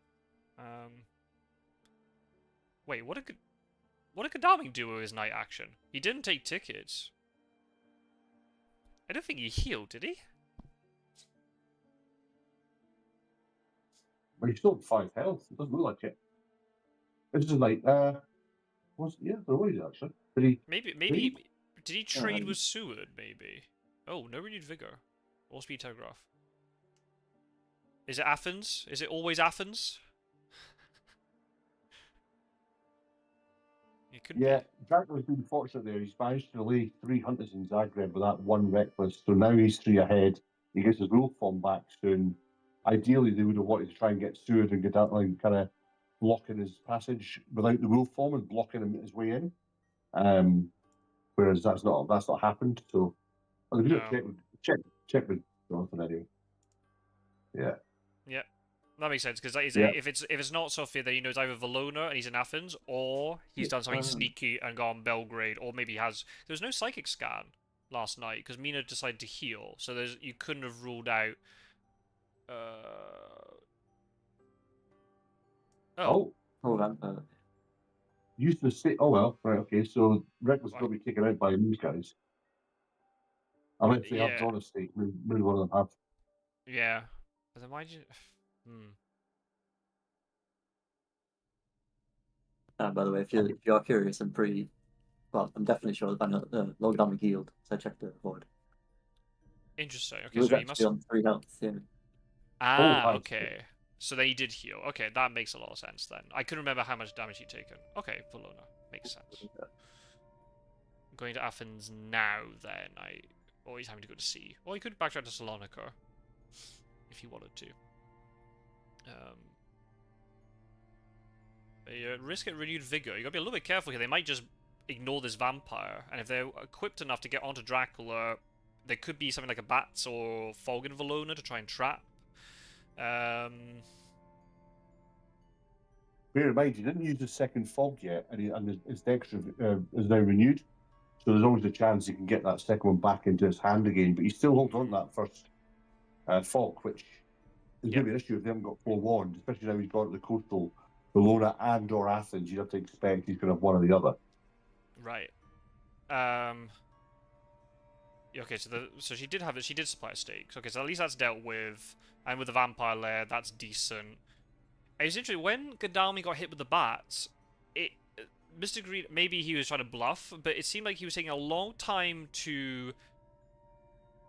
Wait, what did Godalming do with his night action? He didn't take tickets. I don't think he healed, did he?
But he's still 5 health. It doesn't look like it. This is like, yeah, there was actually. Did he?
Maybe. Did he trade with Seward? Maybe. Oh, no renewed vigor. Or speed telegraph. Is it Athens? Is it always Athens? It could
Yeah,
be.
Dracula's been fortunate there. He's managed to delay 3 hunters in Zagreb with that one reckless. So now he's 3 ahead. He gets his rule form back soon. Ideally, they would have wanted to try and get Seward and Godalming kind of blocking his passage without the rule form and blocking him his way in. Whereas that's not happened. So I'll do a check with Jonathan anyway. Yeah.
Yeah, that makes sense because
Yeah.
if it's not Sofia, then he knows either Valona and he's in Athens, or he's done something sneaky and gone Belgrade, or maybe he has. There was no psychic scan last night because Mina decided to heal, so you couldn't have ruled out.
Oh, vampire.
Used to say, oh well, right, okay. So Rick was going to be taken out by these guys. Unless they have drawn a stake, maybe one of them have.
Yeah. But then why did you...
By the way, if you're curious, I'm definitely sure that Logdamic healed, so I checked the board.
Interesting. Okay,
He was
so he
actually
must
on 3 health, yeah.
Okay. So then he did heal. Okay, that makes a lot of sense then. I couldn't remember how much damage he'd taken. Okay, Valona. Makes sense. Going to Athens now, then. Or he's having to go to sea. Or he could backtrack to Salonika. If he wanted to. Risk at renewed vigor. You gotta be a little bit careful here. They might just ignore this vampire. And if they're equipped enough to get onto Dracula, there could be something like a Bats or Fog in Valona to try and trap.
Bear in mind, he didn't use the second fog yet, and his Dexter is now renewed. So there's always a chance he can get that second one back into his hand again. But he still holds on to that first fog, which is going to be an issue if they haven't got forewarned, especially now he's got the coastal Bologna and or Athens. You'd have to expect he's going to have one or the other.
Right. Okay, so she did supply a stake. Okay, so at least that's dealt with. And with the vampire lair, that's decent. It's interesting, when Godalming got hit with the bats, Mistergreen, maybe he was trying to bluff, but it seemed like he was taking a long time to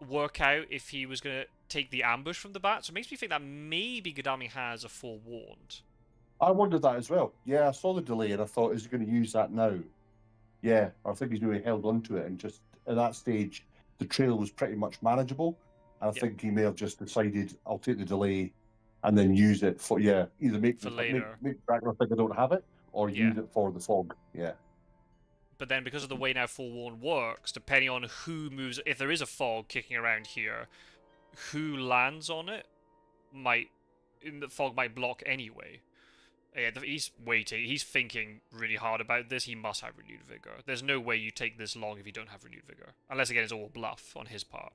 work out if he was going to take the ambush from the bats. So it makes me think that maybe Godalming has a forewarned.
I wondered that as well. Yeah, I saw the delay and I thought, is he going to use that now? Yeah, I think he's really held onto it, and just at that stage, the trail was pretty much manageable. And I think he may have just decided, I'll take the delay and then use it for, either make Dracula think I don't have it, or use it for the fog. Yeah.
But then because of the way now forewarned works, depending on who moves, if there is a fog kicking around here, who lands on it the fog might block anyway. Yeah, he's waiting. He's thinking really hard about this. He must have renewed vigor. There's no way you take this long if you don't have renewed vigor. Unless, again, it's all bluff on his part.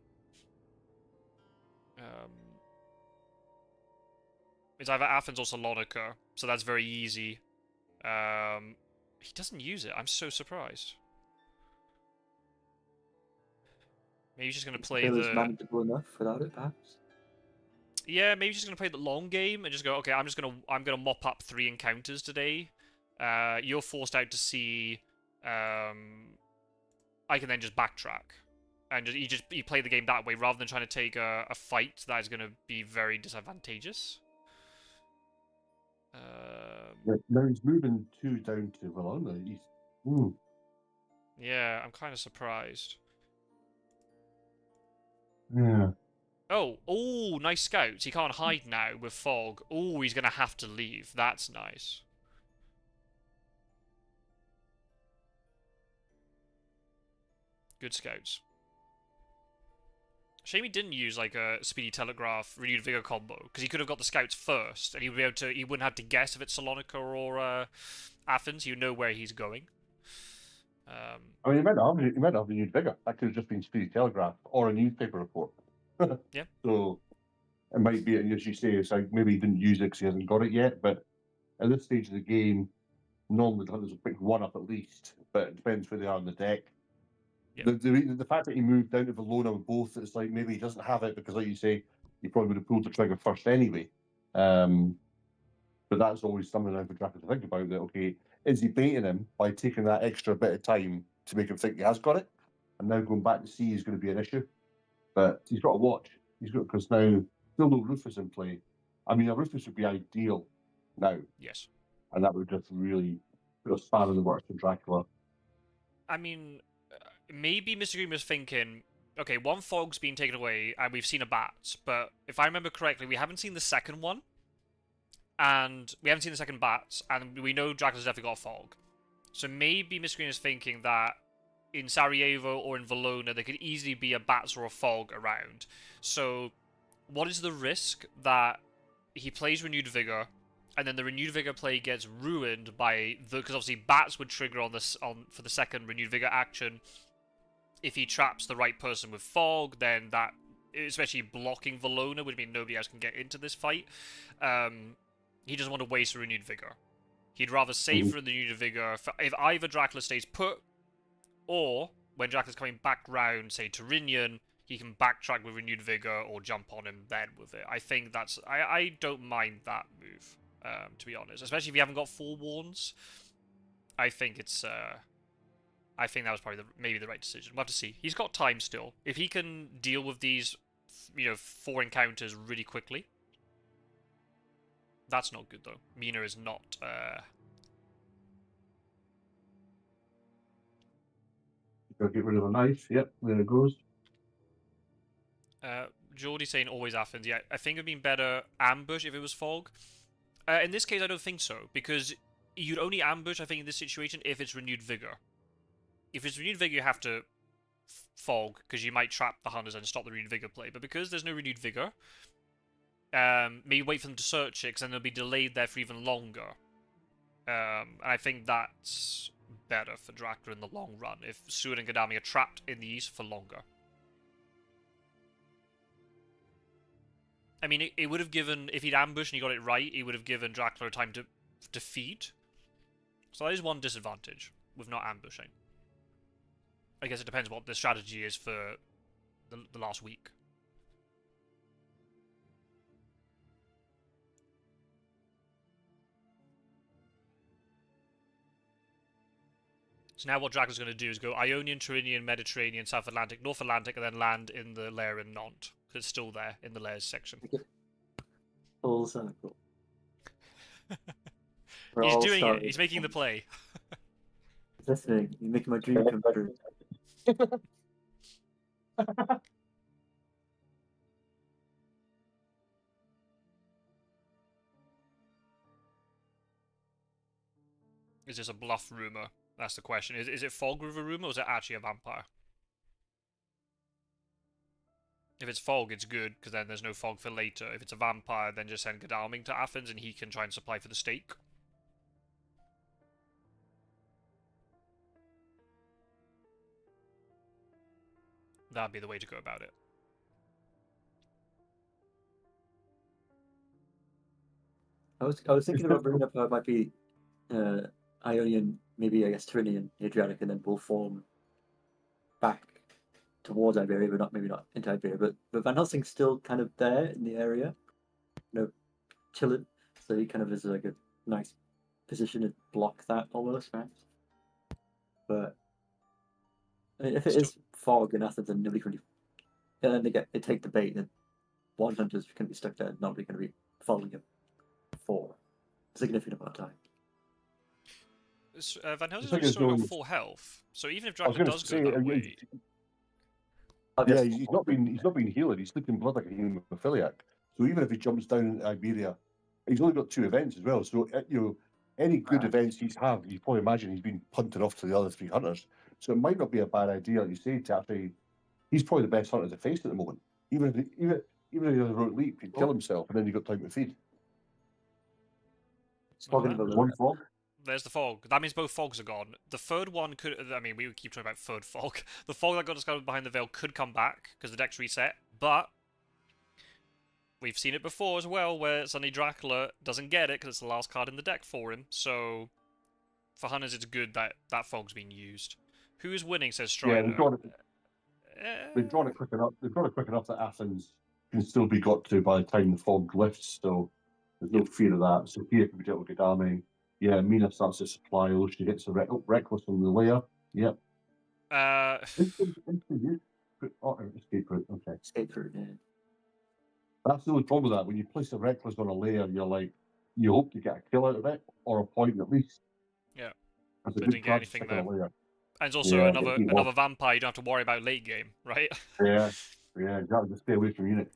It's either Athens or Salonika, so that's very easy. He doesn't use it. I'm so surprised. Maybe he's just going to play
It was manageable enough without it, perhaps?
Yeah, maybe he's just gonna play the long game and just go, okay, I'm gonna mop up 3 encounters today. You're forced out to sea. I can then just backtrack, and you play the game that way rather than trying to take a fight that is gonna be very disadvantageous.
Now he's moving 2 down to Valona.
Yeah, I'm kind of surprised.
Yeah.
Oh, nice scouts. He can't hide now with fog. Oh, he's going to have to leave. That's nice. Good scouts. Shame he didn't use like a speedy telegraph renewed vigor combo, because he could have got the scouts first, and he wouldn't have to guess if it's Salonika or Athens. You know where he's going.
I mean, he might have renewed vigor. That could have just been speedy telegraph or a newspaper report.
Yeah.
So it might be, as you say, it's like maybe he didn't use it because he hasn't got it yet. But at this stage of the game, normally the hunters will pick one up at least, but it depends where they are on the deck.
Yeah.
The fact that he moved down to Valona with both, it's like maybe he doesn't have it because, like you say, he probably would have pulled the trigger first anyway. But that's always something I would have to think about. That okay, is he baiting him by taking that extra bit of time to make him think he has got it, and now going back to sea is going to be an issue. But he's got to watch. He's got because now still no Rufus in play. I mean, a Rufus would be ideal now,
Yes.
and that would just really put a spanner in the works for Dracula.
I mean, maybe Mistergreen was thinking, okay, one fog's been taken away, and we've seen a bat, but if I remember correctly, we haven't seen the second one, and we haven't seen the second bat, and we know Dracula's definitely got a fog. So maybe Mistergreen is thinking that in Sarajevo or in Valona, there could easily be a bats or a fog around. So, what is the risk that he plays Renewed Vigor, and then the Renewed Vigor play gets ruined by the... Because obviously bats would trigger for the second Renewed Vigor action. If he traps the right person with fog, then that... Especially blocking Valona would mean nobody else can get into this fight. He doesn't want to waste a Renewed Vigor. He'd rather save for the Renewed Vigor if either Dracula stays put, or when Dracula's coming back round, say, to Rinian, he can backtrack with Renewed Vigor or jump on him then with it. I think that's... I don't mind that move, to be honest. Especially if you haven't got Forewarns. I think it's... I think that was probably maybe the right decision. We'll have to see. He's got time still. If he can deal with these, 4 encounters really quickly. That's not good, though. Mina is not...
Gotta get rid of a knife. Yep, there it goes.
Geordie saying always Athens. Yeah, I think it would have been better ambush if it was fog. In this case, I don't think so, because you'd only ambush, I think, in this situation if it's Renewed Vigor. If it's Renewed Vigor, you have to fog, because you might trap the hunters and stop the Renewed Vigor play. But because there's no Renewed Vigor, maybe wait for them to search it, because then they'll be delayed there for even longer. And I think that's better for Dracula in the long run, if Seward and Gadami are trapped in the east for longer. I mean, it would have given, if he'd ambushed and he got it right, it would have given Dracula time to feed. So that is one disadvantage with not ambushing. I guess it depends what the strategy is for the last week. So now what Dracula's going to do is go Ionian, Tyrrhenian, Mediterranean, South Atlantic, North Atlantic, and then land in the lair in Nantes. Because it's still there in the lairs section.
Full circle.
He's doing it. He's making the play.
Listening. You're making my dream come true.
Is this a bluff rumor? That's the question. Is it Fog with a rumor, or is it actually a vampire? If it's Fog, it's good, because then there's no Fog for later. If it's a vampire, then just send Godalming to Athens, and he can try and supply for the stake. That'd be the way to go about it.
I was thinking about bringing up how it might be Ionian, maybe I guess Tyrrhenian, Adriatic, and then we'll form back towards Iberia, but maybe not into Iberia. But Van Helsing's still kind of there in the area, chilling. So he kind of is like a nice position to block that almost, right? But I mean, if it is fog in Athens and nobody can really, and then they take the bait, then one hunter's going to be stuck there, nobody going to be following him for a significant amount of time.
Van Helsing's only still got full health, so even if Dracula does go that way...
Yeah, he's not been healing. He's sleeping blood like a hemophiliac. So even if he jumps down into Iberia, he's only got 2 events as well. So any good events he's had, you probably imagine he's been punted off to the other 3 hunters. So it might not be a bad idea, like you say, to actually. He's probably the best hunter to face at the moment. Even if he does a road leap, he'd kill himself, and then you got time to feed. One fog.
There's the fog. That means both fogs are gone. The third one could... I mean, we keep talking about third fog. The fog that got discovered behind the veil could come back, because the deck's reset, but... We've seen it before as well, where suddenly Dracula doesn't get it, because it's the last card in the deck for him, so... For hunters, it's good that that fog's being used. Who is winning? Says
Yeah,
Strider.
they've drawn it quick enough. They've drawn it quick enough that Athens can still be got to by the time the fog lifts. So there's no fear of that. So here can be dealt with Gadami. Yeah, Mina starts to supply. She hits the reckless on the layer. Yep. Escape route. Okay.
Escape route, yeah.
That's the only problem with that. When you place a reckless on a layer, you're like, you hope to get a kill out of it, or a point at least.
Yeah.
That's a
They
good
didn't get
chance to
anything
stick on a
there.
layer.
And it's also
Yeah,
another vampire you don't have to worry about late game, right?
Yeah, exactly. Just stay away from unit.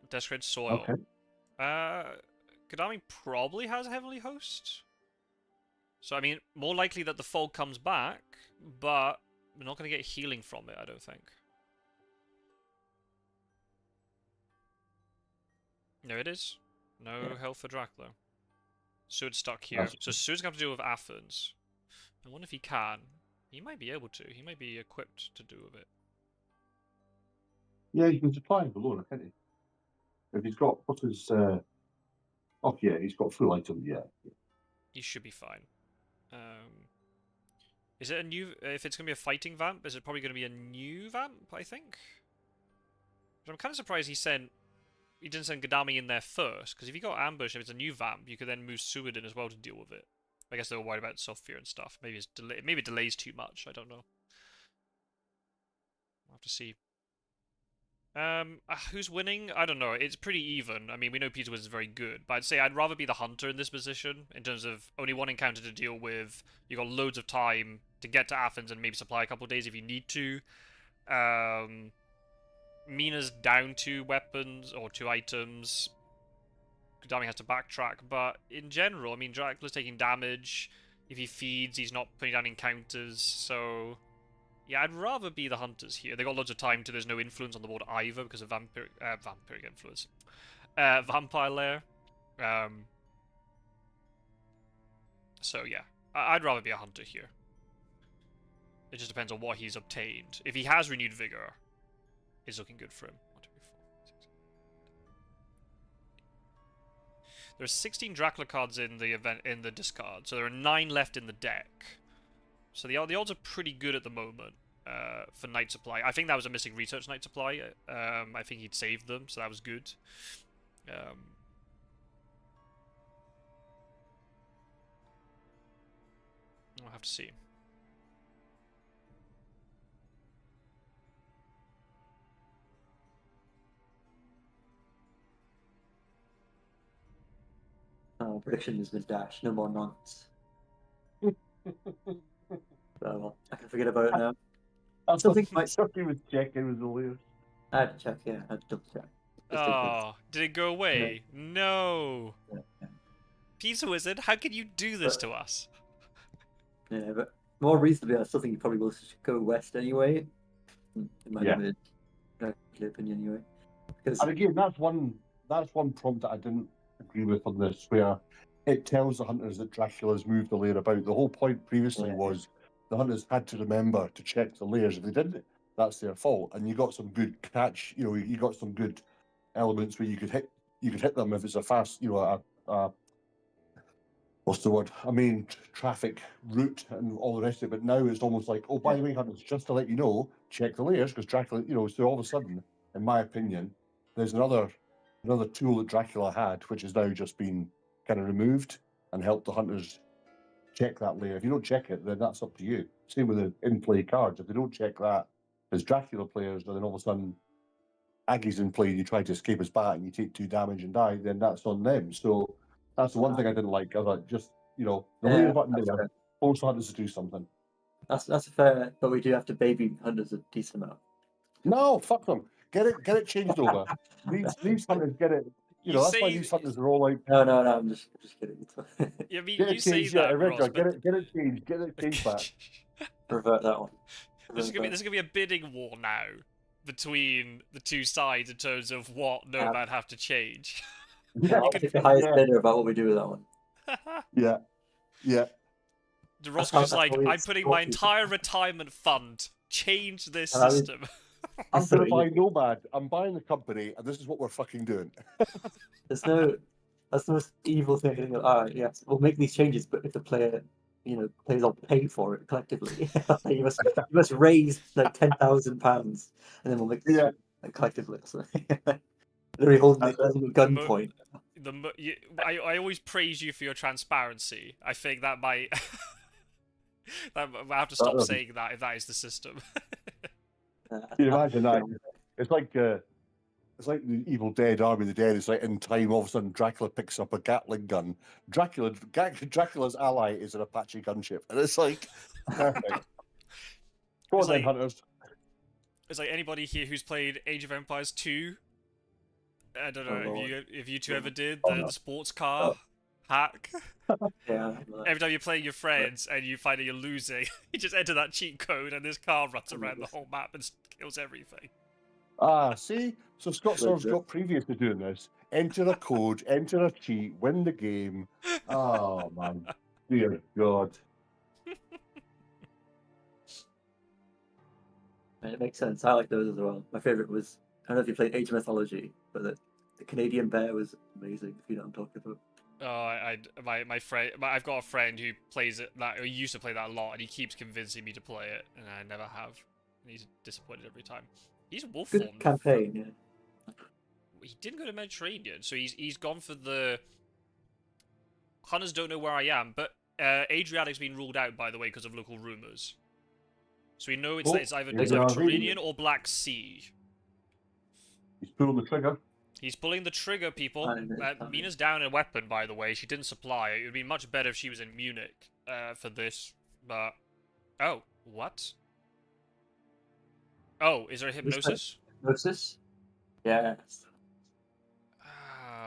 Desecrated Soil.
Okay.
Gadami probably has Heavenly Host. So, I mean, more likely that the fog comes back, but we're not going to get healing from it, I don't think. There it is. No health for Dracula. Seward's stuck here. So Seward's going to have to deal with Athens. I wonder if he can. He might be able to. He might be equipped to do with it.
Yeah, you can supply him below, can't you? If he's got, what's his, oh yeah, he's got full item, yeah.
He should be fine. Is it a new, if it's going to be a fighting vamp, is it probably going to be a new vamp, I think? But I'm kind of surprised he didn't send Gadami in there first, because if you got ambush, if it's a new vamp, you could then move Seward in as well to deal with it. I guess they were worried about self-fear and stuff. Maybe it's maybe it delays too much, I don't know. We'll have to see. Who's winning? I don't know. It's pretty even. I mean, we know Pizzawizard is very good, but I'd say I'd rather be the hunter in this position, in terms of only one encounter to deal with. You got loads of time to get to Athens and maybe supply a couple of days if you need to. Mina's down 2 weapons, or 2 items. Gadami has to backtrack, but in general, I mean, Dracula's taking damage. If he feeds, he's not putting down encounters, so... Yeah, I'd rather be the hunters here. They got loads of time to there's no influence on the board either because of vampiric influence. Vampire lair. So yeah, I'd rather be a hunter here. It just depends on what he's obtained. If he has renewed vigor, it's looking good for him. 1, 2, 3, 4, 6. There are 16 Dracula cards in the discard, so there are 9 left in the deck. So the odds are pretty good at the moment for Night Supply. I think that was a missing research Night Supply. I think he'd saved them, so that was good. We'll have to see.
Prediction has been dashed. No more nonce. So I can forget about it now.
I
still think my-
he was checking with the layers.
I had to check, yeah. I had to double check. Just in case.
Oh, did it go away? No.
Yeah.
Pizzawizard, how can you do this to us?
Yeah, but more reasonably, I still think you probably will go west anyway. In my limited opinion, anyway. Because
And again, that's one prompt that I didn't agree with on this, where it tells the hunters that Dracula's moved the layer about. The whole point previously was the hunters had to remember to check the layers. If they didn't, that's their fault. And you got some good catch. You know, you got some good elements where you could hit them if it's a fast, you know, a what's the word? I mean, traffic route and all the rest of it. But now it's almost like, oh, by the way, hunters, just to let you know, check the layers because Dracula, you know. So all of a sudden, in my opinion, there's another tool that Dracula had, which has now just been kind of removed and helped the hunters check that layer. If you don't check it, then that's up to you. Same with the in-play cards. If they don't check that as Dracula players, then all of a sudden Aggie's in play and you try to escape his bat and you take 2 damage and die, then that's on them. So that's the one thing I didn't like. I thought, just, you know, the layer button there, force hunters to do something.
that's fair, but we do have to baby hunters a decent amount.
No, fuck them. Get it changed over. These hunters get it. You know, that's why these hunters are all like.
No, I'm just kidding.
Yeah, I mean,
Get
you
it
say
changed,
that,
Ross,
Ross,
get it changed back.
Revert that one.
There's gonna be a bidding war now between the two sides in terms of what Nomad have to change.
Yeah, I'll pick the highest bidder about what we do with that one.
Yeah.
The Ross was just like, I'm putting my entire retirement fund. Change this system.
I'm going to buy Nomad. I'm buying the company, and this is what we're fucking doing.
There's no That's the most evil thing. I think, all right, yes, we'll make these changes, but if the player, players all pay for it collectively, you must raise like £10,000, and then we'll make this collectively. So, they're holding it as a gunpoint.
I always praise you for your transparency. I think that might. I have to stop saying that if that is the system.
Can you imagine that? It's like the Evil Dead, Army of the Dead. It's like in time, all of a sudden Dracula picks up a Gatling gun. Dracula's ally is an Apache gunship, and it's like perfect. Go on then, hunters.
It's like anybody here who's played Age of Empires 2. I don't know if you two ever did the sports car hack.
Yeah.
Every time you're playing your friends and you find that you're losing, you just enter that cheat code and this car runs around the whole map and kills everything.
See? So Scott Sor's got previous to doing this. Enter a code, enter a cheat, win the game. Oh, man. Dear God.
It makes sense. I like those as well. My favourite was, I don't know if you played Age of Mythology, but the Canadian bear was amazing, if you know what I'm talking about.
Oh, my friend, I've got a friend who plays it, who used to play that a lot, and he keeps convincing me to play it, and I never have. And he's disappointed every time. He's wolf
Good
formed.
campaign, yeah.
He didn't go to Mediterranean, so he's gone for the. Hunters don't know where I am, but Adriatic's been ruled out, by the way, because of local rumours. So we know it's either Mediterranean or Black Sea.
He's pulling the trigger.
He's pulling the trigger, people. Mina's down a weapon, by the way. She didn't supply it. It would be much better if she was in Munich for this, but... Oh, what? Oh, is there a hypnosis?
Hypnosis? Yes.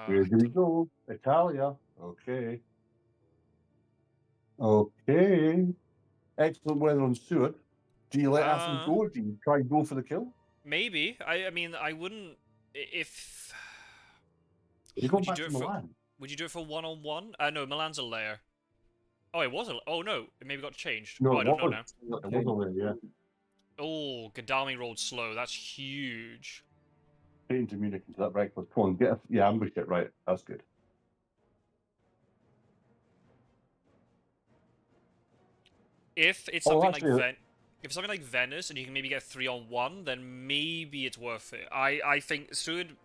Here we go. Italia. Okay. Okay. Excellent weather on Stewart. Do you let Athens go, or do you try and go for the kill?
Maybe. I mean, I wouldn't... If...
Would you
do it for one-on-one? No, Milan's a lair. Oh, it was a... Oh, no. It maybe got changed.
No,
I don't know now.
It was a lair, yeah.
Oh, Gadami rolled slow. That's huge.
Straight into Munich into that reckless. Come on, ambush it right. That's good.
If it's something if it's something like Venice and you can maybe get 3-on-1, then maybe it's worth it. I think Sud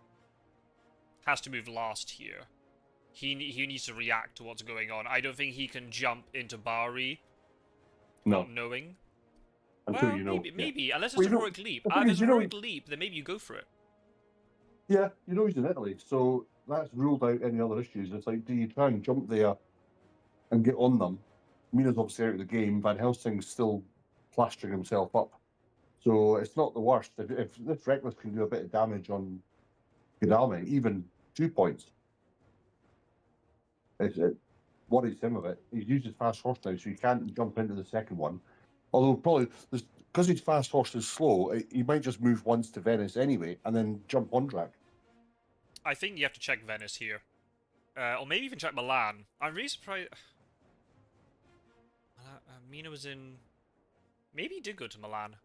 has to move last here. He needs to react to what's going on. I don't think he can jump into Bari not knowing.
Until you know.
Maybe. Unless it's a heroic leap. If it's a heroic leap, then maybe you go for it.
Yeah, he's in Italy, so that's ruled out any other issues. It's like, do you try and jump there and get on them? Mina's obviously out of the game. Van Helsing's still plastering himself up. So it's not the worst. If this Reckless can do a bit of damage on Gadami, even 2 points, it worries him a bit. He's used his fast horse now, so he can't jump into the second one. Although probably, because his fast horse is slow, he might just move once to Venice anyway, and then jump on Drac.
I think you have to check Venice here. Or maybe even check Milan. I'm really surprised... Mina was in... Maybe he did go to Milan.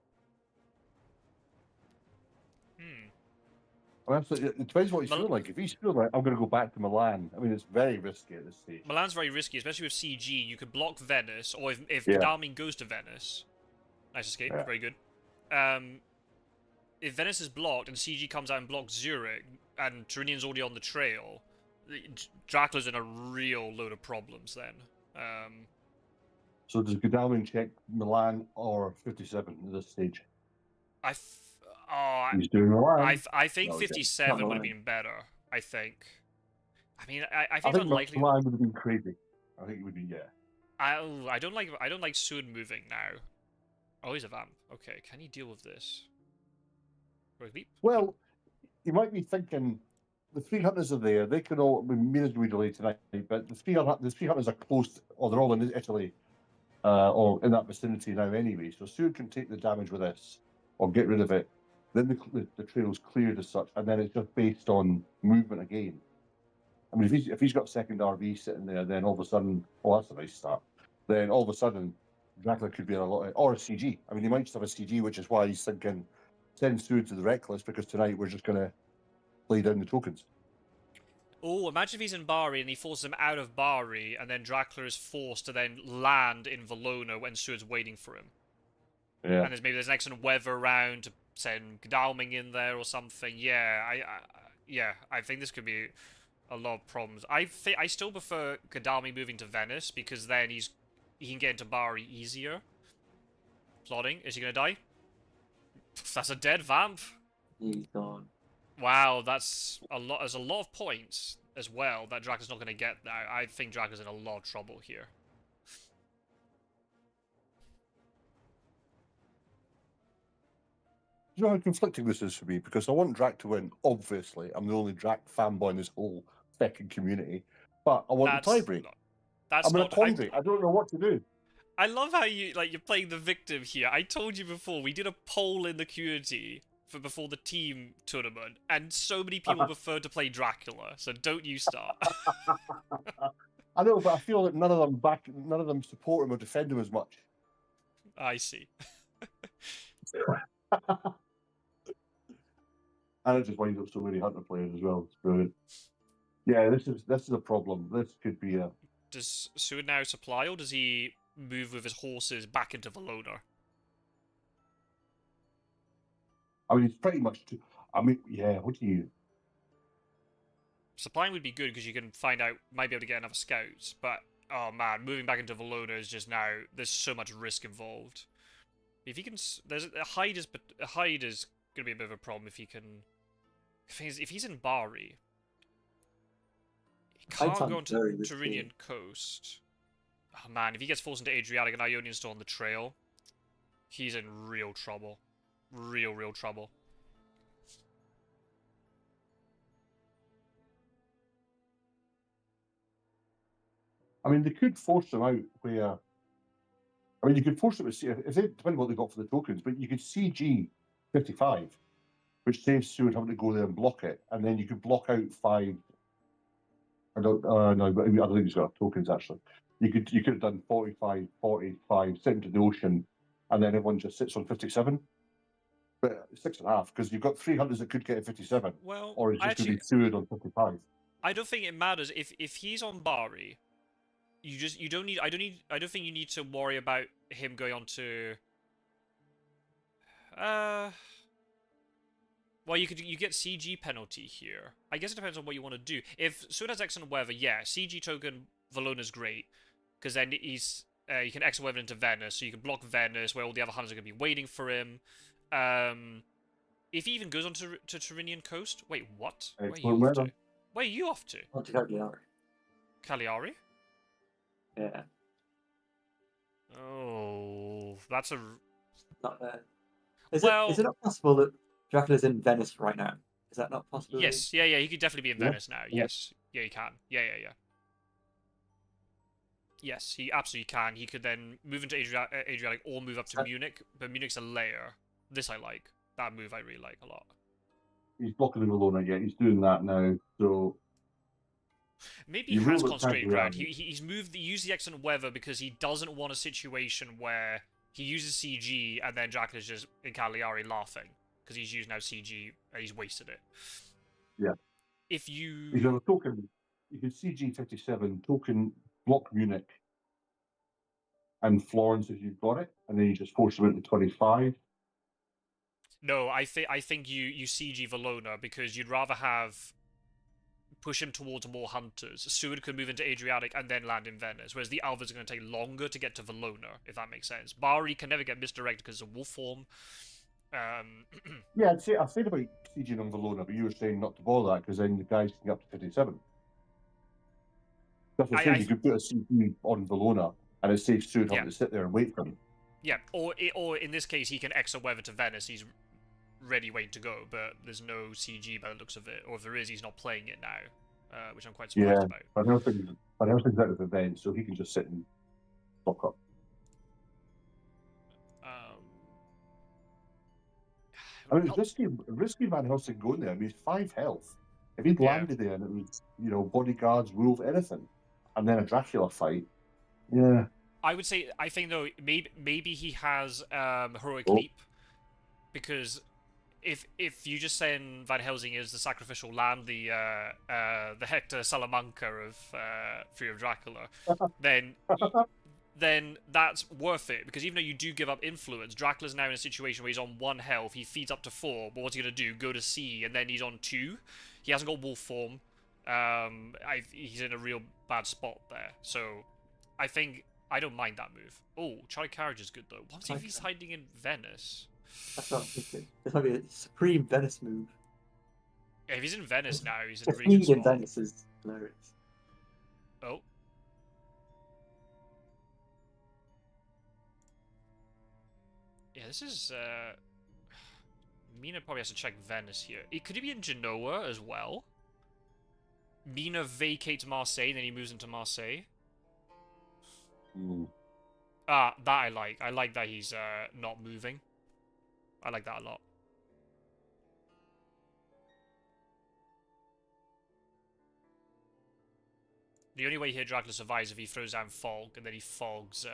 Well, it depends what he's feeling like. If he's feeling like, I'm going to go back to Milan, I mean, it's very risky at this stage.
Milan's very risky, especially with CG. You could block Venice, or if Gadami goes to Venice... Nice escape, very good. If Venice is blocked and CG comes out and blocks Zurich, and Turinian's already on the trail, Dracula's in a real load of problems then.
So does Gadami check Milan or 57 at this stage? He's doing Milan.
I think 57 would have been better. I think. I mean, I think unlikely.
Milan would have been crazy. I think it would be
I don't like Sud moving now. Oh, he's a vamp. Okay, can he deal with this?
Well, you might be thinking the 3 hunters are there. They can all. I mean, Mina's going to be delayed tonight, but the 3 hunters are close, or they're all in Italy, or in that vicinity now anyway. So Sud can take the damage with this, or get rid of it. Then the trail's cleared as such, and then it's just based on movement again. I mean, if he's got second RV sitting there, then all of a sudden, that's a nice start. Then all of a sudden, Dracula could be in a lot, or a CG. I mean, he might just have a CG, which is why he's thinking send Sud to the Reckless, because tonight we're just going to lay down the tokens.
Oh, imagine if he's in Bari and he forces him out of Bari, and then Dracula is forced to then land in Valona when Seward's waiting for him.
Yeah.
And there's an excellent weather around to send Godalming in there or something. Yeah, I think this could be a lot of problems. I still prefer Godalming moving to Venice because then he can get into Bari easier. Plotting. Is he gonna die? That's a dead vamp.
He's gone.
Wow, that's a lot. There's a lot of points as well that Dracula's not going to get now. I think Dracula's in a lot of trouble here.
You know how conflicting this is for me? Because I want Drac to win, obviously. I'm the only Drac fanboy in this whole fucking community. But I want the tiebreak.
That's
I'm in a
not.
quandary. I don't know what to do.
I love how you're playing the victim here. I told you before, we did a poll in the community for before the team tournament, and so many people prefer to play Dracula. So don't you start.
I know, but I feel that none of them support him or defend him as much.
I see.
And it just winds up so many Hunter players as well. It's brilliant. Yeah, this is a problem. This could be a.
Does Seward now supply, or does he move with his horses back into Valona?
I mean, it's pretty much. I mean, yeah. What do you?
Supplying would be good because you can find out, might be able to get enough scouts. But oh man, moving back into Valona is just now. There's so much risk involved. If he can, there's a hide is gonna be a bit of a problem if he can. If he's in Bari, he can't go onto the Tyrrhenian coast. Oh man, if he gets forced into Adriatic and Ionian's still on the trail, he's in real trouble. Real trouble.
I mean, they could force them out where. I mean, you could force them to see if they depending on what they got for the tokens, but you could CG 55, which saves Seward having to go there and block it, and then you could block out 5. I don't no, but I don't think he's got tokens actually. You could have done 45, 45, sent to the ocean, and then everyone just sits on 57. But 6.5 because you've got 300s that could get a 57.
Well,
or it's just going to be Seward on 55.
I don't think it matters if he's on Bari. You don't need. I don't think you need to worry about him going on to. Well, you get CG penalty here. I guess it depends on what you want to do. If Seward has excellent weather, yeah, CG token Valona's great because then he's you can excellent weather into Venice, so you can block Venice where all the other hunters are going to be waiting for him. If he even goes on to Tyrrhenian coast, wait, what? Where are you off to? Where are you off to?
On to Cagliari.
Cagliari?
Yeah.
Oh, that's a.
Not bad. Is it not possible that Dracula's in Venice right now? Is that not possible?
Yes, yeah, he could definitely be in Venice now. Yes, yeah, he can. Yeah. Yes, he absolutely can. He could then move into Adriatic or move up to Munich, but Munich's a layer. This I like. That move I really like a lot.
He's blocking the Valona, yeah. He's doing that now, so.
Maybe he has concentrated ground. He's used the excellent weather because he doesn't want a situation where he uses CG and then Dracula's just in Cagliari laughing because he's used now CG and he's wasted it.
Yeah.
If you...
He's on a token. You can CG 57, token, block Munich and Florence if you've got it, and then you just force him into 25.
No, I think you CG Valona because you'd rather have... push him towards more hunters. Seward could move into Adriatic and then land in Venice, whereas the others are going to take longer to get to Valona, if that makes sense. Bari can never get misdirected because of wolf form.
Yeah, I'd say about sieging on Valona, but you were saying not to bother that because then the guys can get up to 57. That's what I'm saying. You could put a CG on Valona and it saves Seward having to sit there and wait for him.
Yeah, or in this case, he can extra weather to Venice. He's ready, waiting to go, but there's no CG by the looks of it. Or if there is, he's not playing it now, which I'm quite surprised about.
But everything's out of event, so he can just sit and lock up. I mean, it's risky Van Helsing going there. I mean, he's 5 health. If he'd landed there and it was, bodyguards, wolf, anything, and then a Dracula fight, yeah.
I think though, maybe he has heroic leap, because if you just saying Van Helsing is the sacrificial lamb, the Hector Salamanca of Fear of Dracula, then then that's worth it, because even though you do give up influence, Dracula's now in a situation where he's on 1 health, he feeds up to 4, but what's he gonna do? Go to C, and then he's on 2. He hasn't got wolf form. He's in a real bad spot there. So I think I don't mind that move. Oh, Charlie Carriage is good though. What if he's hiding in Venice?
That's what I'm thinking. This might be a supreme Venice move.
Yeah, if he's in Venice now, he's in
The
a really good
feed in
spot.
Venice is hilarious.
Oh. Yeah, this is, Mina probably has to check Venice here. Could he be in Genoa as well? Mina vacates Marseille, then he moves into Marseille. That I like. I like that he's, not moving. I like that a lot. The only way here Dracula survives is if he throws down Fog, and then he fogs,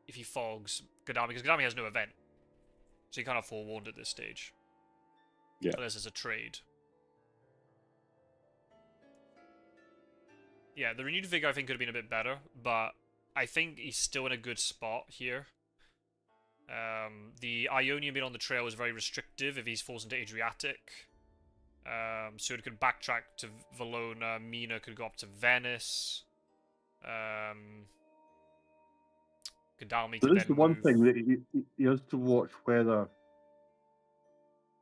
if he fogs Gadami, because Gadami has no event. So he kind of forewarned at this stage.
Yeah.
Unless there's a trade. Yeah, the renewed vigor I think could have been a bit better, but I think he's still in a good spot here. The Ionian being on the trail is very restrictive if he's forced into Adriatic. So it could backtrack to Valona, Mina could go up to Venice. Gadami could
There is
then
the one
move.
thing that he has to watch whether.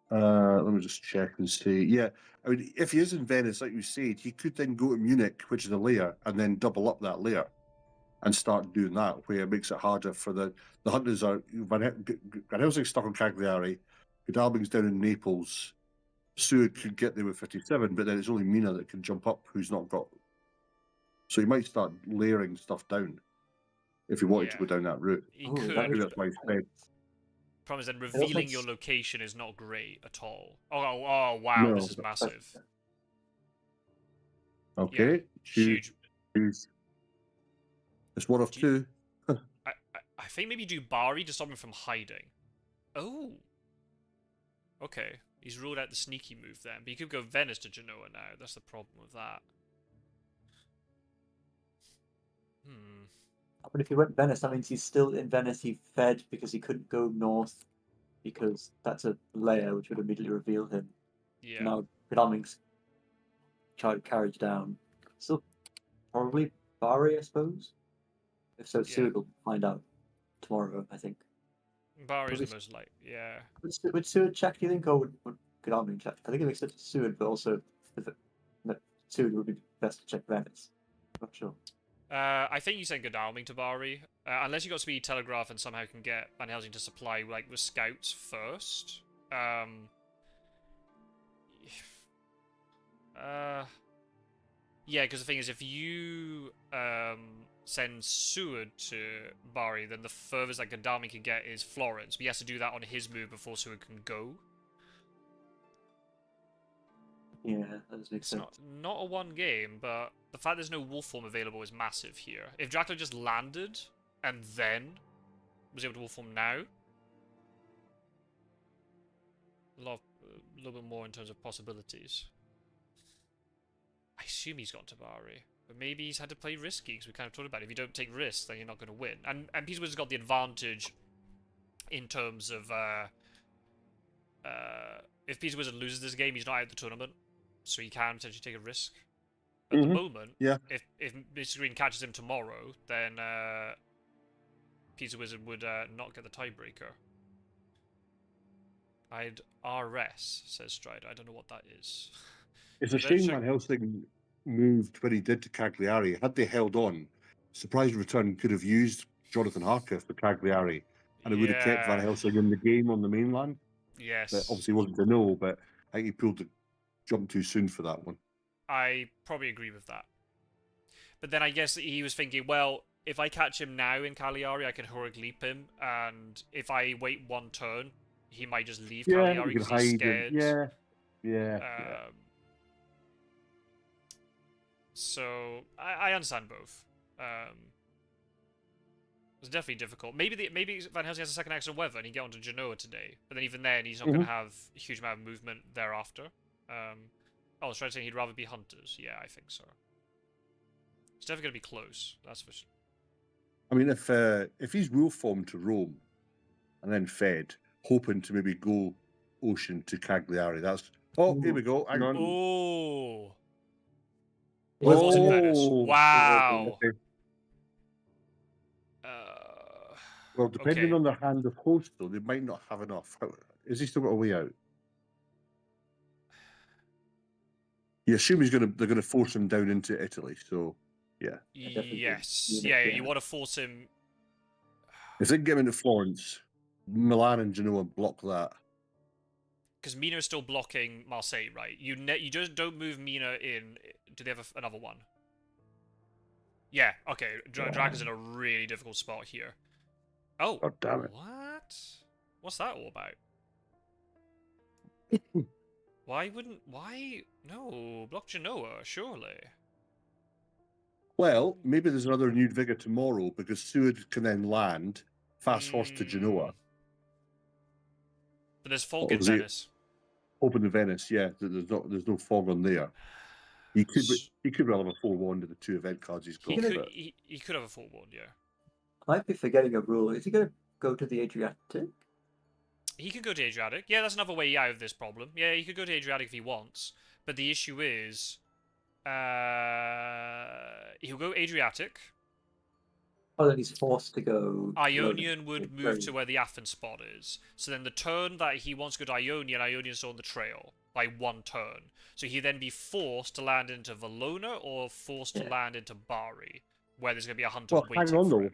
Let me just check and see. Yeah, I mean, if he is in Venice, like you said, he could then go to Munich, which is a layer, and then double up that layer, and start doing that, where it makes it harder for the hunters. Van Helsing's stuck on Cagliari, Godalming's down in Naples. Seward could get there with 57, but then it's only Mina that can jump up, who's not got. So he might start layering stuff down if he wanted to go down that route.
He
Ooh,
could.
that
Maybe that's why he's spent.
Problem is then
also
revealing
makes-
your location is not great at all. Oh wow,
No.
this is massive.
Okay,
Huge.
choose. It's one of
Do you-
two.
I think maybe do Bari to stop him from hiding. Oh. Okay. He's ruled out the sneaky move then. But you could go Venice to Genoa now. That's the problem with that.
But if he went Venice, that means he's still in Venice. He fed because he couldn't go north because that's a layer which would immediately reveal him.
Yeah.
Now Godalming's tried carriage down. Still probably Bari, I suppose. If so,
Yeah.
Seward will find out tomorrow, I think.
Bari's the
Probably-
most like, yeah.
Would Seward check, do you think, or would Godalming check? I think it makes sense to Seward, but also Seward would be best to check Venice. I'm not sure.
I think you send Godalming to Bari. Unless you got Speedy Telegraph and somehow can get Van Helsing to supply like with scouts first. Yeah, because the thing is, if you send Seward to Bari, then the furthest that Godalming can get is Florence. But he has to do that on his move before Seward can go.
Yeah, that does make
It's
sense.
not a one game, but the fact there's no wolf form available is massive here. If Dracula just landed and then was able to wolf form now, a little bit more in terms of possibilities. I assume he's gone to Bari, but maybe he's had to play risky because we kind of talked about it. If you don't take risks, then you're not going to win. And Pizzawizard's got the advantage in terms of if Pizzawizard loses this game, he's not out of the tournament, so he can potentially take a risk. At the moment,
Yeah.
if Mistergreen catches him tomorrow, then Pizzawizard would not get the tiebreaker. I'd RS, says Strider. I don't know what that is.
It's a
Let's
shame
check-
Van Helsing moved when he did to Cagliari. Had they held on, Surprise Return could have used Jonathan Harker for Cagliari, and it would have kept Van
Yeah.
Helsing in the game on the mainland.
Yes.
But obviously, wasn't to know. But I think he pulled the jump too soon for that one.
I probably agree with that. But then I guess he was thinking, well, if I catch him now in Cagliari, I can heroic leap him, and if I wait one turn, he might just leave Cagliari
you can
because he's
hide.
scared.
Yeah.
So I understand both. It's definitely difficult. Maybe Van Helsing has a second excellent weather and he get onto Genoa today, but then even then he's not going to have a huge amount of movement thereafter. I was trying to say he'd rather be hunters. Yeah, I think so. It's definitely going to be close. That's for sure.
I mean, if he's rule formed to Rome, and then fed, hoping to maybe go ocean to Cagliari, that's here we go. Hang on.
Oh.
Oh.
Forcing Venice. Wow.
Okay. Well, depending
okay.
on their hand of host, though, they might not have enough. Is he still got a way out? You assume they're going to force him down into Italy. So, yeah.
Yes. Yeah, you want to force him.
If they can get him into Florence, Milan and Genoa block that.
Because Mina is still blocking Marseille, right? You just don't move Mina in. Do they have another one? Yeah. Okay. Draga's in a really difficult spot here. Oh.
God damn it!
What? What's that all about? Why? No, block Genoa, surely.
Well, maybe there's another renewed vigor tomorrow because Seward can then land fast horse to Genoa.
But there's fog in Venice.
Open to Venice, yeah. There's no fog on there. He could well have a 4-1 to the 2 event cards he's got.
He could have a 4-1, yeah.
I might be forgetting a rule. Is he going to go to the Adriatic?
He could go to Adriatic. Yeah, that's another way out of this problem. Yeah, he could go to Adriatic if he wants. But the issue is, he'll go Adriatic.
Oh, then he's forced to go...
Ionian would move to where the Athens spot is. So then the turn that he wants to go to Ionian, Ionian's on the trail by 1 turn. So he'd then be forced to land into Valona or forced to land into Bari, where there's going to be a hunter waiting for him.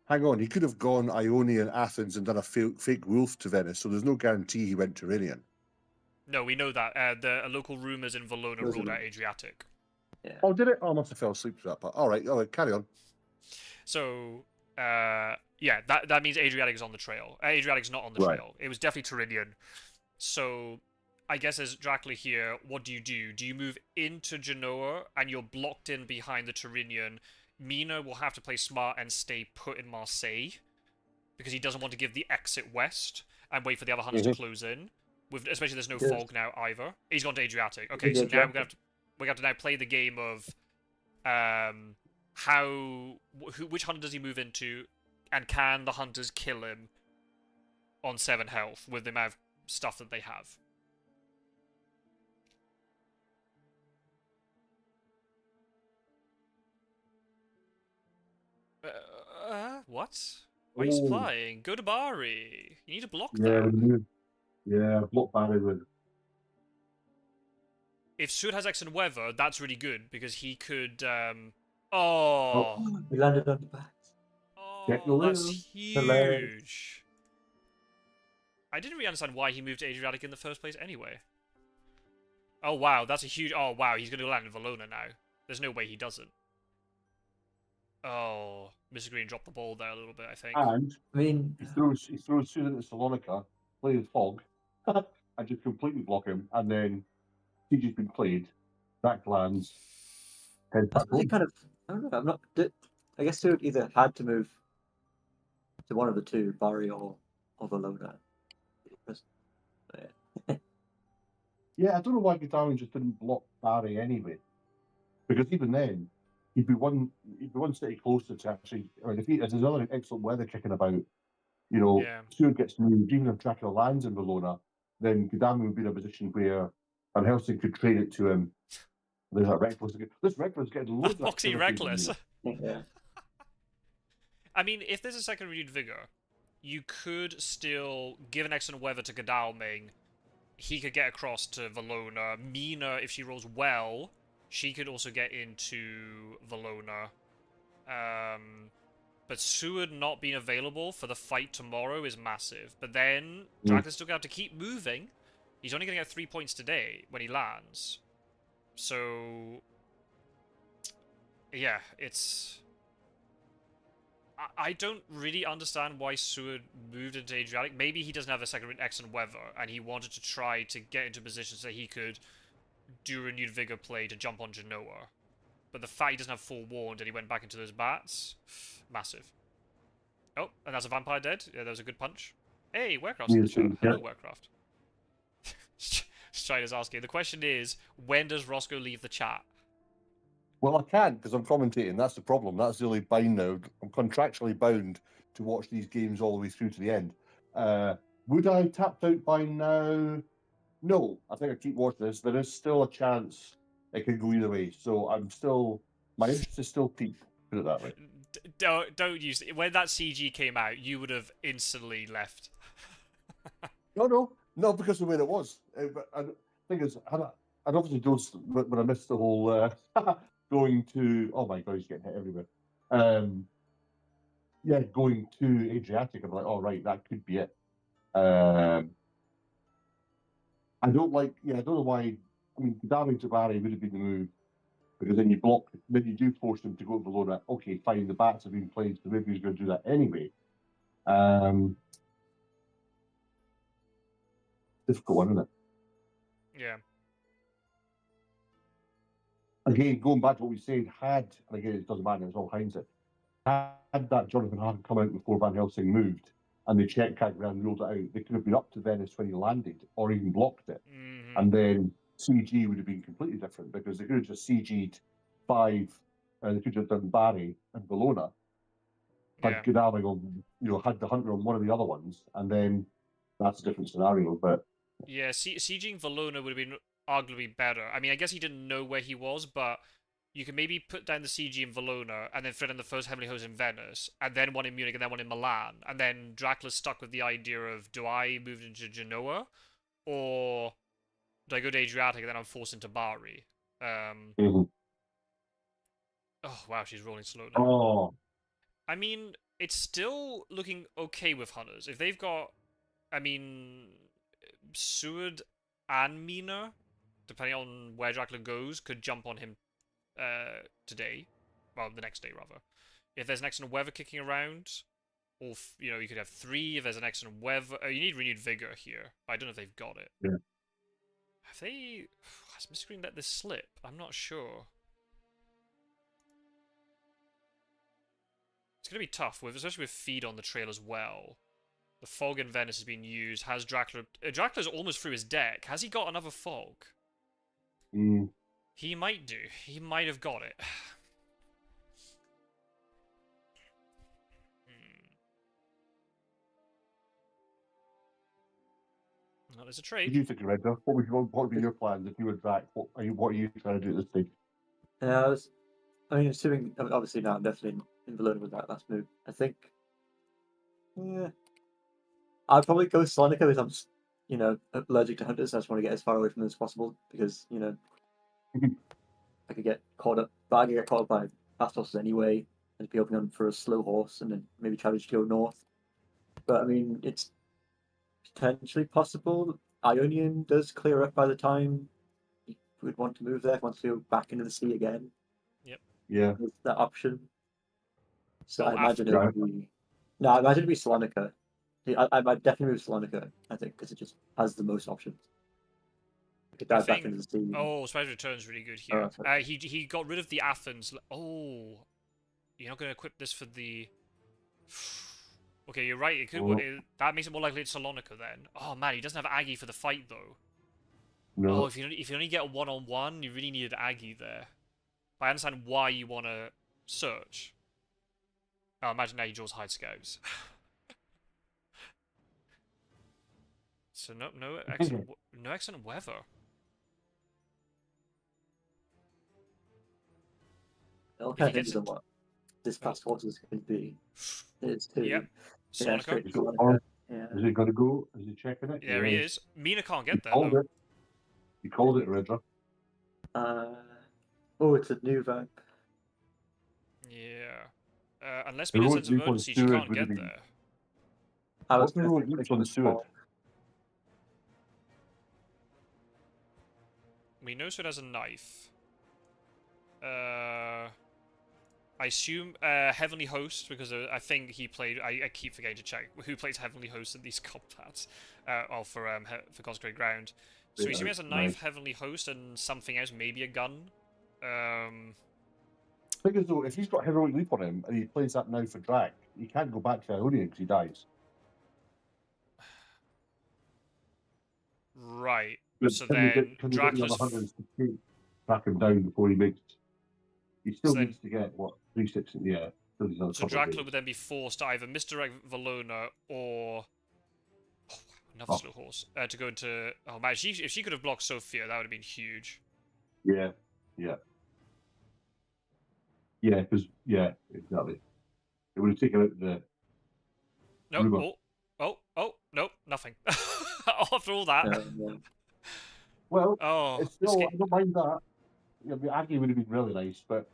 Hang on, he could have gone Ionian, Athens, and done a fake wolf to Venice, so there's no guarantee he went Tyrrhenian.
No, we know that. The local rumours in Valona ruled out Adriatic.
Yeah.
Oh, did it? Oh, I must have fell asleep to that part. All right, carry on.
So, yeah, that means Adriatic is on the trail. Adriatic's not on the trail. It was definitely Tyrrhenian. So, I guess as Dracula here, what do? Do you move into Genoa and you're blocked in behind the Tyrrhenian? Mina will have to play smart and stay put in Marseille because he doesn't want to give the exit west and wait for the other hunters to close in. Especially there's no fog now either. He's gone to Adriatic. Okay, so now we have to now play the game of which hunter does he move into, and can the hunters kill him on 7 health with the amount of stuff that they have? What? Why are you supplying? Go to Bari. You need to block them.
Yeah, block Bari with.
If Sud has excellent weather, that's really good because he could.
He landed on the back.
Oh, that's huge. I didn't really understand why he moved to Adriatic in the first place anyway. Oh wow, that's a huge. Oh wow, he's going to land in Valona now. There's no way he doesn't. Oh, Mistergreen dropped the ball there a little bit, I think.
And I mean, he throws Sud into Salonika, play the fog, and just completely block him, and then he's just been played. Back lands. Head back home.
Kind of. I don't know. I'm not. I guess Sud either had to move to one of the 2, Bari or Valona.
Yeah, I don't know why Guitarian just didn't block Bari anyway, because even then. He'd be one city closer to actually. I mean, if there's another excellent weather kicking about, Seward gets moved. Even if Dracula lands in Valona, then Godami would be in a position where Van Helsing could trade it to him. There's that Reckless. This Reckless getting loads of
Boxy Reckless.
Yeah.
I mean, if there's a second renewed vigor, you could still give an excellent weather to Godalming. He could get across to Valona. Mina, if she rolls well. She could also get into Valona. But Seward not being available for the fight tomorrow is massive. But then, Dracula's still going to have to keep moving. He's only going to get 3 points today when he lands. So... yeah, it's... I don't really understand why Seward moved into Adriatic. Maybe he doesn't have a second excellent weather, and he wanted to try to get into positions so he could... do a renewed vigor play to jump on Genoa. But the fact he doesn't have 4-warned and he went back into those bats, massive. Oh, and that's a vampire dead. Yeah, that was a good punch. Hey, Warecraft's in the
Yes,
chat.
yeah.
Hello, Warecraft. Strider's asking. The question is, when does Roscoe leave the chat?
Well, I can't because I'm commentating. That's the problem. That's the only bind now. I'm contractually bound to watch these games all the way through to the end. Would I tapped out by now? No, I think I keep watching this. There is still a chance it could go either way. So I'm still, my interest is still peaked. Put it that way.
Don't use it. When that CG came out, you would have instantly left.
No, not because of where it was. But I think it's, I'd obviously don't, when I missed the whole going to, oh my God, he's getting hit everywhere. Yeah, going to Adriatic, I'm like, oh, right, that could be it. I don't like, I don't know why, I mean, Gdawi to Barry would have been the move, because then then you do force him to go to Bologna. Okay, fine, the bats have been played, so maybe he's going to do that anyway. Difficult one, isn't it?
Yeah.
Again, going back to what we said, and again, it doesn't matter, it's all hindsight, had that Jonathan Hart come out before Van Helsing moved, and the Czech Kagran ruled it out, they could have been up to Venice when he landed, or even blocked it.
Mm-hmm.
And then CG would have been completely different, because they could have just CG'd 5, they could have done Bari and Bologna, had Gdawi on, had the Hunter on one of the other ones, and then that's a different scenario, but...
Yeah, sieging Valona would have been arguably better. I mean, I guess he didn't know where he was, but you can maybe put down the CG in Valona, and then thread in the first Heavenly Host in Venice, and then one in Munich, and then one in Milan, and then Dracula's stuck with the idea of, do I move into Genoa, or do I go to Adriatic, and then I'm forced into Bari? Oh, wow, she's rolling slow now.
Oh.
I mean, it's still looking okay with Hunters. If they've got, I mean, Seward and Mina, depending on where Dracula goes, could jump on him today. Well, the next day, rather. If there's an excellent weather kicking around, or, you could have 3 if there's an excellent weather. You need renewed vigor here. I don't know if they've got it.
Yeah.
Have they... Has Mistergreen let this slip? I'm not sure. It's going to be tough, especially with feed on the trail as well. The fog in Venice is being used. Has Dracula... Dracula's almost through his deck. Has he got another fog? He might do. He might have got it. Well, there's a trade.
What do you think, Redder? What would be your plans if you were Drac? What are you trying to do at this stage?
Assuming, obviously now I'm definitely in Bologna with that last move. I think, I'd probably go Salonica because I'm, allergic to Hunters. So I just want to get as far away from them as possible because, I could get caught up. But I could get caught up by fast horses anyway and be hoping on for a slow horse and then maybe try to just go north. But I mean, it's potentially possible. Ionian does clear up by the time you would want to move there. Wants to go back into the sea again.
Yep.
Yeah.
With that option. So
Well,
I imagine it would be. No, I imagine it'd be Salonica. I might definitely move Salonica, I think, because it just has the most options. You could dive back into the sea.
Oh, Spider Return's really good here. He got rid of the Athens. Oh, you're not going to equip this for the... Okay, you're right. It could. That makes it more likely it's Salonica then. Oh man, he doesn't have Aggie for the fight though.
No.
Oh, if you only get a 1-on-1, you really needed Aggie there. But I understand why you want to search. Oh, imagine now he draws hide scouts. So no excellent weather.
It kind of hinges on what this past horse is going to be. It's too.
Yep. Salonica.
Is it going to go? Is he checking it?
There he is. Mina can't get there,
though. He called it, Redder.
Oh, it's a new vamp.
Yeah. Unless Mina sends emergency, she can't get there.
What's the road on the Steward?
We know Steward has a knife. I assume Heavenly Host, because I think he played... I keep forgetting to check who plays Heavenly Host in these combats. For Consecrated Ground. So we assume he has a knife, Heavenly Host, and something else, maybe a gun.
Thing is, though, if he's got heroic leap on him and he plays that now for Drac, he can't go back to Ionian because he dies.
Right.
But
So
can
then
can
Dracula's...
168 track him down before he makes... He still
So then-
needs to get, what, 360? Yeah. Still needs another
So
couple of
Dracula
days.
would then be forced to either misdirect Valona or... Oh, another slow horse. To go into... Oh man, if she could have blocked Sophia, that would have been huge.
Yeah. Yeah. Yeah, because... Yeah, exactly. It would have taken out the...
No,
Rumour.
nope, nothing. After all that.
Yeah.
Well,
Oh,
it's still... I don't mind that. Yeah, the Aggie would have been really nice, but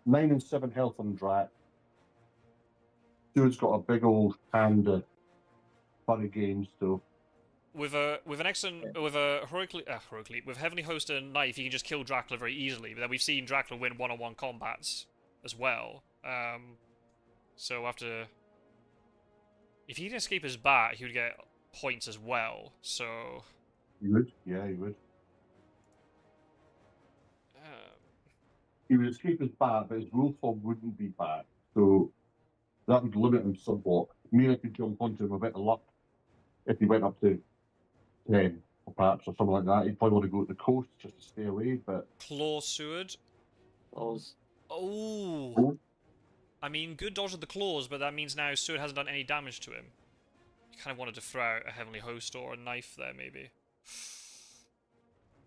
9 and 7 health on Drac. Dude's got a big old hand of funny games, so...
with an excellent with Heavenly Host and Knife, you can just kill Dracula very easily. But then we've seen Dracula win one-on-one combats as well. So after, if he can escape his bat, he would get points as well. So
He would, yeah, he would.
um,
He would escape his bat, but his rule form wouldn't be bad. So that would limit him somewhat. I could jump onto him a bit of luck if he went up to 10, or perhaps, or something like that. He'd probably want to go to the coast just to stay away, but...
Claw Seward.
Claws.
Oh, I mean, good dodge of the claws, but that means now Seward hasn't done any damage to him. You kind of wanted to throw out a Heavenly Host or a Knife there, maybe.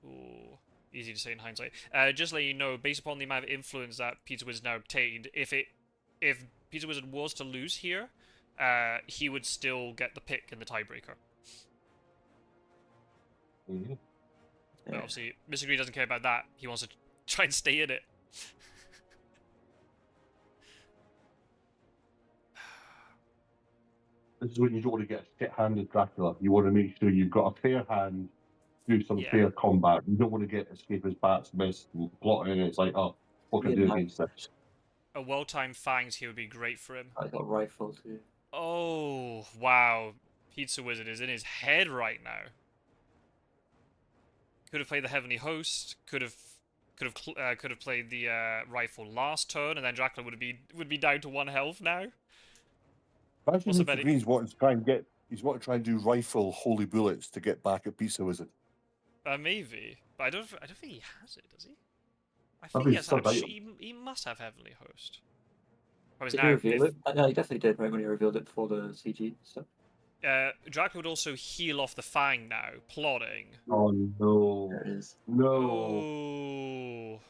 Ooh, easy to say in hindsight. Just to let you know, based upon the amount of influence that Pizzawizard now obtained, if Pizzawizard was to lose here, he would still get the pick in the tiebreaker.
Mm-hmm.
But obviously, Mistergreen doesn't care about that. He wants to try and stay in it.
This is when you don't want to get a shit-handed Dracula. You want to make sure you've got a fair hand, do some fair combat. You don't want to get escape his bats missed and plotting, and it's like, oh, what can I do against this?
A well-timed Fangs here would be great for him.
I got a rifle too.
Oh, wow. Pizzawizard is in his head right now. Could have played the Heavenly Host. Could have played the rifle last turn, and then Dracula would be down to 1 health now.
Imagine
What's the
Mr.
betting?
Green's wanting to try and get... He's wanting to try and do rifle holy bullets to get back at Pizzawizard.
Maybe, but I don't think he has it, does he? I
I
think
think
he has.
it's sub-item.
He must have Heavenly Host. Or is
Did
now
he reveal
if-
it? No, he definitely did right when he revealed it before the CG stuff.
Dracula would also heal off the Fang now, plotting.
Oh, no.
There it is.
No.
Oh,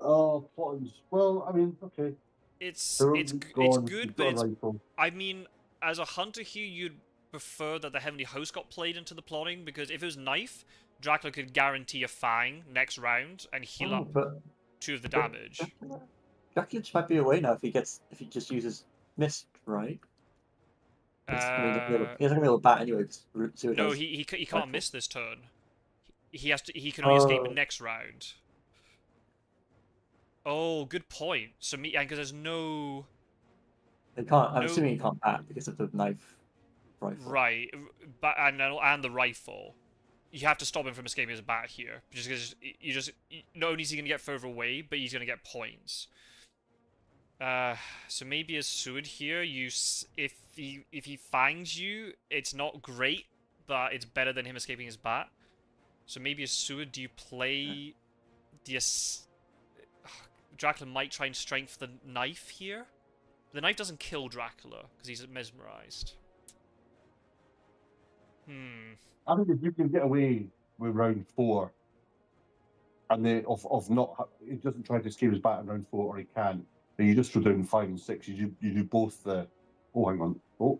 Oh, plotting's... Well, I mean, okay.
it's
Heroic's gone,
good,
he's
but
got
it's,
a rifle.
I mean, as a hunter here, you'd prefer that the Heavenly Host got played into the plotting, because if it was Knife, Dracula could guarantee a Fang next round and heal up
But
2 of the damage.
Dracula might be away now if he just uses Mist, right? He doesn't be able to bat anyway.
No, he can't miss this turn. He can only escape next round. Oh, good point. So because there's no...
He can't. I'm assuming he can't bat because of the knife rifle.
Right, but and the rifle. You have to stop him from escaping his bat here, because not only is he gonna get further away, but he's gonna get points. So maybe as Seward here, if he finds you, it's not great, but it's better than him escaping his bat. So maybe as Seward, do you play Dracula might try and strength the Knife here. The Knife doesn't kill Dracula because he's mesmerized.
I think if you can get away with round 4, and then he doesn't try to escape his bat in round 4, or he can't, then you just throw down 5 and 6. You do both the... Oh, hang on. Oh,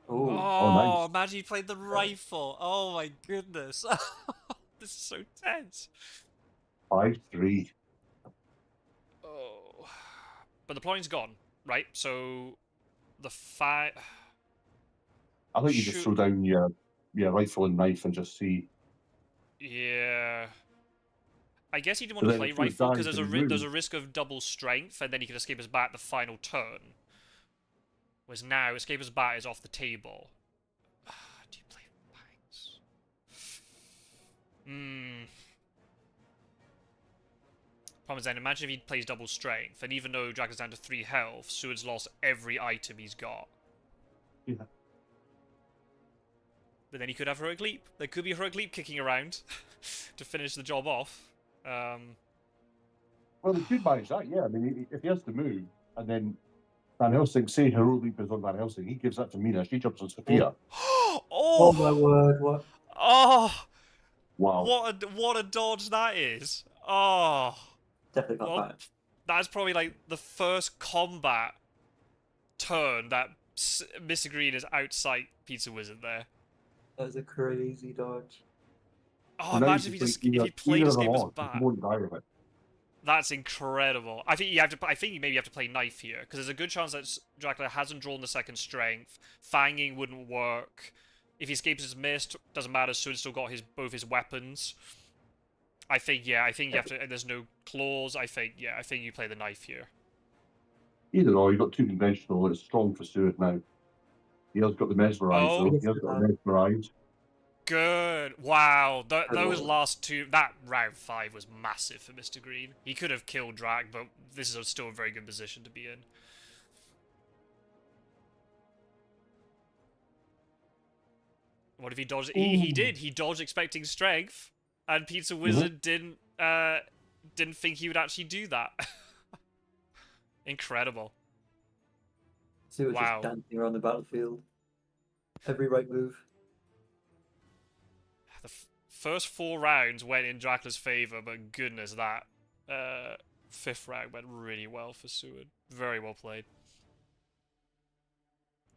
nice.
Imagine you played the rifle. Oh my goodness. This is so tense.
5-3.
Oh. But the plotting's gone, right? So the I
think you just throw down your rifle and knife and just see.
Yeah. I guess he didn't want to play rifle because there's a risk of double strength, and then he can escape his bat the final turn. Whereas now, escape his bat is off the table. Do you play Bangs? Problem is then, imagine if he plays double strength, and even though Dracula's down to 3 health, Seward's lost every item he's got.
Yeah.
But then he could have Heroic Leap. There could be a Heroic Leap kicking around to finish the job off.
Well, the good manage that, yeah. I mean, if he has to move, and then Van Helsing, say Heroic Leap is on Van Helsing, he gives that to Mina, she jumps on Sophia.
Oh my word! What?
Oh!
Wow.
What a dodge that is! Oh!
Definitely got
Well,
that.
that's probably like the first combat turn that Mistergreen is outside Pizzawizard there.
That was a crazy dodge.
Oh,
Well, now
imagine if he played this game as bat.
won't die of it.
That's incredible. I think you maybe have to play knife here because there's a good chance that Dracula hasn't drawn the second strength. Fanging wouldn't work. If he escapes his mist, doesn't matter. Seward's still got both his weapons. I think you have to. And there's no claws. I think you play the knife here.
Either or, you've got 2 conventional, it's strong for Stewart now. He has got the mesmerise,
Oh.
though. He has got the mesmerise.
Good. Wow. Those last 2. That round 5 was massive for Mistergreen. He could have killed Drac, but this is still a very good position to be in. What if he dodged? He did. He dodged expecting strength, and Pizzawizard didn't think he would actually do that. Incredible.
So he was
Wow.
just dancing around the battlefield. Every right move.
The first 4 rounds went in Dracula's favor, but goodness, that 5th round went really well for Seward. Very well played.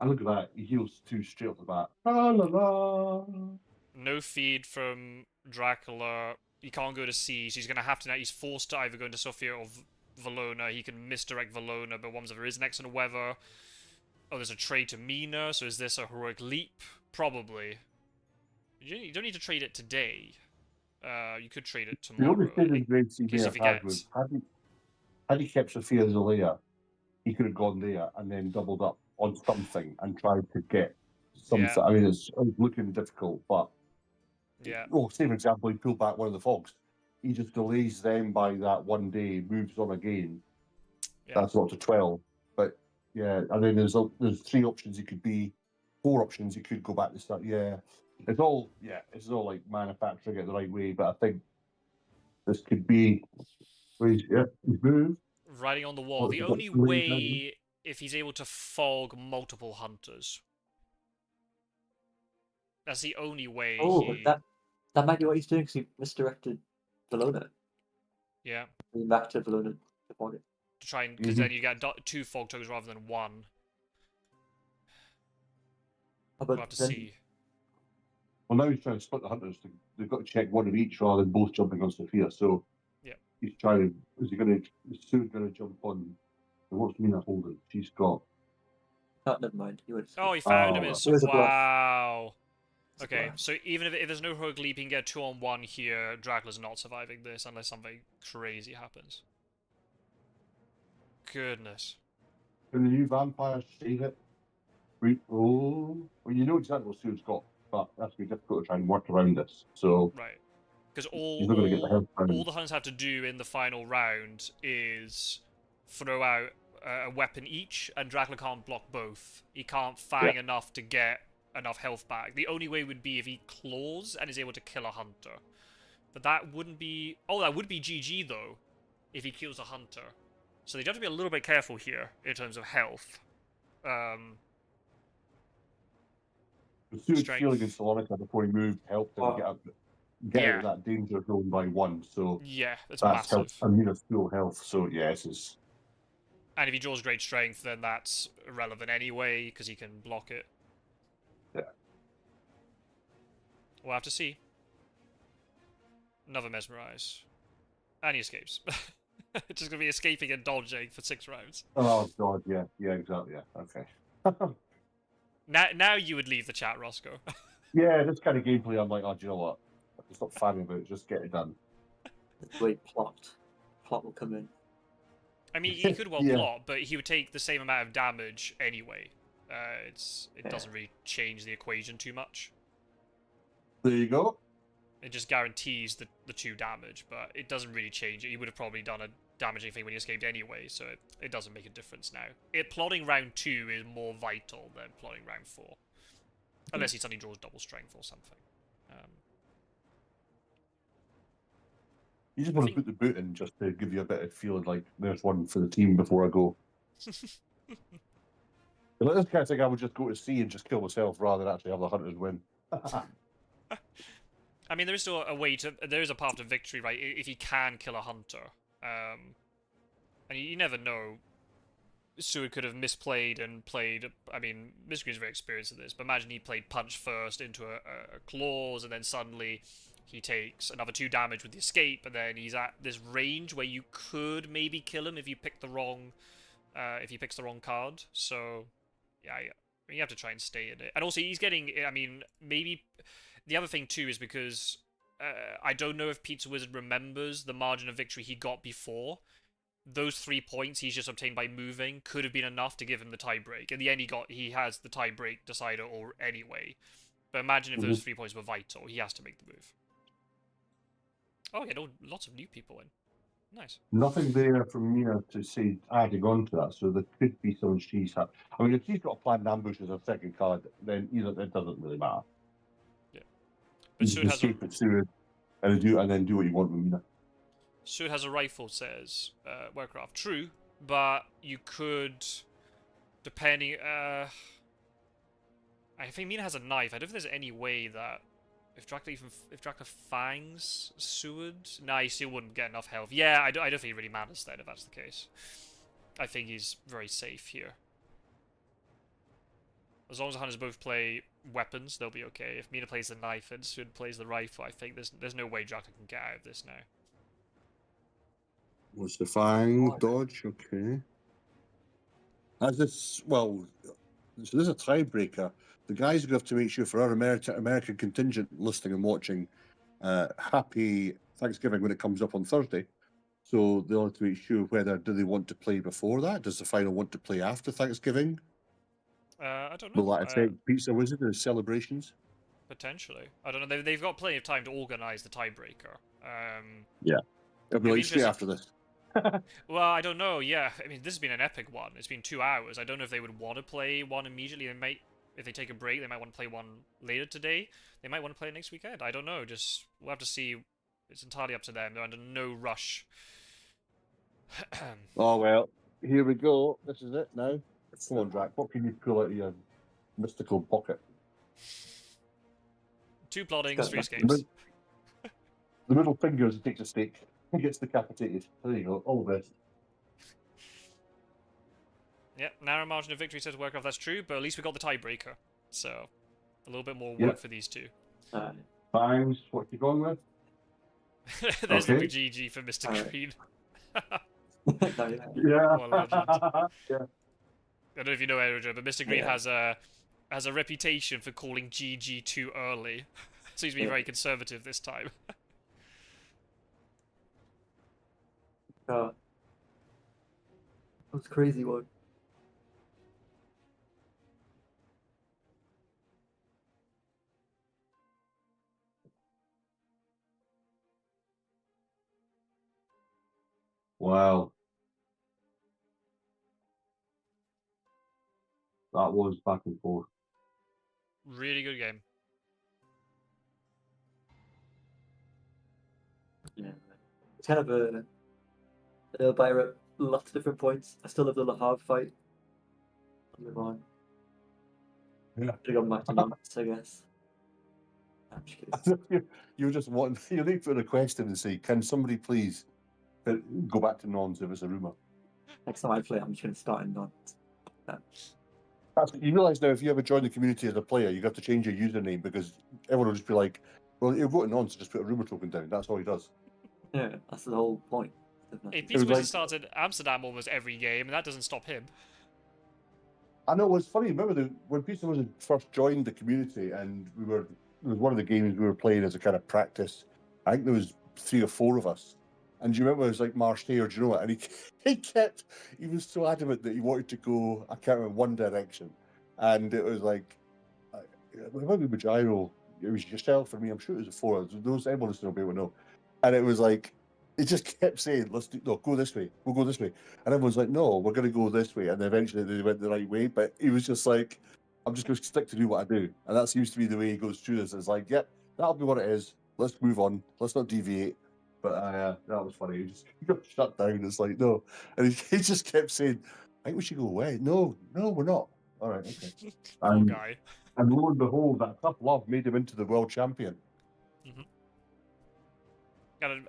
And look at that, he heals 2 straight off the bat. La la la.
No feed from Dracula. He can't go to C, so he's going to have to now. He's forced to either go into Sophia or Valona. He can misdirect Valona, but one's there is next on Weather. Oh, there's a trade to Mina, so is this a Heroic Leap? Probably. You don't need to trade it today. You could trade it
The
tomorrow.
only thing in Grade C
Because
may
if
have
he
had was, had he kept Sophia Zelaya, he could have gone there and then doubled up on something and tried to get something.
Yeah.
I mean, it's looking difficult, but
Yeah.
well, say for example, he pulled back one of the fogs. He just delays them by that 1 day, moves on again.
Yeah.
That's up to 12. But yeah, and then there's 3 options. It could be 4 options. You could go back to start. Yeah, it's all like manufacturing it the right way. But I think this could be he's moved.
Writing on the wall.
What,
The
is that
only
three
way, if he's able to fog multiple hunters. That's the only way
Oh,
he...
that might be what he's doing because he misdirected Valona.
Yeah.
Back to Valona to fog it.
To try and... Because then you get 2 fog tokens rather than 1.
Oh,
We'll
but
have to
then,
see.
Well, now he's trying to split the hunters. They've got to check one of each rather than both jumping on Sophia. So
yeah,
he's trying to. Is soon going to jump on? What's Mina holding? She's got.
oh, never mind. He went.
Oh, he found him.
Oh.
It's
It was a bluff.
wow.
It's a
Okay,
bluff.
so even if there's no Heroic Leap, he can get 2-on-1 here. Dracula's not surviving this unless something crazy happens. Goodness.
Can the new vampire save it? Well, you know exactly what Sue's got, but that's going to be difficult to try and work around this. So
Right. Because
he's not going to get the health
all the hunters have to do in the final round is throw out a weapon each, and Dracula can't block both. He can't fang enough to get enough health back. The only way would be if he claws and is able to kill a hunter. But that wouldn't be... Oh, that would be GG, though, if he kills a hunter. So they have to be a little bit careful here in terms of health.
Sue's
Strength.
healing in Salonica before he moved helped him get out of that danger zone by 1. So
Yeah, that's
that's
massive.
helped. Amina's full health. So yeah, this is.
And if he draws great strength, then that's irrelevant anyway, because he can block it.
Yeah.
We'll have to see. Another Mesmerize. And he escapes. It's just going to be escaping and dodging for 6 rounds.
Oh god, yeah, exactly, yeah, okay.
Now you would leave the chat, Roscoe.
Yeah, this kind of gameplay, I'm like, oh, do you know what? It's not fanning about it, just get it done.
Wait, plot. Plot will come in.
I mean, he could well
Yeah.
plot, but he would take the same amount of damage anyway. It doesn't really change the equation too much.
There you go.
It just guarantees the 2 damage, but it doesn't really change it. He would have probably done a damaging thing when he escaped anyway, so it doesn't make a difference now. Plotting round 2 is more vital than plotting round 4. Unless he suddenly draws double strength or something.
You just want to put the boot in just to give you a bit of feeling like there's one for the team before I go. Like this kind of thing, I would just go to sea and just kill myself rather than actually have the hunters win.
I mean, there is still a way to... There is a path to victory, right? If you can kill a hunter. And you never know. Seward could have misplayed and played... I mean, Mistergreen's very experienced at this, but imagine he played punch first into a claws, and then suddenly he takes another 2 damage with the escape, and then he's at this range where you could maybe kill him if you pick the wrong... if he picks the wrong card. So, yeah, you have to try and stay in it. And also, he's getting... I mean, maybe... The other thing, too, is because I don't know if Pizzawizard remembers the margin of victory he got before. Those 3 points he's just obtained by moving could have been enough to give him the tiebreak. In the end, he has the tiebreak decider or anyway. But imagine if those 3 points were vital. He has to make the move. Oh, yeah, lots of new people in. Nice.
Nothing there from Mina to say adding on to that, so there could be some she's had. I mean, if she's got a planned ambush as a second card, then it doesn't really matter.
But
you
Seward has
escape at Seward and then do what you want with Mina.
Seward has a rifle, says Warcraft. True, but you could, depending. I think Mina has a knife. I don't think there's any way that if Dracula fangs Seward, nah, he still wouldn't get enough health. Yeah, I don't think it really matters then if that's the case. I think he's very safe here. As long as the hunters both play weapons, they'll be okay. If Mina plays the knife and Seward plays the rifle, I think there's no way Dracula can get out of this now.
What's the fang dodge? Okay. As this, well, so there's a tiebreaker. The guys are going to have to make sure for our American contingent listening and watching, happy Thanksgiving when it comes up on Thursday. So they'll have to make sure whether do they want to play before that? Does the final want to play after Thanksgiving?
I don't know.
Will that affect Pizzawizard and celebrations?
Potentially. I don't know. They've got plenty of time to organise the tiebreaker.
Yeah. It'll be like straight after this.
Well, I don't know. Yeah, I mean, this has been an epic one. It's been 2 hours. I don't know if they would want to play one immediately. They might, if they take a break, they might want to play one later today. They might want to play it next weekend. I don't know. Just we'll have to see. It's entirely up to them. They're under no rush.
Oh well, here we go. This is it now. Come on, Drac. What can you pull out of your mystical pocket?
2 plottings, 3 escapes.
The middle finger takes a stake. He gets decapitated. There you go. All the best.
Yep, narrow margin of victory says Warcraft. That's true, but at least we got the tiebreaker. So, a little bit more work for these 2.
Fangs, what you going with?
There's the big GG for Mistergreen.
Yeah.
What a legend.
Yeah.
I don't know if you know Aerodrome, but Mistergreen has a reputation for calling GG too early. So he's being very conservative this time.
God. That's crazy one.
Wow. That was back and forth.
Really good game.
Yeah. It's kind of a by lots of different points. I still love the Le Havre fight. I'll move on.
Yeah.
Should have gone back to Nantes, I guess. I'm just kidding.
You're just wanting, you need to put a request in and say, can somebody please go back to Nons if it's a rumour?
Next time I play, I'm just going to start in Nantes.
You realise now if you ever join the community as a player, you have to change your username because everyone will just be like, well, you're voting on, so just put a rumour token down. That's all he does.
Yeah, that's the whole point.
Hey, Pizzawizard starts in Amsterdam almost every game, and that doesn't stop him.
I know, it was funny. Remember when Pizzawizard first joined the community and it was one of the games we were playing as a kind of practice. I think there was 3 or 4 of us. And do you remember it was like Marseille, do you know what? And he was so adamant that he wanted to go, I can't remember, one direction. And it was like, maybe Gyro it was yourself and me. I'm sure it was 4. Those everyone listening will be able to know. And it was like, it just kept saying, go this way. We'll go this way. And everyone's like, no, we're going to go this way. And eventually they went the right way. But he was just like, I'm just going to stick to do what I do. And that seems to be the way he goes through this. It's like, yep, that'll be what it is. Let's move on. Let's not deviate. But that was funny. He just got shut down. It's like, no. And he just kept saying, I think we should go away. No, we're not. All right, okay.
Poor guy.
And lo and behold, that tough love made him into the world champion.
Mm-hmm.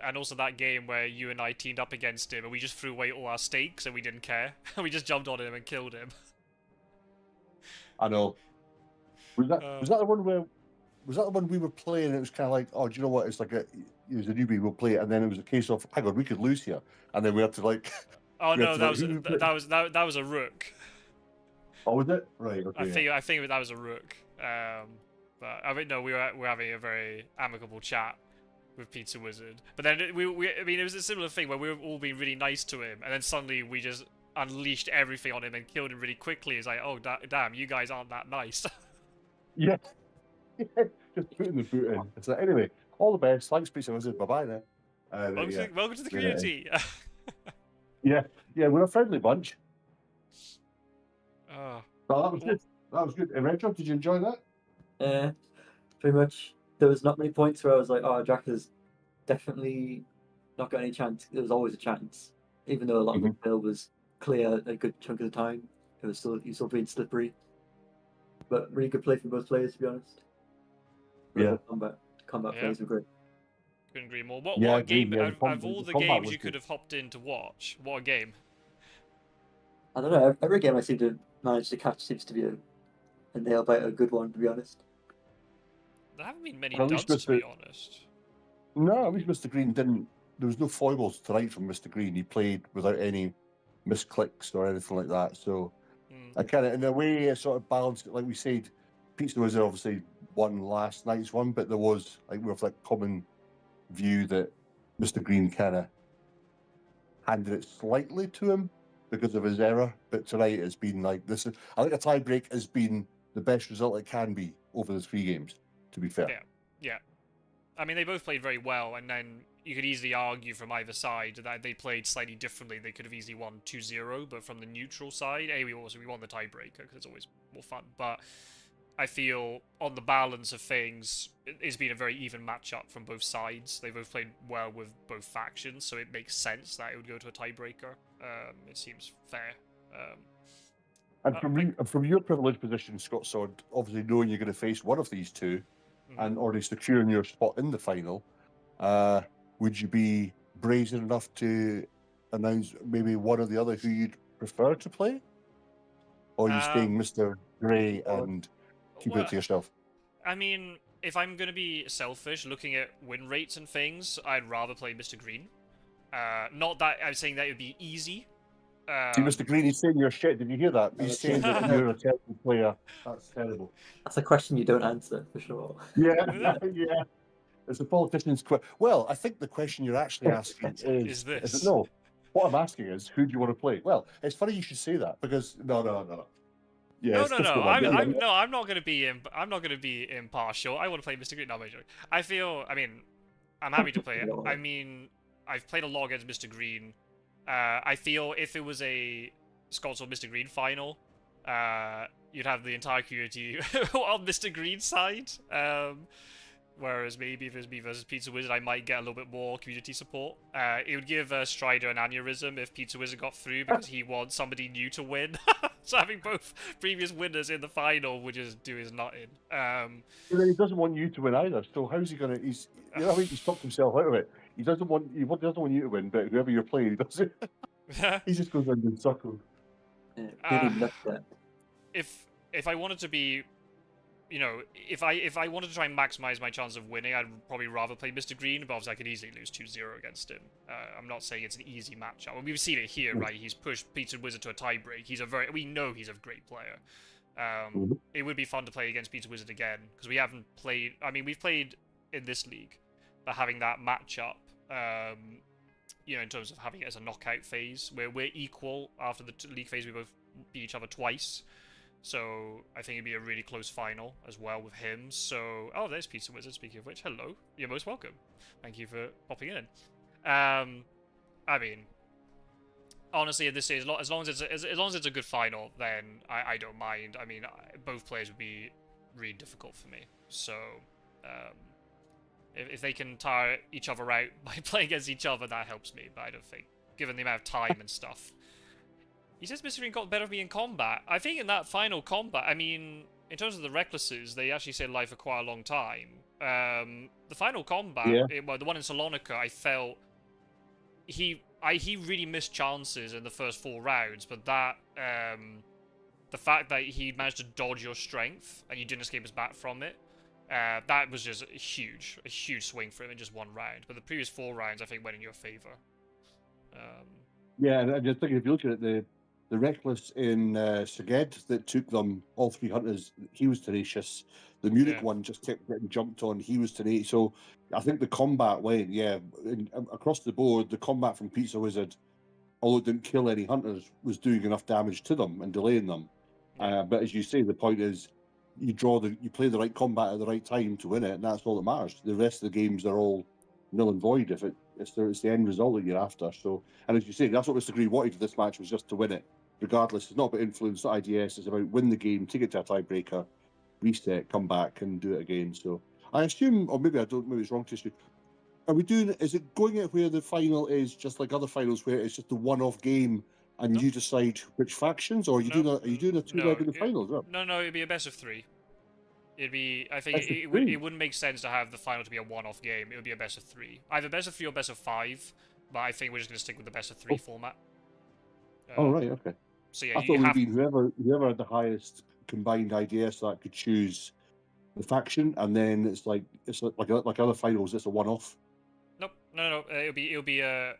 And also that game where you and I teamed up against him and we just threw away all our stakes and we didn't care. We just jumped on him and killed him.
I know. Was that the one where? Was that the one we were playing? And it was kind of like, oh, do you know what? It's like it was a newbie. We'll play it, and then it was a case of, hang on, we could lose here, and then we had to like.
Oh no, that was a rook.
Oh, was it? Right. Okay.
I think that was a rook. But I mean, no, we're having a very amicable chat with Pizzawizard. But then I mean, it was a similar thing where we were all being really nice to him, and then suddenly we just unleashed everything on him and killed him really quickly. It's like, oh damn, you guys aren't that nice.
Yeah. Just putting the boot in. It's like, anyway, all the best. Thanks, Pizzawizard. Bye bye now.
Welcome to the community.
Yeah, we're a friendly bunch.
Oh.
So that was good. That was good. Retro, did you enjoy that?
Yeah, pretty much. There was not many points where I was like, oh, Dracula's definitely not got any chance. There was always a chance. Even though a lot of the field was clear a good chunk of the time, it was still being slippery. But really good play from both players, to be honest.
Yeah.
Combat plays were great.
Couldn't agree more. What game, of all the games you could have hopped in to watch, what a game?
I don't know, every game I seem to manage to catch seems to be a nail-biter, a good one, to be honest.
There haven't been many duds, to be honest.
No, at least Mistergreen didn't. There was no foibles tonight from Mistergreen. He played without any misclicks or anything like that. So I kind of, in a way, sort of balanced it. Like we said, Pizzawizard obviously won last night's one, but there was like we have that common view that Mistergreen kind of handed it slightly to him because of his error. But tonight it's been like this. I think a tie break has been the best result it can be over the 3 games. To be fair.
Yeah. I mean, they both played very well, and then you could easily argue from either side that they played slightly differently. They could have easily won 2-0, but from the neutral side, we won the tiebreaker because it's always more fun. But I feel on the balance of things, it's been a very even matchup from both sides. They both played well with both factions, so it makes sense that it would go to a tiebreaker. It seems fair.
And from your privileged position, Scott Sword, obviously knowing you're going to face one of these two, and already securing your spot in the final, would you be brazen enough to announce maybe one or the other who you'd prefer to play? Or are you staying Mr. Grey and keep it to yourself?
I mean, if I'm going to be selfish, looking at win rates and things, I'd rather play Mr. Green. Not that I'm saying that it would be easy.
See, Mr. Green, he's saying you're shit. Did you hear that? He's saying that you're a terrible player. That's terrible.
That's a question you don't answer, for sure.
Yeah. It's a politician's question. Well, I think the question you're actually asking
is this.
No, what I'm asking is, who do you want to play? Well, it's funny you should say that because no. Yeah,
no. I'm not going to be. I'm not going to be impartial. I want to play Mr. Green. No, I'm joking. I mean, I'm happy to play it. I mean, I've played a lot against Mr. Green. I feel if it was a Scots or Mr. Green final, you'd have the entire community on Mr. Green's side. Whereas maybe if it was me versus Pizzawizard, I might get a little bit more community support. It would give Strider an aneurysm if Pizzawizard got through because he wants somebody new to win. So having both previous winners in the final would just do his nut in.
He doesn't want you to win either. So how's he gonna? He's talked himself out of it. He doesn't want you to win, but whoever you're playing, he doesn't. He just goes around in circles.
If I wanted to be, if I wanted to try and maximize my chance of winning, I'd probably rather play Mr. Green, but obviously I could easily lose 2-0 against him. I'm not saying it's an easy matchup. Well, we've seen it here, right? He's pushed Pizzawizard to a tiebreak. We know he's a great player. It would be fun to play against Pizzawizard again, because we haven't played... I mean, we've played in this league, but having that matchup, in terms of having it as a knockout phase, where we're equal after the league phase, we both beat each other twice. So I think it'd be a really close final as well with him. So, oh, there's Pizzawizard. Speaking of which, hello. You're most welcome. Thank you for popping in. I mean, honestly, at this stage, as long as it's a good final, then I don't mind. I mean, both players would be really difficult for me. So, if they can tire each other out by playing against each other, that helps me. But I don't think, given the amount of time and stuff. He says Mistergreen got better at me in combat. I think in that final combat, I mean, in terms of the Recklesses, they actually stayed alive for quite a long time. The final combat, well, the one in Salonika, I felt he really missed chances in the first 4 rounds, but that the fact that he managed to dodge your strength and you didn't escape his back from it, that was just a huge swing for him in just 1 round. But the previous 4 rounds, I think, went in your favor.
Yeah, and I just think if you look at the Reckless in Szeged that took them all 3 hunters, he was tenacious. The Munich one just kept getting jumped on. He was tenacious. So I think the combat went, across the board. The combat from Pizzawizard, although it didn't kill any hunters, was doing enough damage to them and delaying them. But as you say, the point is, you play the right combat at the right time to win it, and that's all that matters. The rest of the games are all null and void if it's the end result that you're after. So, and as you say, that's what Mistergreen wanted for this match, was just to win it. Regardless, it's not about influence, not IDS. It's about win the game, take it to a tiebreaker, reset, come back, and do it again. So, I assume, or maybe I don't, maybe it's wrong to assume. Are we doing? Is it going at where the final is just like other finals, where it's just a one-off game and you decide which factions, or are you doing a 2-leg in the finals?
No, it'd be a best of 3. It'd be. I think it wouldn't make sense to have the final to be a one-off game. It would be a best of 3, either best of 3 or best of 5. But I think we're just going to stick with the best of 3 format.
Right, okay.
So yeah,
I thought we'd been whoever had the highest combined IDS that could choose the faction, and then it's like other finals. It's a one-off.
Nope, no. It'll be a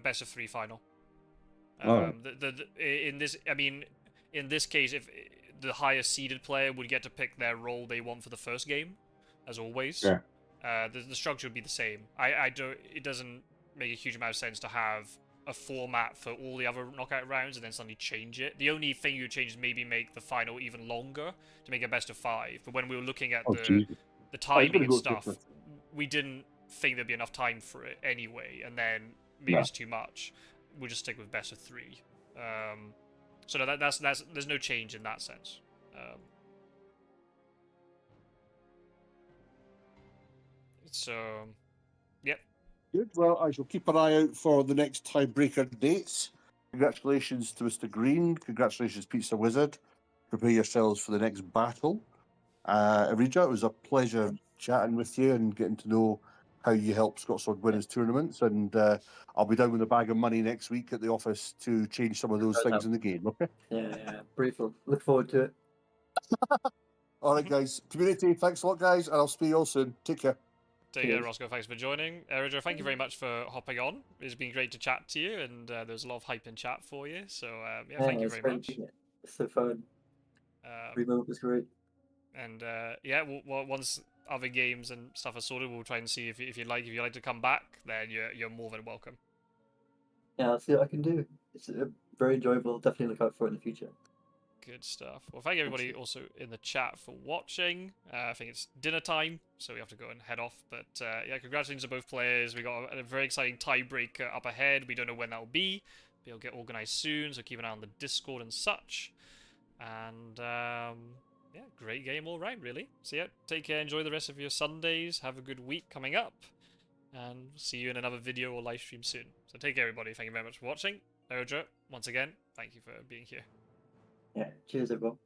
best of 3 final. In this case, if the highest seeded player would get to pick their role they want for the first game, as always.
Yeah.
The structure would be the same. It doesn't make a huge amount of sense to have a format for all the other knockout rounds and then suddenly change it. The only thing you would change is maybe make the final even longer to make a best of 5. But when we were looking at the timing and stuff, we didn't think there'd be enough time for it anyway, and then maybe it's too much. We'll just stick with best of 3. So that's there's no change in that sense. Yep.
Good. Well, I shall keep an eye out for the next tiebreaker dates. Congratulations to Mistergreen. Congratulations, Pizzawizard. Prepare yourselves for the next battle. Rija, it was a pleasure chatting with you and getting to know how you help Scotsword win his tournaments. And I'll be down with a bag of money next week at the office to change some of those things in the game, okay?
Yeah. Briefly. Look forward to it.
All right, guys. Community, thanks a lot, guys. And I'll speak to you all soon. Take care.
Take care, Roscoe. Thanks for joining. Roger, thank you very much for hopping on. It's been great to chat to you, and there's a lot of hype in chat for you. So, thank you very much.
It's so fun. Remote was great.
And, once other games and stuff are sorted, we'll try and see if you'd like to come back, then you're more than welcome.
Yeah, I'll see what I can do. It's very enjoyable. Definitely look out for it in the future.
Good stuff. Well, thank you everybody also in the chat for watching. I think it's dinner time, so we have to go and head off. But congratulations to both players. We got a very exciting tiebreaker up ahead. We don't know when that will be. But it'll get organized soon, so keep an eye on the Discord and such. And great game all round, really. So take care. Enjoy the rest of your Sundays. Have a good week coming up, and see you in another video or live stream soon. So take care, everybody. Thank you very much for watching. Roger, once again, thank you for being here.
Yeah, cheers everyone.